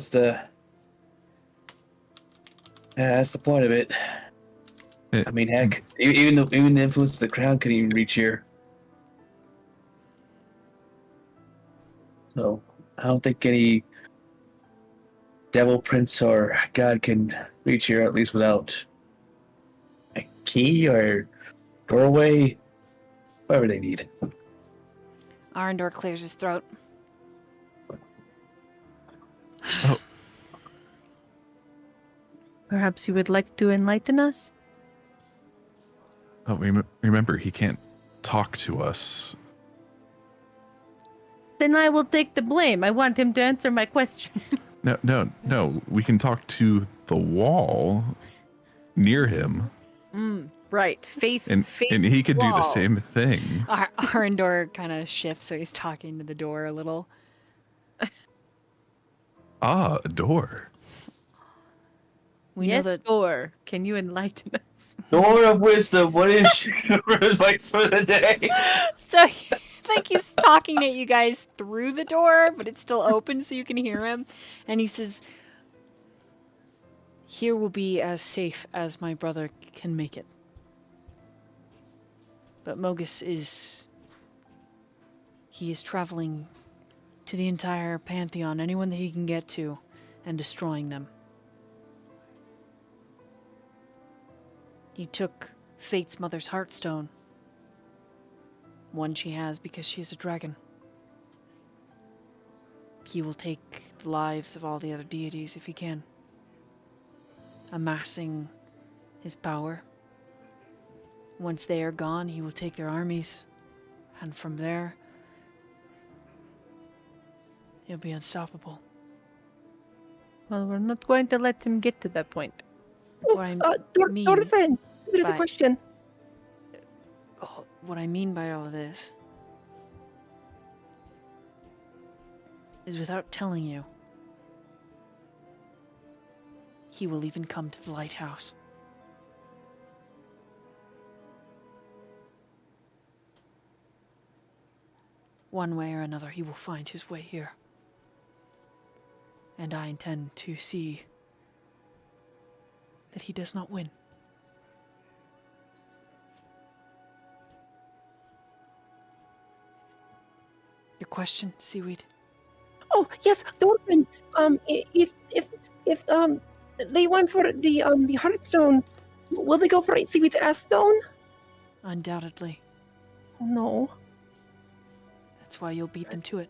that's the point of it. I mean, heck, even the influence of the crown couldn't even reach here. So I don't think any devil prince or god can reach here, at least without a key or doorway, whatever they need. Arendor clears his throat. Perhaps you would like to enlighten us? Oh, remember, he can't talk to us. Then I will take the blame. I want him to answer my question. No. We can talk to the wall near him, Right. Face and he could do the wall. same thing. Arendor kind of shifts, so he's talking to the door a little. Ah, a door. We Yes, know that door. Can you enlighten us? Door of wisdom. What is your advice for the day? So I think he's talking at you guys through the door, but it's still open so you can hear him. And he says, "Here will be as safe as my brother can make it. But Mogus he is traveling to the entire Pantheon, anyone that he can get to, and destroying them. He took Fate's mother's heartstone. One she has because she is a dragon. He will take the lives of all the other deities if he can, amassing his power. Once they are gone, he will take their armies, and from there, he'll be unstoppable." Well, we're not going to let him get to that point. What I mean Dorthen, there's a by- question. what I mean by all of this is, without telling you, he will even come to the lighthouse. One way or another, he will find his way here. And I intend to see that he does not win. Your question, Seaweed? Oh yes, Dorthen. If they went for the Heartstone, will they go for Seaweed's S-Stone? Undoubtedly. Oh, no. That's why you'll beat them to it.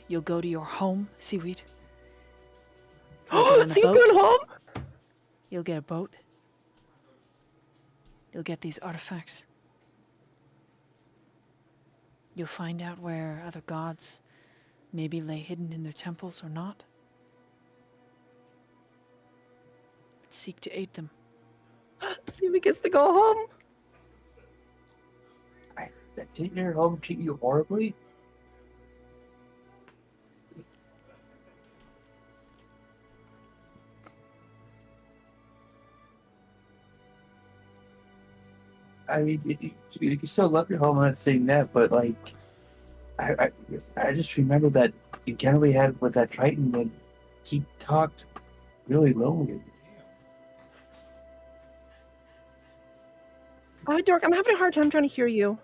You'll go to your home, Seaweed. You'll get on a Seaweed's boat. going home? You'll get a boat. You'll get these artifacts. You'll find out where other gods maybe lay hidden in their temples or not. Seek to aid them. Seaweed gets to go home? Didn't your home treat you horribly? I mean, you can still love your home. I'm not saying that, but like, I just remember that encounter we had with that Triton when he talked really low. Dork, I'm having a hard time trying to hear you.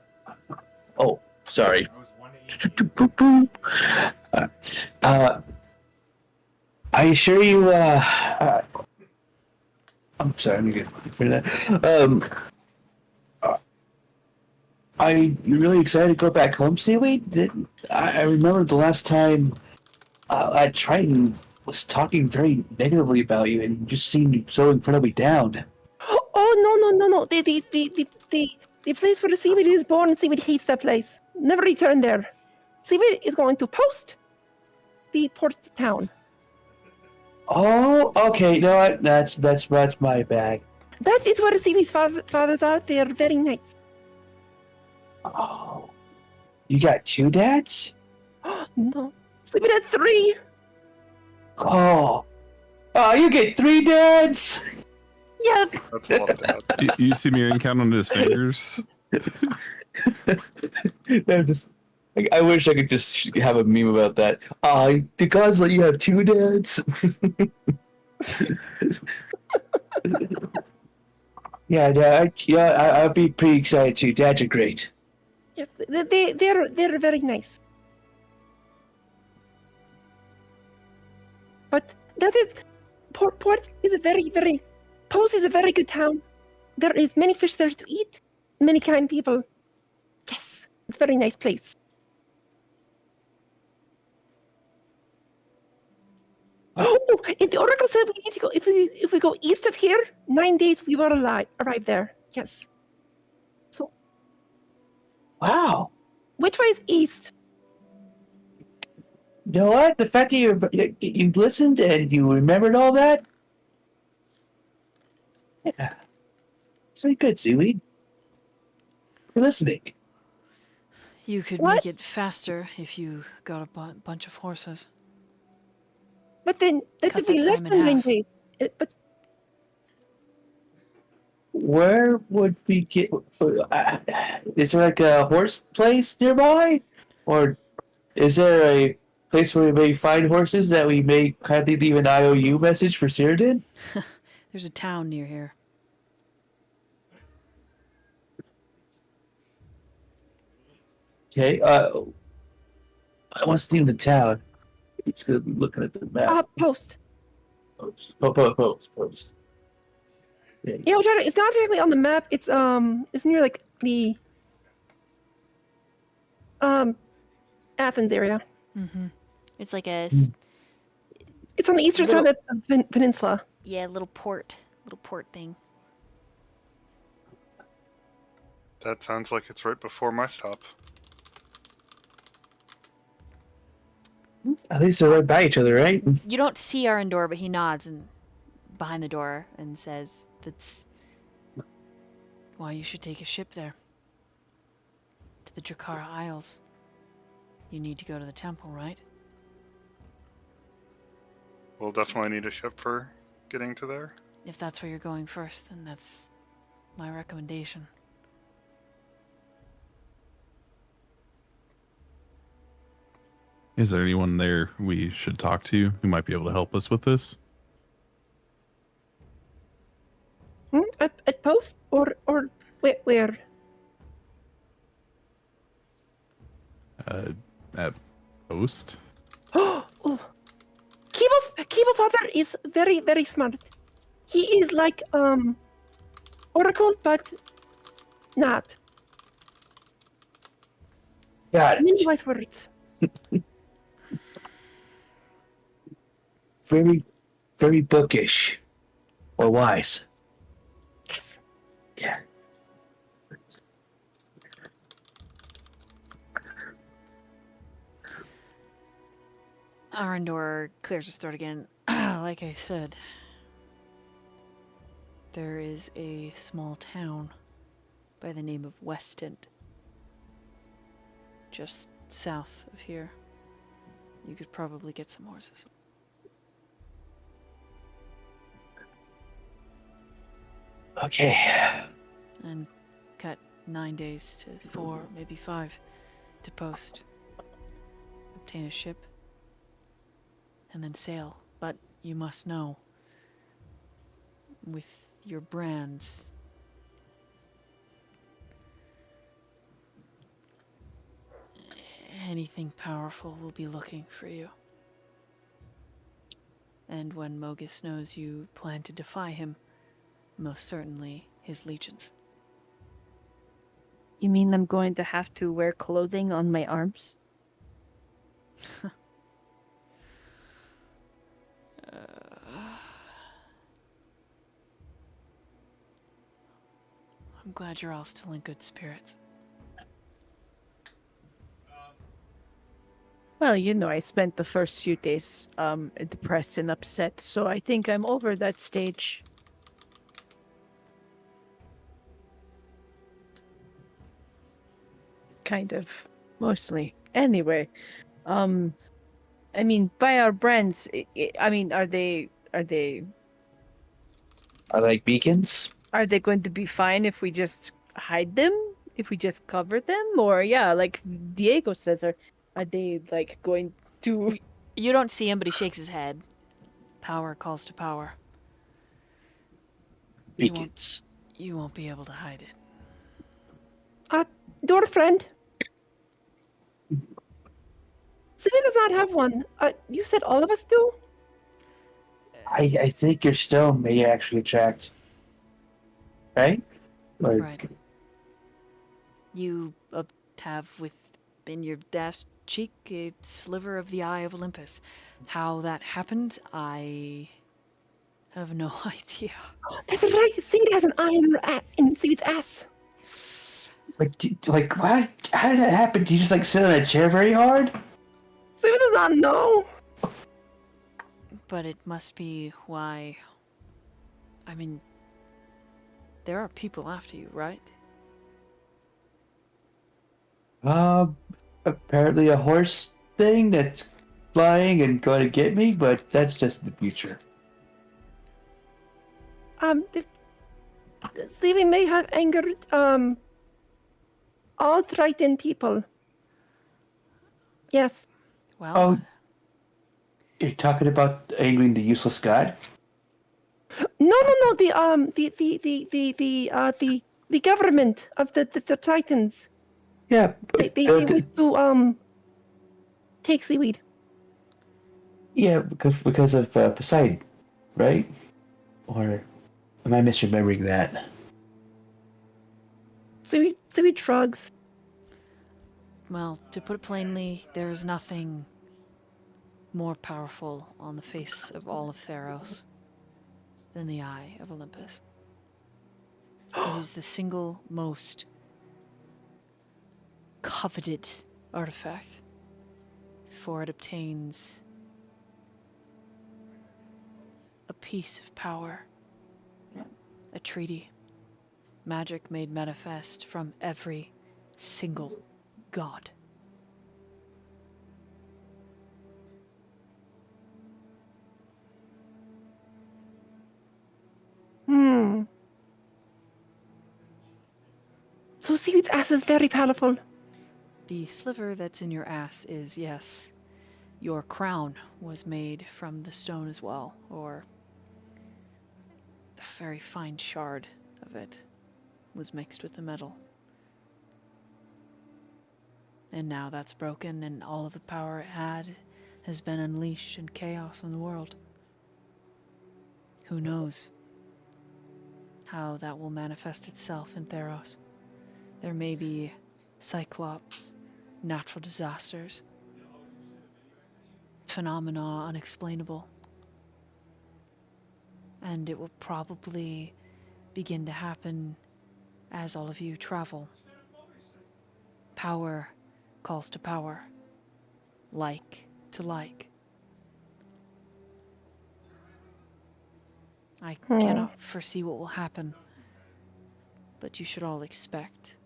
Oh, sorry. I assure you, I'm sorry, I'm gonna get for that. You're really excited to go back home, Seaweed? I remember the last time that Triton was talking very negatively about you and just seemed so incredibly down. Oh, no. The place where the Seaweed is born, Seaweed hates that place. Never return there. Seaweed is going to post the port town. Oh, okay. No, that's my bad. That is where the Seaweed's fathers are. They are very nice. Oh, you got two dads? No. Seaweed has 3. Oh, you get 3 dads? Yes. That's a lot of that. You see Myyrion count on his fingers? I wish I could just have a meme about that. The gods let you have 2 dads. I'd be pretty excited too. Dads are great. Yes, they're very nice. But that is Port is a very Post is a very good town. There is many fish there to eat, many kind people. Yes, it's a very nice place. Oracle said we need to go. If we go east of here, 9 days we will arrive there. Yes. So Wow. which way is east? You know what? The fact that you listened and you remembered all that. Yeah. It's very good, Seaweed. You're listening. You could What? make it faster if you got a bunch of horses. But then that Cut would be that less time in than 9 half. days. But Where would we get? Is there like a horse place nearby, or is there a place where we may find horses that we may kindly leave an IOU message for Cyrodiil? There's a town near here. Okay. I want to name the town. Just gonna be looking at the map. post. Post. Yeah. Yeah, it's not directly on the map. It's near like the Athens area. Mm-hmm. It's like a It's on the eastern side of the peninsula. little port thing. That sounds like it's right before my stop. At least they're right by each other, right? You don't see Arendor, but he nods and behind the door and says, "That's Why you should take a ship there. To the Drakara Isles. You need to go to the temple, right? We'll definitely need a ship for getting to there. If that's where you're going first, then that's my recommendation. Is there anyone there we should talk to who might be able to help us with this? At post or where? At post? Oh, Kibo father is very, very smart. He is like Oracle, but not. Got Many it. wise words. Very, very bookish. Or wise. Yes. Yeah. Arendor clears his throat again. Like I said, there is a small town by the name of Weston, just south of here. You could probably get some horses. Okay. And cut 9 days to 4, maybe 5 to post. Obtain a ship. And then sail. But you must know, with your brands, anything powerful will be looking for you. And when Mogus knows you plan to defy him, most certainly his legions. You mean I'm going to have to wear clothing on my arms? I'm glad you're all still in good spirits. Well, you know, I spent the first few days depressed and upset, so I think I'm over that stage. Kind of, mostly. Anyway, I mean, by our brands, I mean, are they Are like beacons? going to be fine if we just hide them? If we just cover them? Or yeah, like Diego says, are they like going to You don't see him, but he shakes his head. Power calls to power. Beacons. You won't be able to hide it. Door friend. Sylvia does not have one. You said all of us do? I think your stone may actually attract. Right? Or, Right. You have within your dashed cheek a sliver of the eye of Olympus. How that happened, I have no idea. That's right. Seaweed has an eye in Seaweed's ass. Like what? How did that happen? Did you just like sit on that chair very hard? Seaweed does not know. But it must be why. I mean, there are people after you, right? Apparently a horse thing that's flying and going to get me, but that's just the future. Seaweed may have angered all Triton people. Yes. Well, Oh, you're talking about angering the useless god? No. The government of the Titans. Yeah. They wish to take Seaweed. Yeah, because of Poseidon, right? Or am I misremembering that? Seaweed shrugs. well, to put it plainly, there is nothing more powerful on the face of all of Theros than the Eye of Olympus. It is the single most coveted artifact, for it obtains a piece of power, a treaty, magic made manifest from every single god. So Seaweed's ass is very powerful. The sliver that's in your ass is, yes, your crown was made from the stone as well, or a very fine shard of it was mixed with the metal. And now that's broken, and all of the power it had has been unleashed in chaos in the world. Who knows how that will manifest itself in Theros? There may be cyclops, natural disasters, phenomena unexplainable. And it will probably begin to happen as all of you travel. Power calls to power, like to like. I cannot foresee what will happen, but you should all expect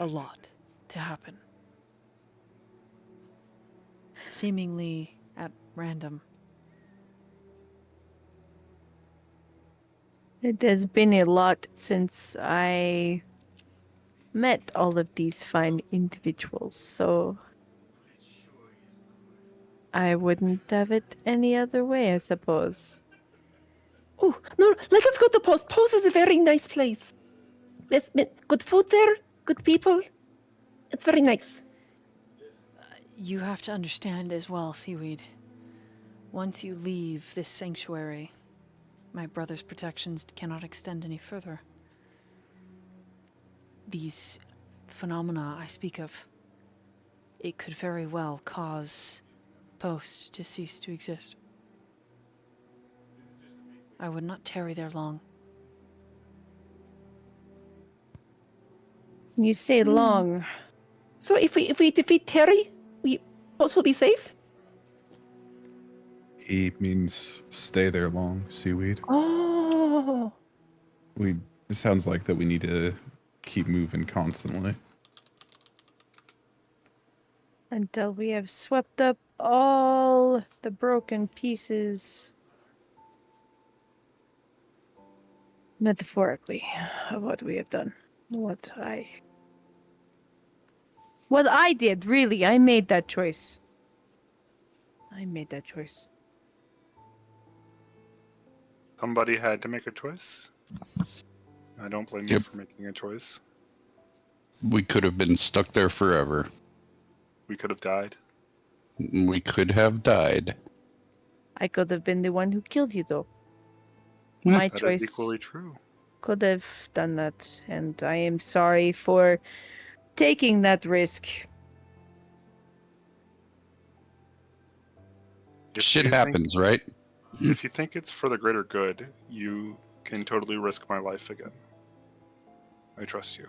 a lot to happen. Seemingly at random. It has been a lot since I met all of these fine individuals, so I wouldn't have it any other way, I suppose. Oh, no, let us go to Post. Post is a very nice place. There's good food there, good people. It's very nice. You have to understand as well, Seaweed. Once you leave this sanctuary, my brother's protections cannot extend any further. These phenomena I speak of, it could very well cause Post to cease to exist. I would not tarry there long. You say long. So if we defeat Terry, Post will be safe? He means stay there long, Seaweed. Oh. It sounds like that we need to keep moving constantly. Until we have swept up all the broken pieces, metaphorically, of what we have done. What I did, really. I made that choice. Somebody had to make a choice. I don't blame you Yep. for making a choice. We could have been stuck there forever. We could have died. We could have died. I could have been the one who killed you, though. Yeah, My That is choice equally true. could have done that, and I am sorry for taking that risk. If Shit you think- happens, right? If you think it's for the greater good, you can totally risk my life again. I trust you.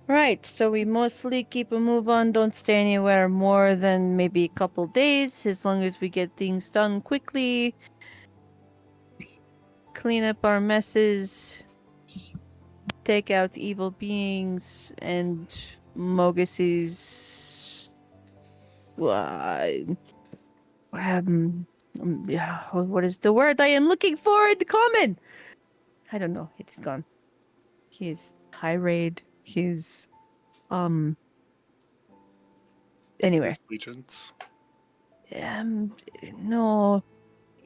Right, so we mostly keep a move on, don't stay anywhere more than maybe a couple days, as long as we get things done quickly. Clean up our messes, take out evil beings, and Mogus's... yeah, what is the word I am looking for in common? I don't know, it's gone. His tirade, his... Anyway. His legions. No,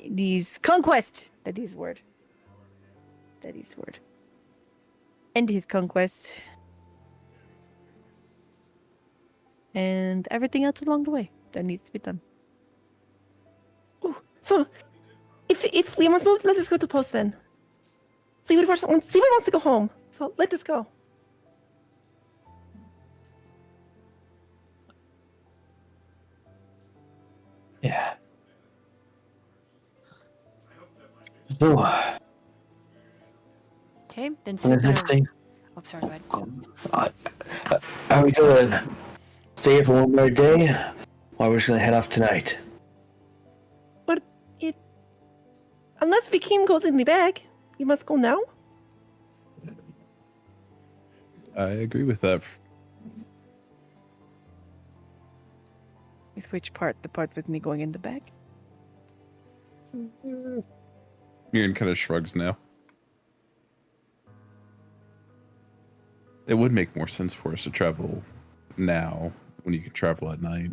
these conquest. That is word. End his conquest, and everything else along the way that needs to be done. Ooh, so, if we must move, let us go to post then. Seaweed wants to go home, so let us go. Yeah. So, Okay, then the next thing, Oh, sorry, go ahead. are we gonna stay here for one more day, or we're just gonna head off tonight? But unless Vikim goes in the bag, you must go now. I agree with that. With which part? The part with me going in the bag? Myyrion kind of shrugs now. It would make more sense for us to travel now when you can travel at night.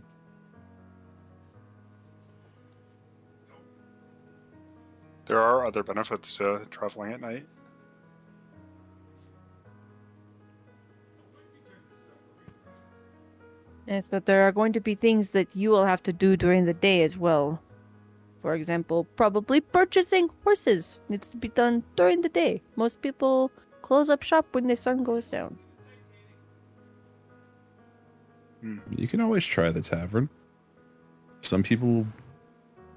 There are other benefits to traveling at night. Yes, but there are going to be things that you will have to do during the day as well. For example, probably purchasing horses needs to be done during the day. Most people close up shop when the sun goes down. You can always try the tavern. Some people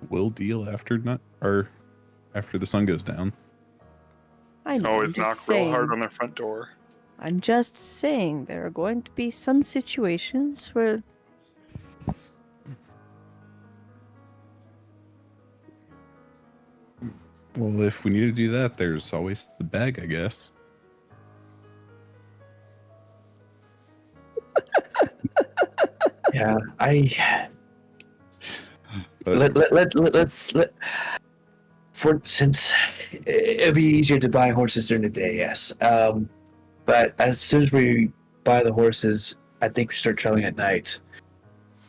will deal after after the sun goes down. I know. Always I'm just knock saying, real hard on their front door. I'm just saying there are going to be some situations where Well, if we need to do that, there's always the bag, I guess. Yeah, But let's for since it'd be easier to buy horses during the day, yes. But as soon as we buy the horses, I think we start traveling at night.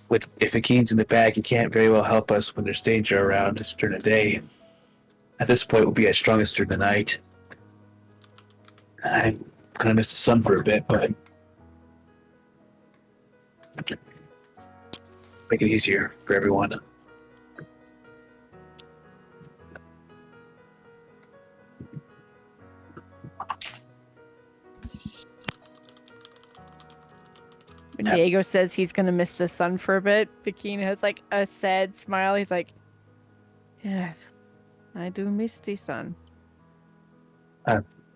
Which, if Akine's in the bag, he can't very well help us when there's danger around during the day. At this point, we'll be at strongest during the night. I kind of missed the sun for a bit, but make it easier for everyone. when Diego says he's gonna miss the sun for a bit, Bikini has like a sad smile. He's like, yeah, I do miss the sun.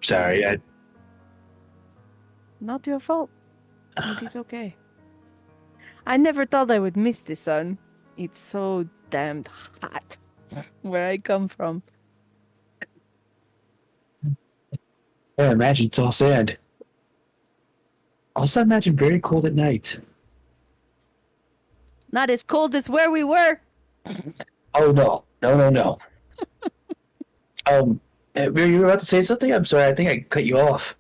Sorry, Not your fault. It is okay. I never thought I would miss the sun. It's so damned hot where I come from. yeah, imagine it's all sand. Also, imagine very cold at night. Not as cold as where we were. Oh no. You were about to say something? I'm sorry, I think I cut you off.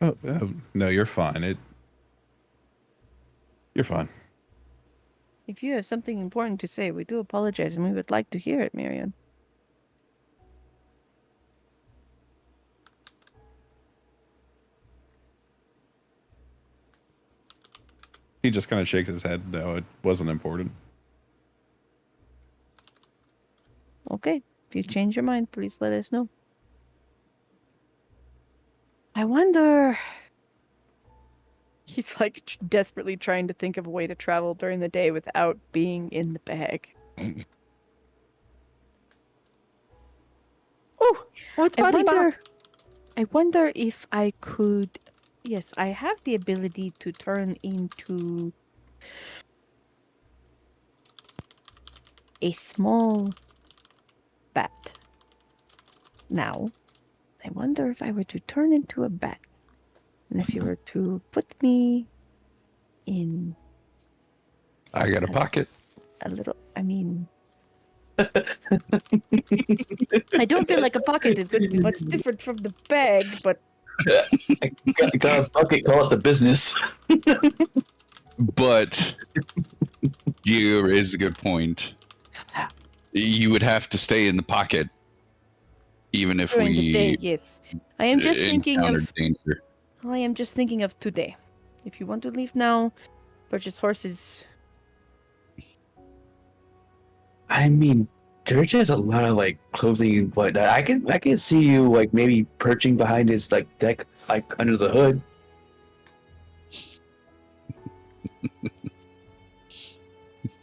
oh, no, you're fine. You're fine. If you have something important to say, we do apologize and we would like to hear it, Myyrion. He just kind of shakes his head. No, it wasn't important. Okay, if you change your mind, please let us know. I wonder. He's like desperately trying to think of a way to travel during the day without being in the bag. Oh, what's I body wonder. back? I wonder if I could. Yes, I have the ability to turn into a small bat. Now, I wonder if I were to turn into a bat, and if you were to put me in I got a pocket. a little. I mean, I don't feel like a pocket is going to be much different from the bag, but Got a bucket, call it the business. But you raise a good point. You would have to stay in the pocket, even if during the day, we yes. I am just thinking encountered of. danger. I am just thinking of today. If you want to leave now, purchase horses. I mean, Church has a lot of like clothing and whatnot. I can see you like maybe perching behind his like deck, like under the hood.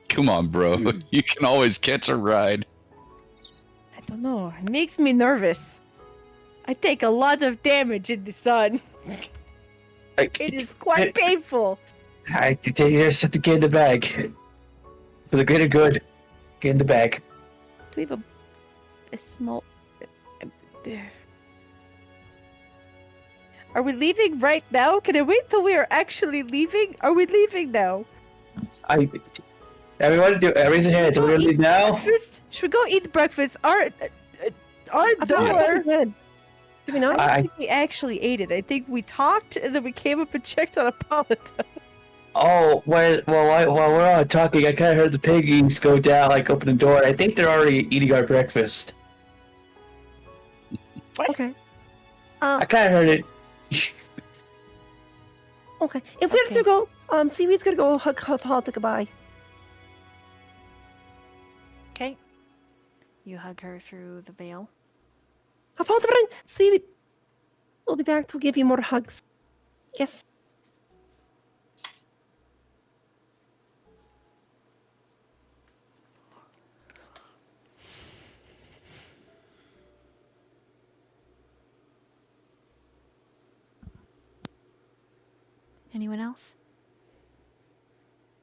Come on, bro. You can always catch a ride. I don't know. It makes me nervous. I take a lot of damage in the sun. It is quite painful. I just have to get in the bag for the greater good. Get in the bag. Do we have a small? Are we leaving right now? Can I wait till we are actually leaving? Are we leaving now? Everyone, raise your hands. We're gonna leave now. Breakfast? Should we go eat breakfast? Our door. Good. Do we not? I don't think we actually ate it. I think we talked and then we came up and checked on Apollo. Oh, while we're all talking, I kind of heard the piggies go down, like open the door. I think they're already eating our breakfast. Okay. I kind of heard it. Okay. If we have to go, Seaweed's gonna go hug Paul to goodbye. Okay. You hug her through the veil. Paul, friend, Seaweed. We'll be back to give you more hugs. Yes. Anyone else?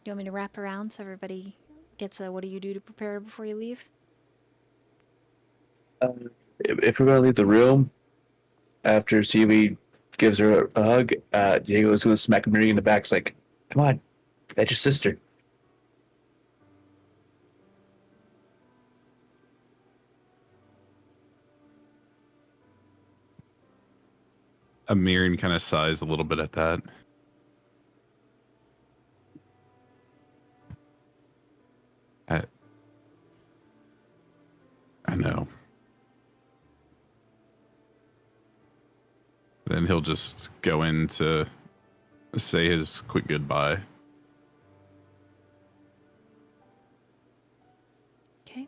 Do you want me to wrap around so everybody gets a what do you do to prepare before you leave? If we're gonna leave the room after Seaweed gives her a hug, Diego's gonna smack Myyrion in the back. It's like, come on, that's your sister. Myyrion kind of sighs a little bit at that. I know. Then he'll just go in to say his quick goodbye. Okay.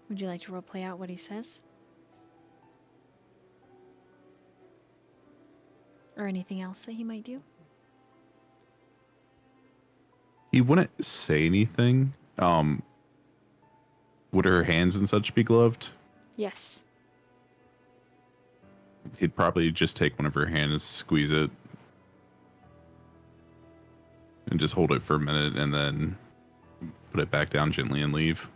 Would you like to roleplay out what he says? Or anything else that he might do? He wouldn't say anything. Would her hands and such be gloved? Yes. He'd probably just take one of her hands, squeeze it, and just hold it for a minute and then put it back down gently and leave.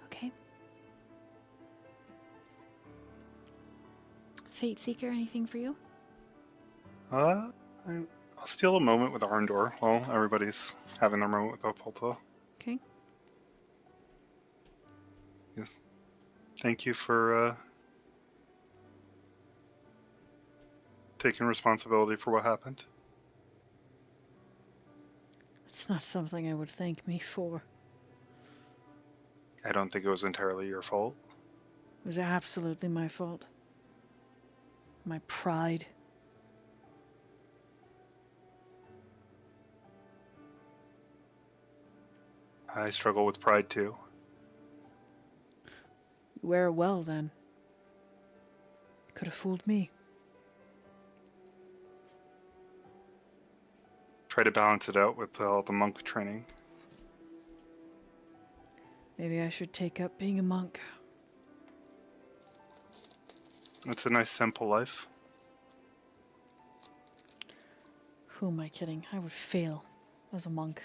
Okay. Fate Seeker, anything for you? I'll steal a moment with Arndor while everybody's having their moment with Opalta. Okay. Yes. Thank you for taking responsibility for what happened. It's not something I would thank me for. I don't think it was entirely your fault. It was absolutely my fault. My pride. I struggle with pride too. You wear it well, then. Could have fooled me. Try to balance it out with all the monk training. Maybe I should take up being a monk. It's a nice, simple life. Who am I kidding? I would fail as a monk.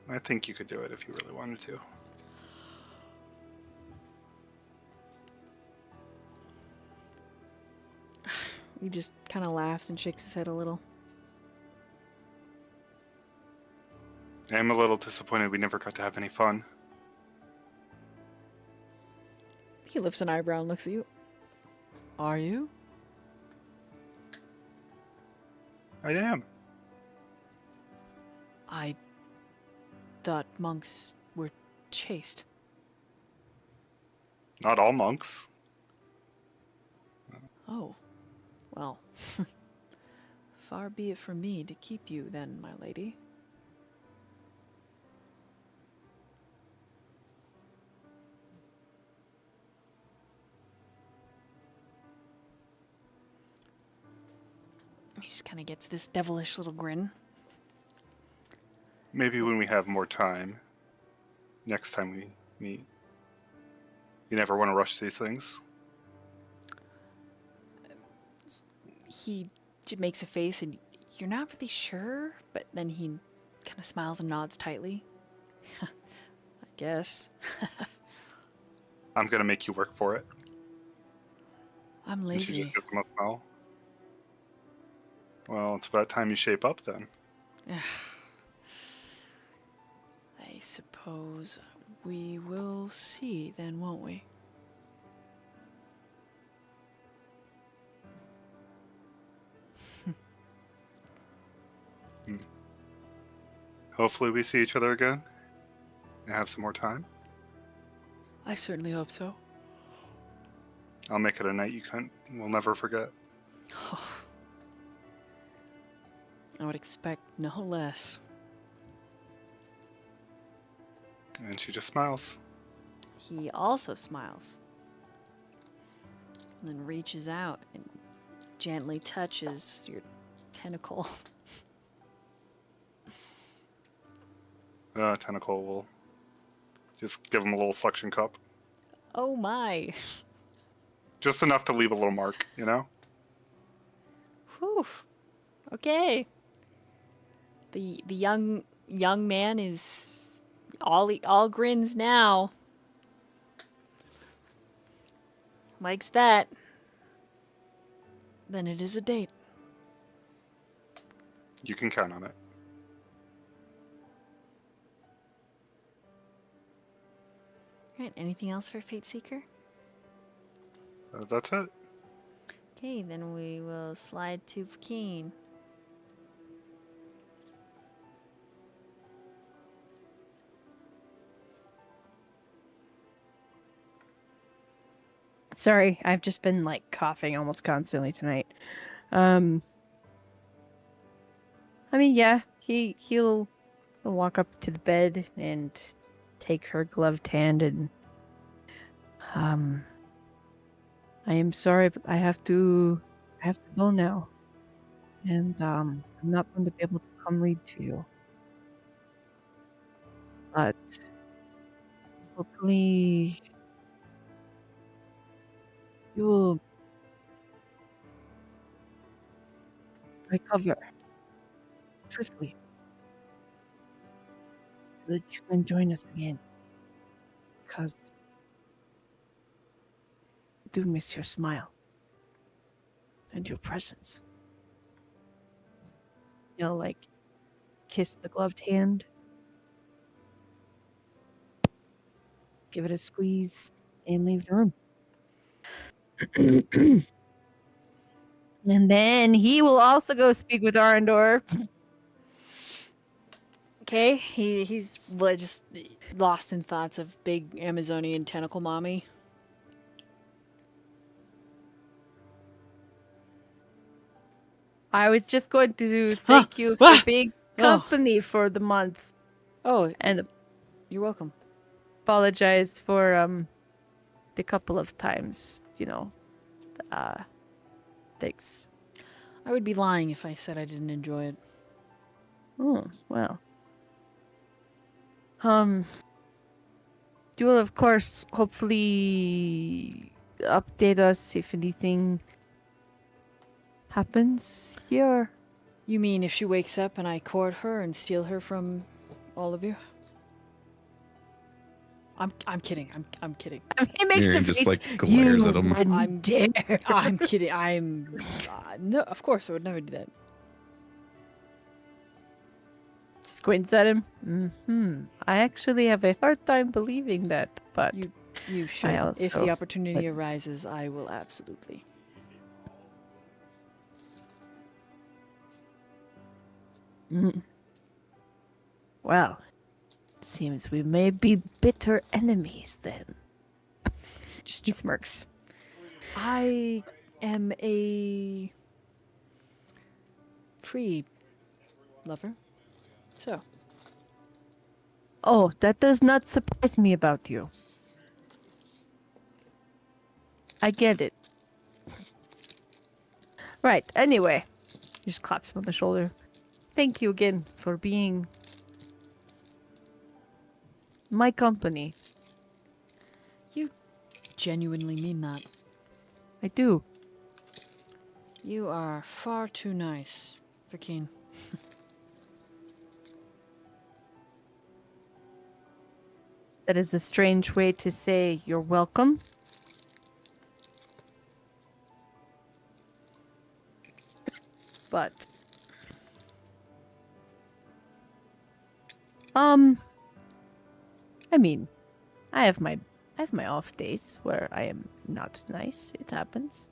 I think you could do it if you really wanted to. He just kind of laughs and shakes his head a little. I am a little disappointed we never got to have any fun. He lifts an eyebrow and looks at you. Are you? I am. I thought monks were chaste. Not all monks. Oh. Well. Far be it from me to keep you then, my lady. He just kind of gets this devilish little grin. Maybe when we have more time, next time we meet. You never want to rush these things. He makes a face and you're not really sure, but then he kind of smiles and nods tightly. I guess. I'm gonna make you work for it. I'm And she lazy. just gives him a smile. Well, it's about time you shape up then. I suppose we will see then, won't we? Hopefully we see each other again and have some more time. I certainly hope so. I'll make it a night we'll never forget. I would expect no less. And she just smiles. He also smiles. And then reaches out and gently touches your tentacle. Tentacle will just give him a little suction cup. Oh my. Just enough to leave a little mark, you know? Whew. Okay. The young man is all grins now. Likes that. Then it is a date. You can count on it. Right, anything else for Fate Seeker? That's it. Okay, then we will slide to Keen. Sorry, I've just been like coughing almost constantly tonight. I mean, yeah, he'll walk up to the bed and take her gloved hand and I am sorry, but I have to go now. And I'm not going to be able to come read to you. But hopefully you will recover swiftly so that you can join us again. Because I do miss your smile and your presence. You'll like kiss the gloved hand, give it a squeeze, and leave the room. And then he will also go speak with Arendor. Okay, he's just lost in thoughts of big Amazonian tentacle mommy. I was just going to thank you for being company for the month Oh, and you're welcome. apologize for the couple of times, thanks. I would be lying if I said I didn't enjoy it. Oh, wow. You will, of course, hopefully update us if anything happens here. You mean if she wakes up and I court her and steal her from all of you? I'm kidding. I'm kidding. He makes Myyrion a just face. like glares You at him. wouldn't dare. I'm kidding. No, of course I would never do that. Squints at him. I actually have a hard time believing that, but You should. If also the opportunity arises, I will absolutely. Well, seems we may be bitter enemies then. He smirks. I am a free lover. So, Oh, that does not surprise me about you. I get it. Right, anyway. He just claps him on the shoulder. Thank you again for being my company. you genuinely mean that. I do. You are far too nice, Vakeen. That is a strange way to say you're welcome. But I mean, I have my off days where I am not nice. It happens.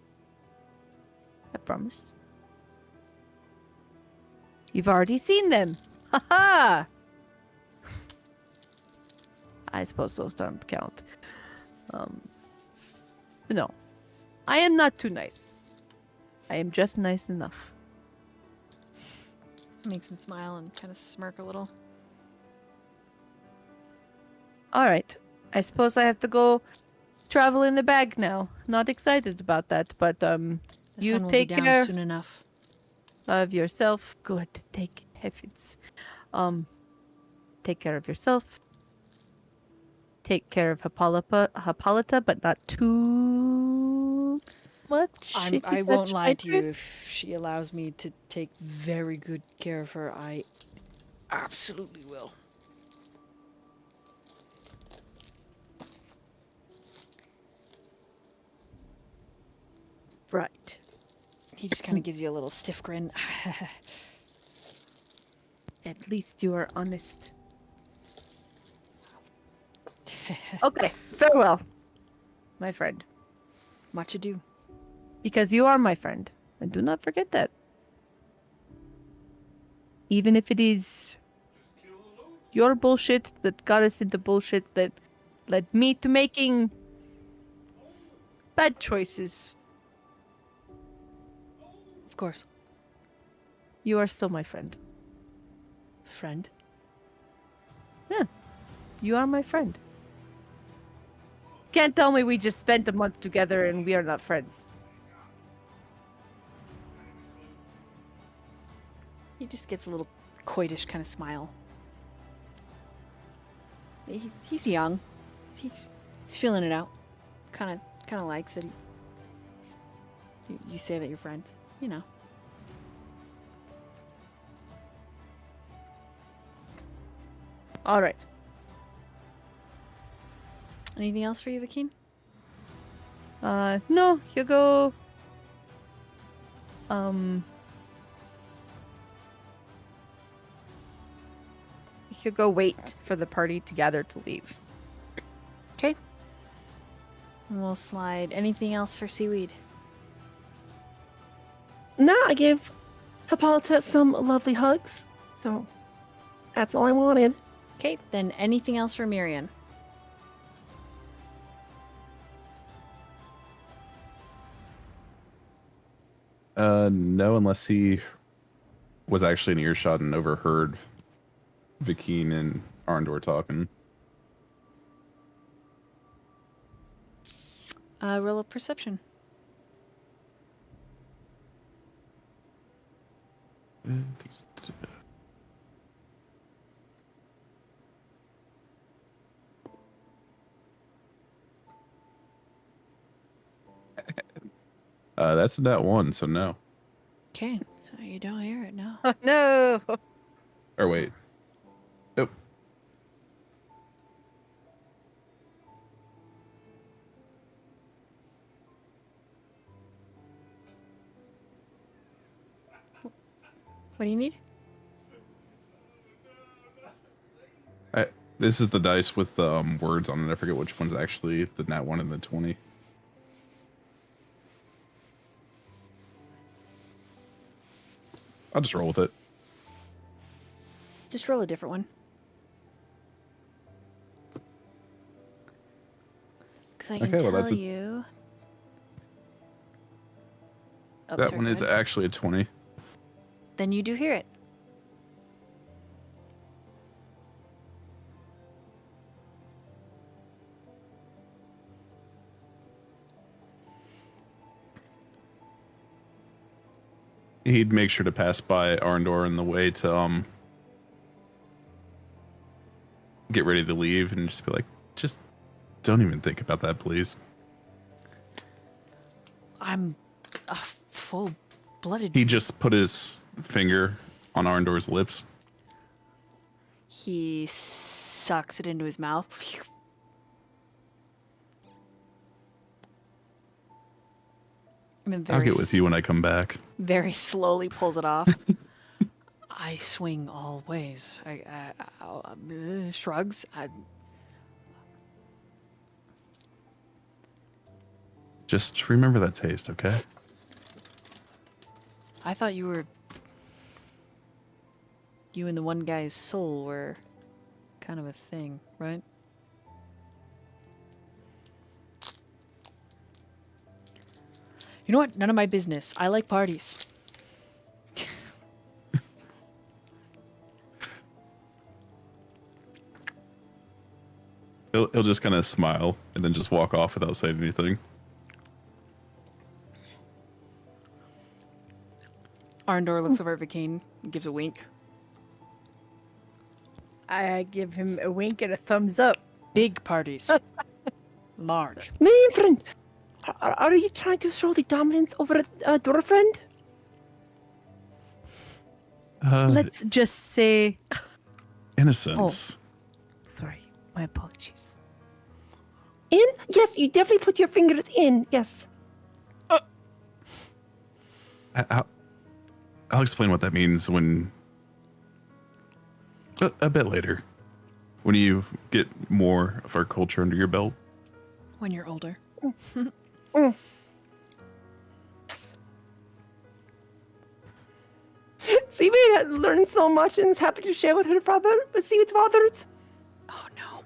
I promise. You've already seen them. Haha. I suppose those don't count. But no. I am not too nice. I am just nice enough. Makes him smile and kind of smirk a little. Alright. I suppose I have to go travel in the bag now. Not excited about that, but The you sun will take be down care soon enough. of yourself. Good. Take heavens. Take care of yourself. Take care of Hippolyta, but not too much. if I you won't catch lie my to you. drift. If she allows me to take very good care of her, I absolutely will. Right. He just kind of gives you a little stiff grin. At least you are honest. Okay, farewell, my friend. Much ado. Because you are my friend. And do not forget that. Even if it is your bullshit that got us into bullshit that led me to making bad choices, Of course. you are still my friend. Friend. You are my friend. Can't tell me we just spent a month together and we are not friends. He just gets a little coitish kind of smile. He's young. He's feeling it out. Kind of likes it. You say that you're friends. You know. All right. Anything else for you, Vakeen? No, you go. You go wait for the party to gather to leave. Okay. And we'll slide. Anything else for Seaweed? No, I gave Hippolyta some lovely hugs. So That's all I wanted. Okay, then anything else for Myyrion? No, unless he was actually in earshot and overheard Vikeen and Arndor talking. Roll of perception. That's that one, so no. Okay, so you don't hear it now. No. Or wait. Nope. What do you need? This is the dice with words on it. I forget which one's actually the nat 1 and the 20. I'll just roll with it. Just roll a different one. Because I can Okay, well, tell that's a- you. Oh, That sorry, one go is ahead. actually a 20. Then you do hear it. He'd make sure to pass by Arndor on the way to get ready to leave and just be like, just don't even think about that, please. I'm a full-blooded. He just put his finger on Arndor's lips. He sucks it into his mouth. And then I'll get with you when I come back. Very slowly pulls it off. I swing all ways. Shrugs. Just remember that taste, okay? I thought you were. You and the one guy's soul were kind of a thing, right? You know what? None of my business. I like parties. He'll just kind of smile and then just walk off without saying anything. Arndor looks over at Vikeen and gives a wink. I give him a wink and a thumbs up. Big parties. Large. My friend, are you trying to show the dominance over a dwarf friend? Let's just say. Innocence. Sorry, my apologies. In? Yes, you definitely put your fingers in. Yes. I'll explain what that means when... A bit later. When you get more of our culture under your belt. When you're older. Seaweed has learned so much and is happy to share with her father, with Seaweed's fathers. Oh no.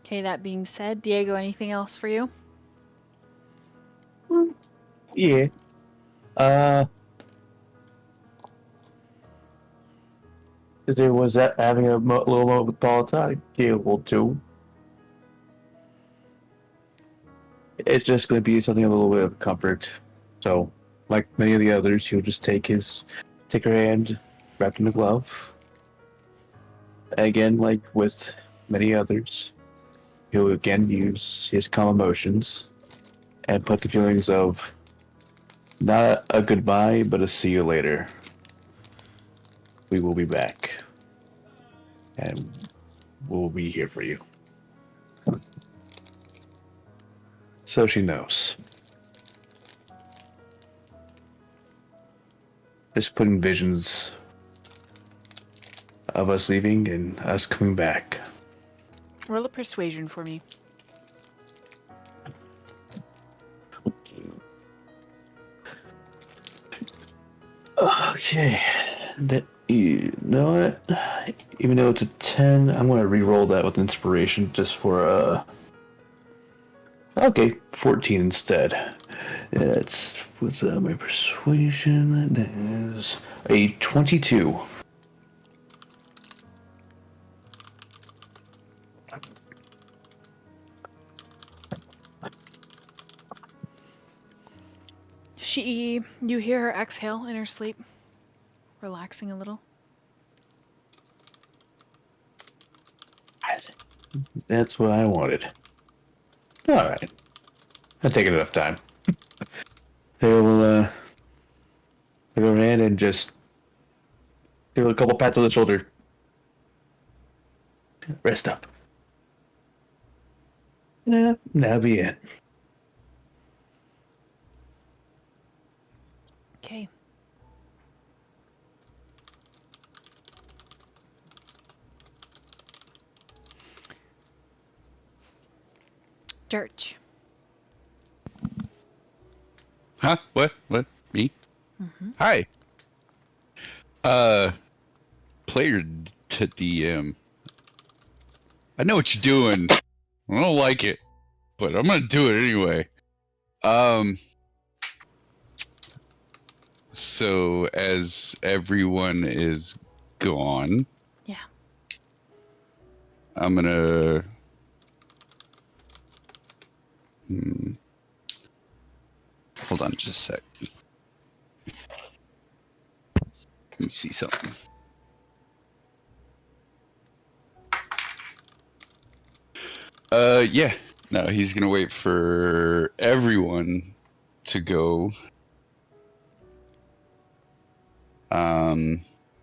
Okay, that being said, Diego, anything else for you? Yeah. If there was that having a little moment with Paulita, I'd be able to. It's just going to be something a little bit of comfort. So, like many of the others, he'll just take her hand, wrapped in a glove. Again, like with many others, he'll again use his calm emotions and put the feelings of not a goodbye, but a see you later. We will be back. And we'll be here for you. So she knows. Just putting visions of us leaving and us coming back. Roll a persuasion for me. Okay. That you know what? Even though it's a 10, I'm gonna re-roll that with inspiration just for okay, 14 instead. That's what's my persuasion. That is a 22. You hear her exhale in her sleep, relaxing a little. That's what I wanted. All right, I've taken enough time. They will go ahead and just give her a couple pats on the shoulder. Rest up. Nah, that'll be it. Okay. Durch. Huh? What? Me? Mm-hmm. Hi. Player to DM. I know what you're doing. I don't like it, but I'm gonna do it anyway. So as everyone is gone, Yeah. I'm gonna. Hold on just a sec. Let me see something. Yeah. No, he's gonna wait for everyone to go.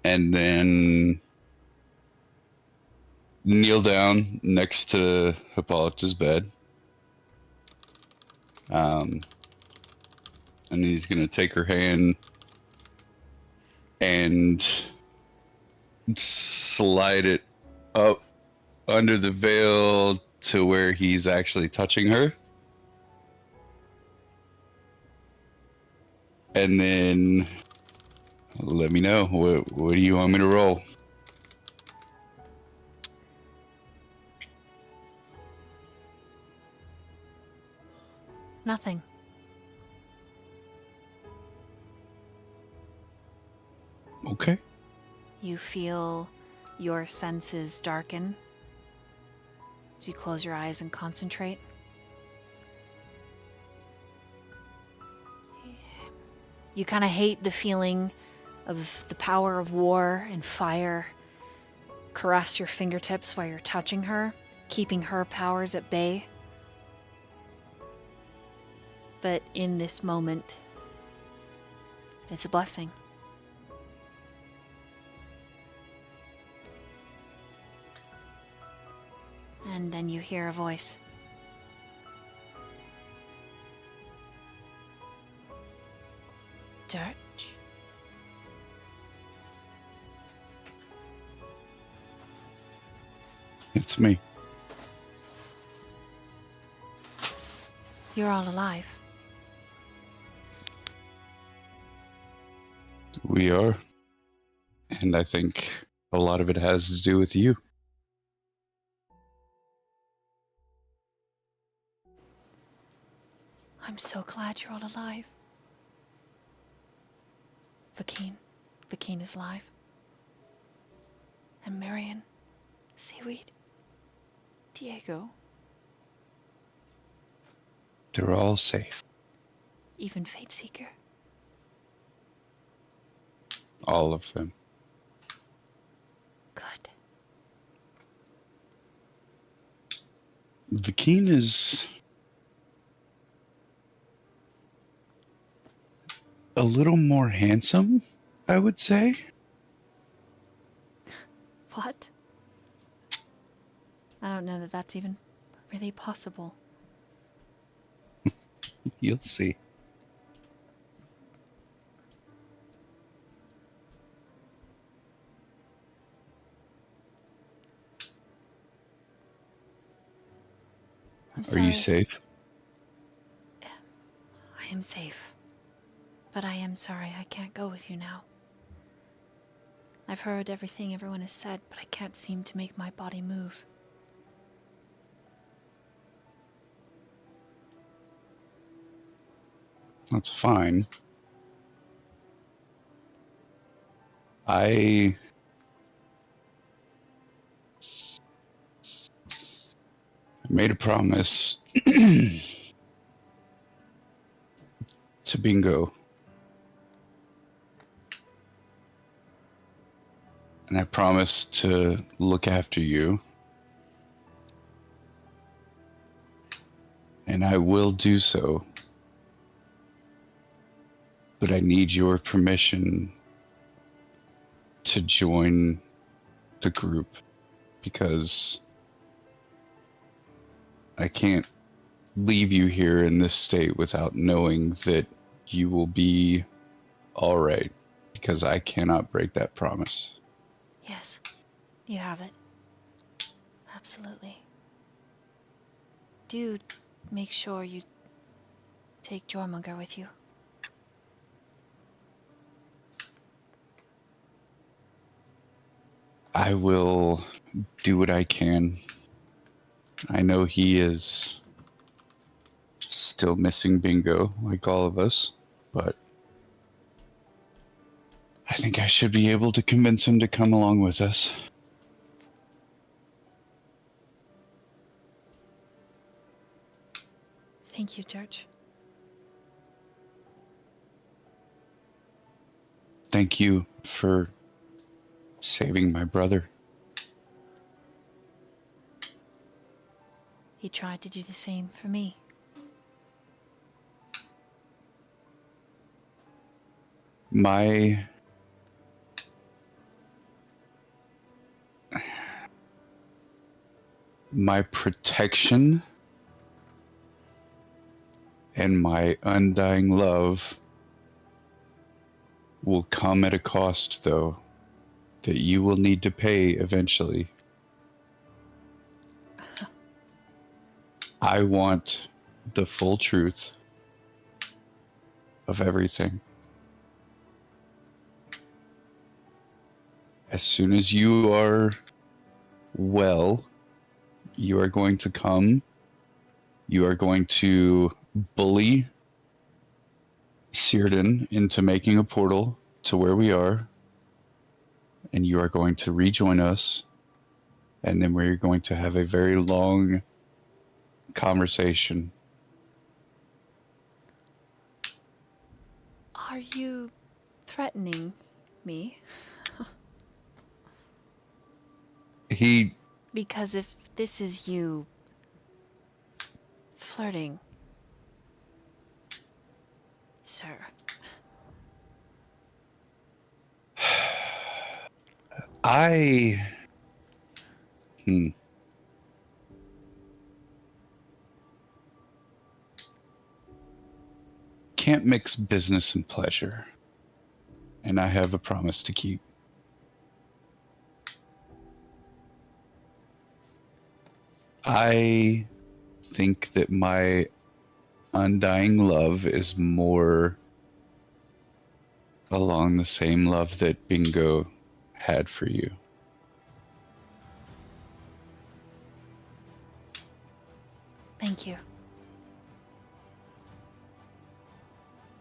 And then kneel down next to Hippolyta's bed. And he's gonna take her hand and slide it up under the veil to where he's actually touching her. And then let me know. What do you want me to roll? Nothing. Okay. You feel your senses darken as you close your eyes and concentrate. You kind of hate the feeling of the power of war and fire caress your fingertips while you're touching her, keeping her powers at bay. But in this moment, it's a blessing. And then you hear a voice. Durch? It's me. You're all alive. We are. And I think a lot of it has to do with you. I'm so glad you're all alive. Vakeen is alive. And Myyrion, Seaweed, Diego, They're all safe. even Fate Seeker. All of them. Good. Vakeen is a little more handsome, I would say. What? I don't know that that's even really possible. You'll see. I'm Are sorry. you safe? I am safe. But I am sorry I can't go with you now. I've heard everything everyone has said, but I can't seem to make my body move. That's fine. I made a promise to Bingo. And I promised to look after you. And I will do so. But I need your permission to join the group, because I can't leave you here in this state without knowing that you will be all right, because I cannot break that promise. Yes, you have it. Absolutely. Do make sure you take Jormungandr with you. I will do what I can. I know he is still missing Bingo, like all of us, but I think I should be able to convince him to come along with us. Thank you, Durch. Thank you for saving my brother. He tried to do the same for me. My protection and my undying love will come at a cost, though, that you will need to pay eventually. I want the full truth of everything. As soon as you are well, you are going to come. You are going to bully Círdan into making a portal to where we are. And you are going to rejoin us. And then we're going to have a very long conversation. Are you threatening me? Because if this is you flirting, sir. Can't mix business and pleasure. And I have a promise to keep. I think that my undying love is more along the same love that Bingo had for you. Thank you.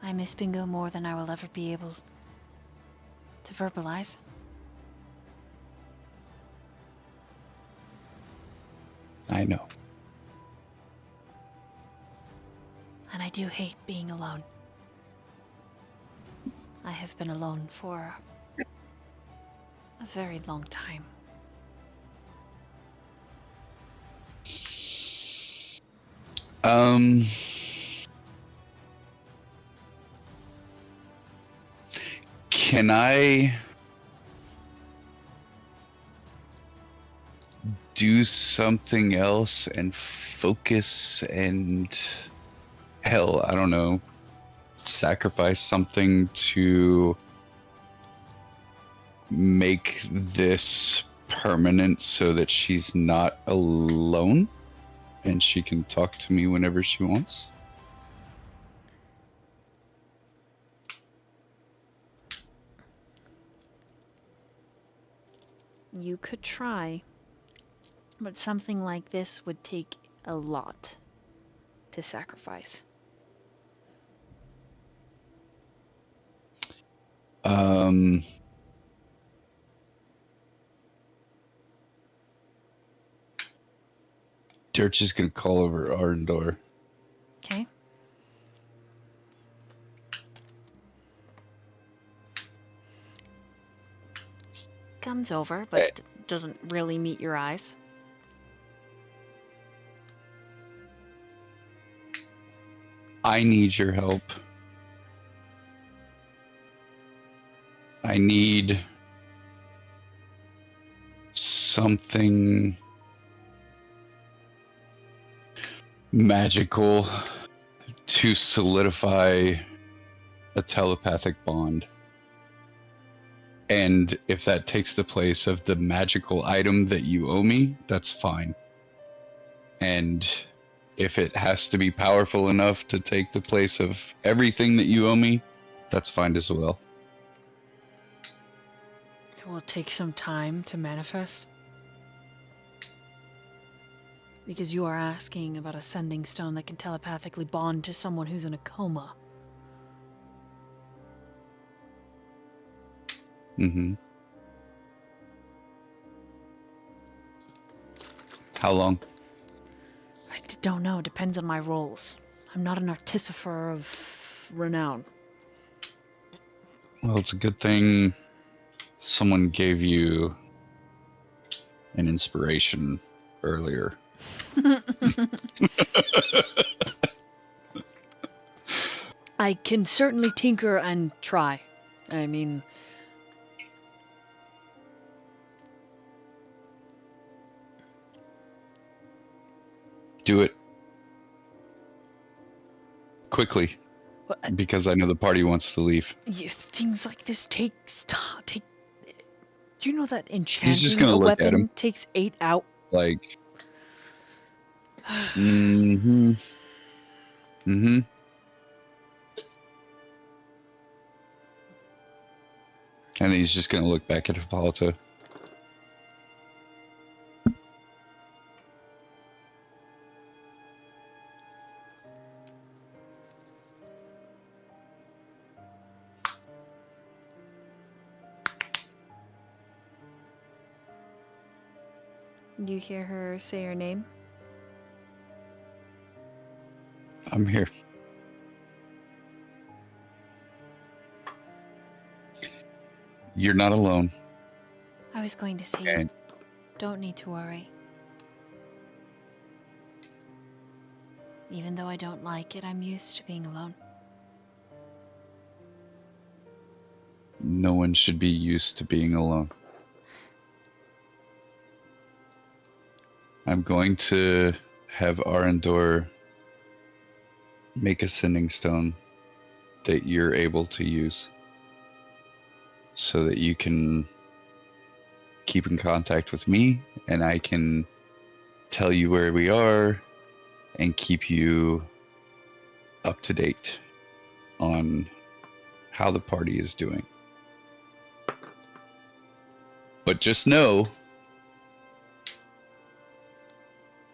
I miss Bingo more than I will ever be able to verbalize. I know. And I do hate being alone. I have been alone for a very long time. Can I do something else and focus and hell, I don't know, sacrifice something to make this permanent so that she's not alone and she can talk to me whenever she wants? You could try, but something like this would take a lot to sacrifice. Durch is gonna call over Arndor. Okay. Comes over, but doesn't really meet your eyes. I need your help. I need something magical to solidify a telepathic bond. And if that takes the place of the magical item that you owe me, that's fine. And if it has to be powerful enough to take the place of everything that you owe me, that's fine as well. It will take some time to manifest. Because you are asking about a sending stone that can telepathically bond to someone who's in a coma. Mm-hmm. How long? Don't know. Depends on my roles. I'm not an artificer of renown. Well, it's a good thing someone gave you an inspiration earlier. I can certainly tinker and try. I mean... Do it. Quickly. What? Because I know the party wants to leave. Things like this takes time. Do you know that He's just enchanting gonna a look at weapon him. takes 8 hours? Like... Mm-hmm. Mm-hmm. And then he's just gonna look back at Hippolyta. You hear her say her name? I'm here. You're not alone. I was going to say, Okay. you don't need to worry. Even though I don't like it, I'm used to being alone. No one should be used to being alone. I'm going to have Arendor make a sending stone that you're able to use so that you can keep in contact with me and I can tell you where we are and keep you up to date on how the party is doing. But just know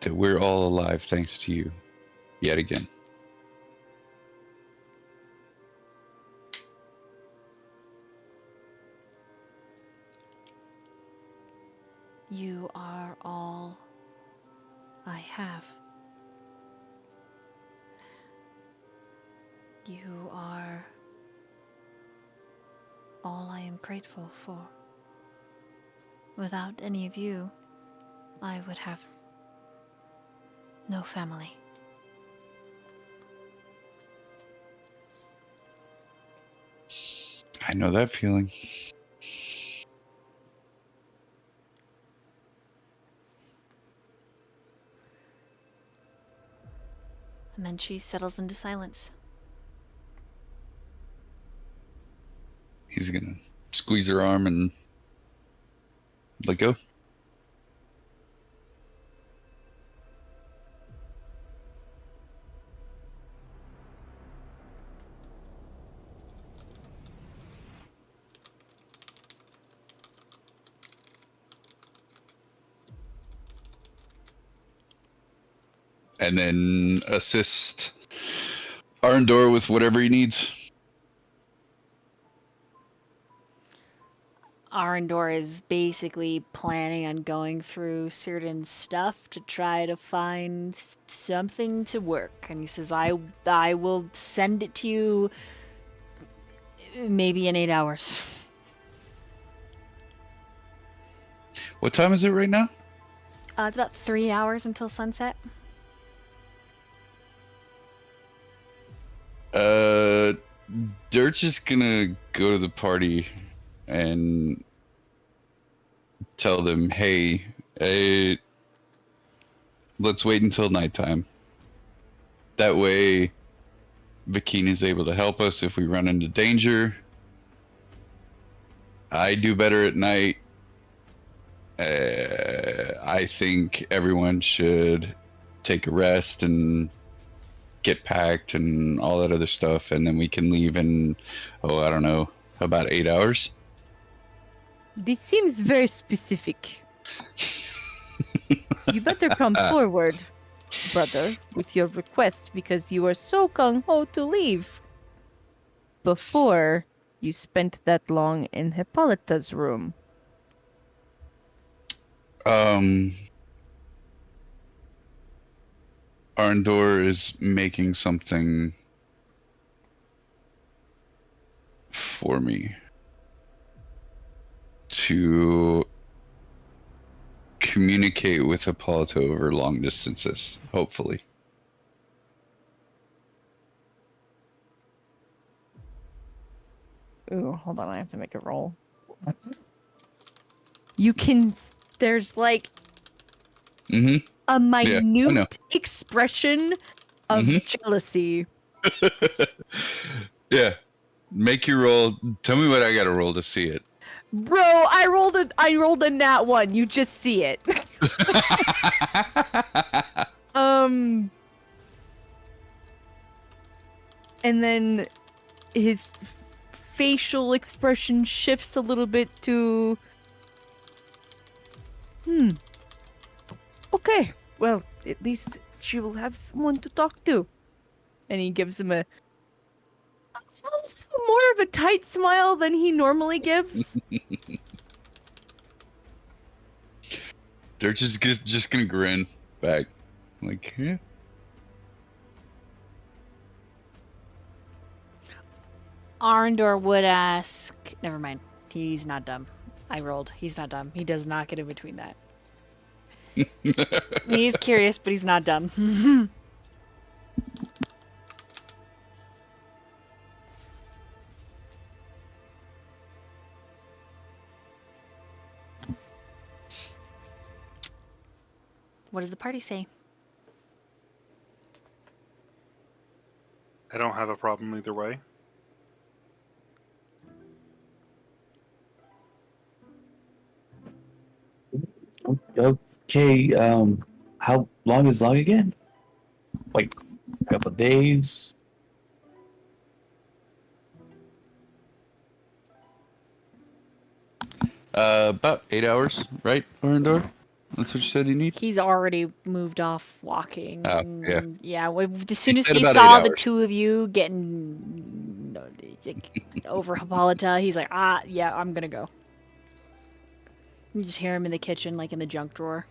that we're all alive thanks to you, yet again. You are all I have. You are all I am grateful for. Without any of you, I would have no family. I know that feeling. And then she settles into silence. He's gonna squeeze her arm and let go. and then assist Arndor with whatever he needs. Arndor is basically planning on going through certain stuff to try to find something to work. And he says, I will send it to you maybe in 8 hours. What time is it right now? It's about 3 hours until sunset. Durch is gonna go to the party and tell them, hey, let's wait until nighttime. That way, Bikini is able to help us if we run into danger. I do better at night. I think everyone should take a rest and get packed and all that other stuff, and then we can leave in, I don't know, about 8 hours. This seems very specific. You better come forward, brother, with your request, because you are so gung-ho to leave before you spent that long in Hippolyta's room. Arndor is making something for me to communicate with Hippolyta over long distances, hopefully. Ooh, hold on, I have to make a roll. You can... There's like Mm-hmm. a know. minute expression of jealousy. Yeah. Make your roll. Tell me what I gotta roll to see it. Bro, I rolled a nat 1. You just see it. And then his facial expression shifts a little bit to... Okay, well, at least she will have someone to talk to. And he gives him a more of a tight smile than he normally gives. They're just gonna grin back. Like, yeah. Arndor would ask... Never mind. He's not dumb. I rolled. He's not dumb. He does not get in between that. He's curious, but he's not dumb. What does the party say? I don't have a problem either way. Okay, how long is long again? Like a couple of days? About 8 hours, right, Arndor? That's what you said you need? He's already moved off walking. Oh, yeah. Yeah, as soon as said he about saw 8 the hours. two of you getting over Hippolyta, he's like, yeah, I'm gonna go. You just hear him in the kitchen, like in the junk drawer.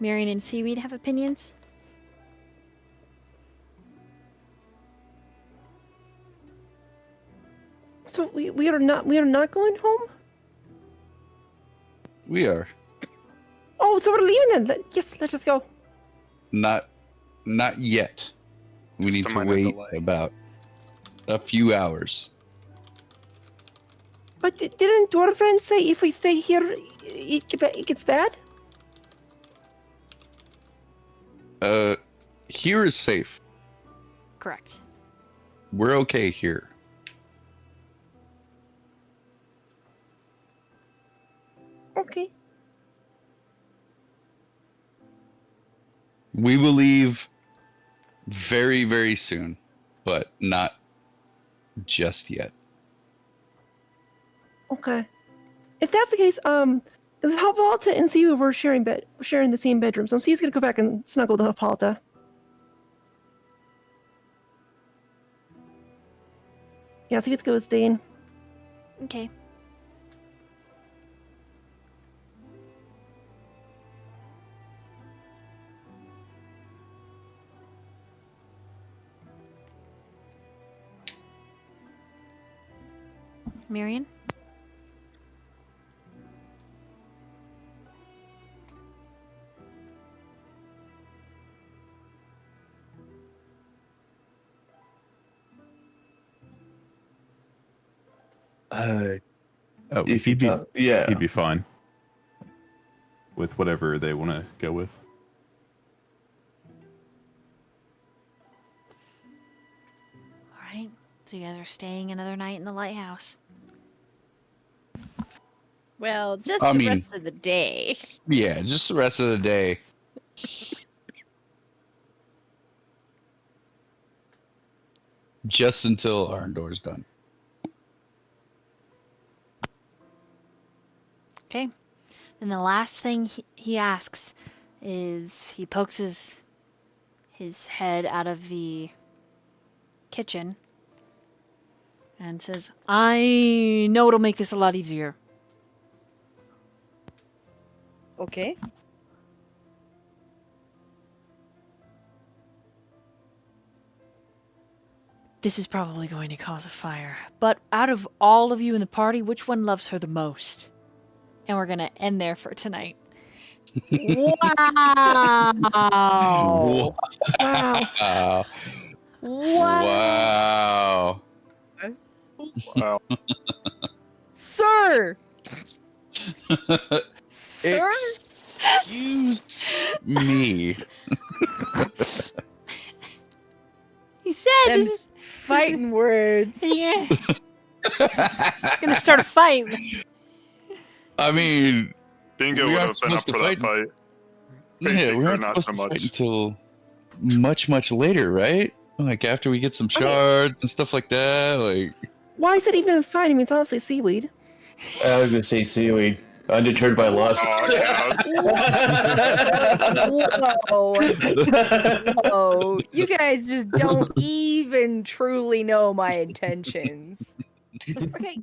Myyrion and Seaweed have opinions? So we are not going home? We are. Oh, so we're leaving then. Yes, let's just go. Not yet. We Just need a to minor wait delay. about a few hours. But didn't your friend say if we stay here, it gets bad? Here is safe. Correct. We're okay here. Okay. We will leave very, very soon, but not just yet. Okay. If that's the case, because Hippolyta and Seaweed were sharing the same bedroom, so Seaweed's gonna go back and snuggle with Hippolyta. Yeah, Seaweed's go with Dane. Okay. Myyrion? Oh, If he'd you be, thought- yeah. he'd be fine with whatever they want to go with. All right. So you guys are staying another night in the lighthouse. Well, just I the mean- rest of the day. Yeah, just the rest of the day. Just until Arndor's done. Okay. And the last thing he asks is he pokes his head out of the kitchen and says, I know it'll make this a lot easier. Okay. This is probably going to cause a fire. But out of all of you in the party, which one loves her the most? And we're going to end there for tonight. Wow. Wow. Wow. Wow. Wow. Wow. Sir. Sir? Excuse me. He said Them this is... fighting words. Yeah. It's going to start a fight. I mean, Bingo We would aren't have been up supposed to for that fight. fight. yeah, Basic we or aren't not supposed so to fight much. until much later, right? Like after we get some shards and stuff like that. Like, Why is it even fine? I mean, it's obviously Seaweed. I was gonna say Seaweed. Undeterred by lust. Oh, yeah. Whoa. You guys just don't even truly know my intentions. Okay,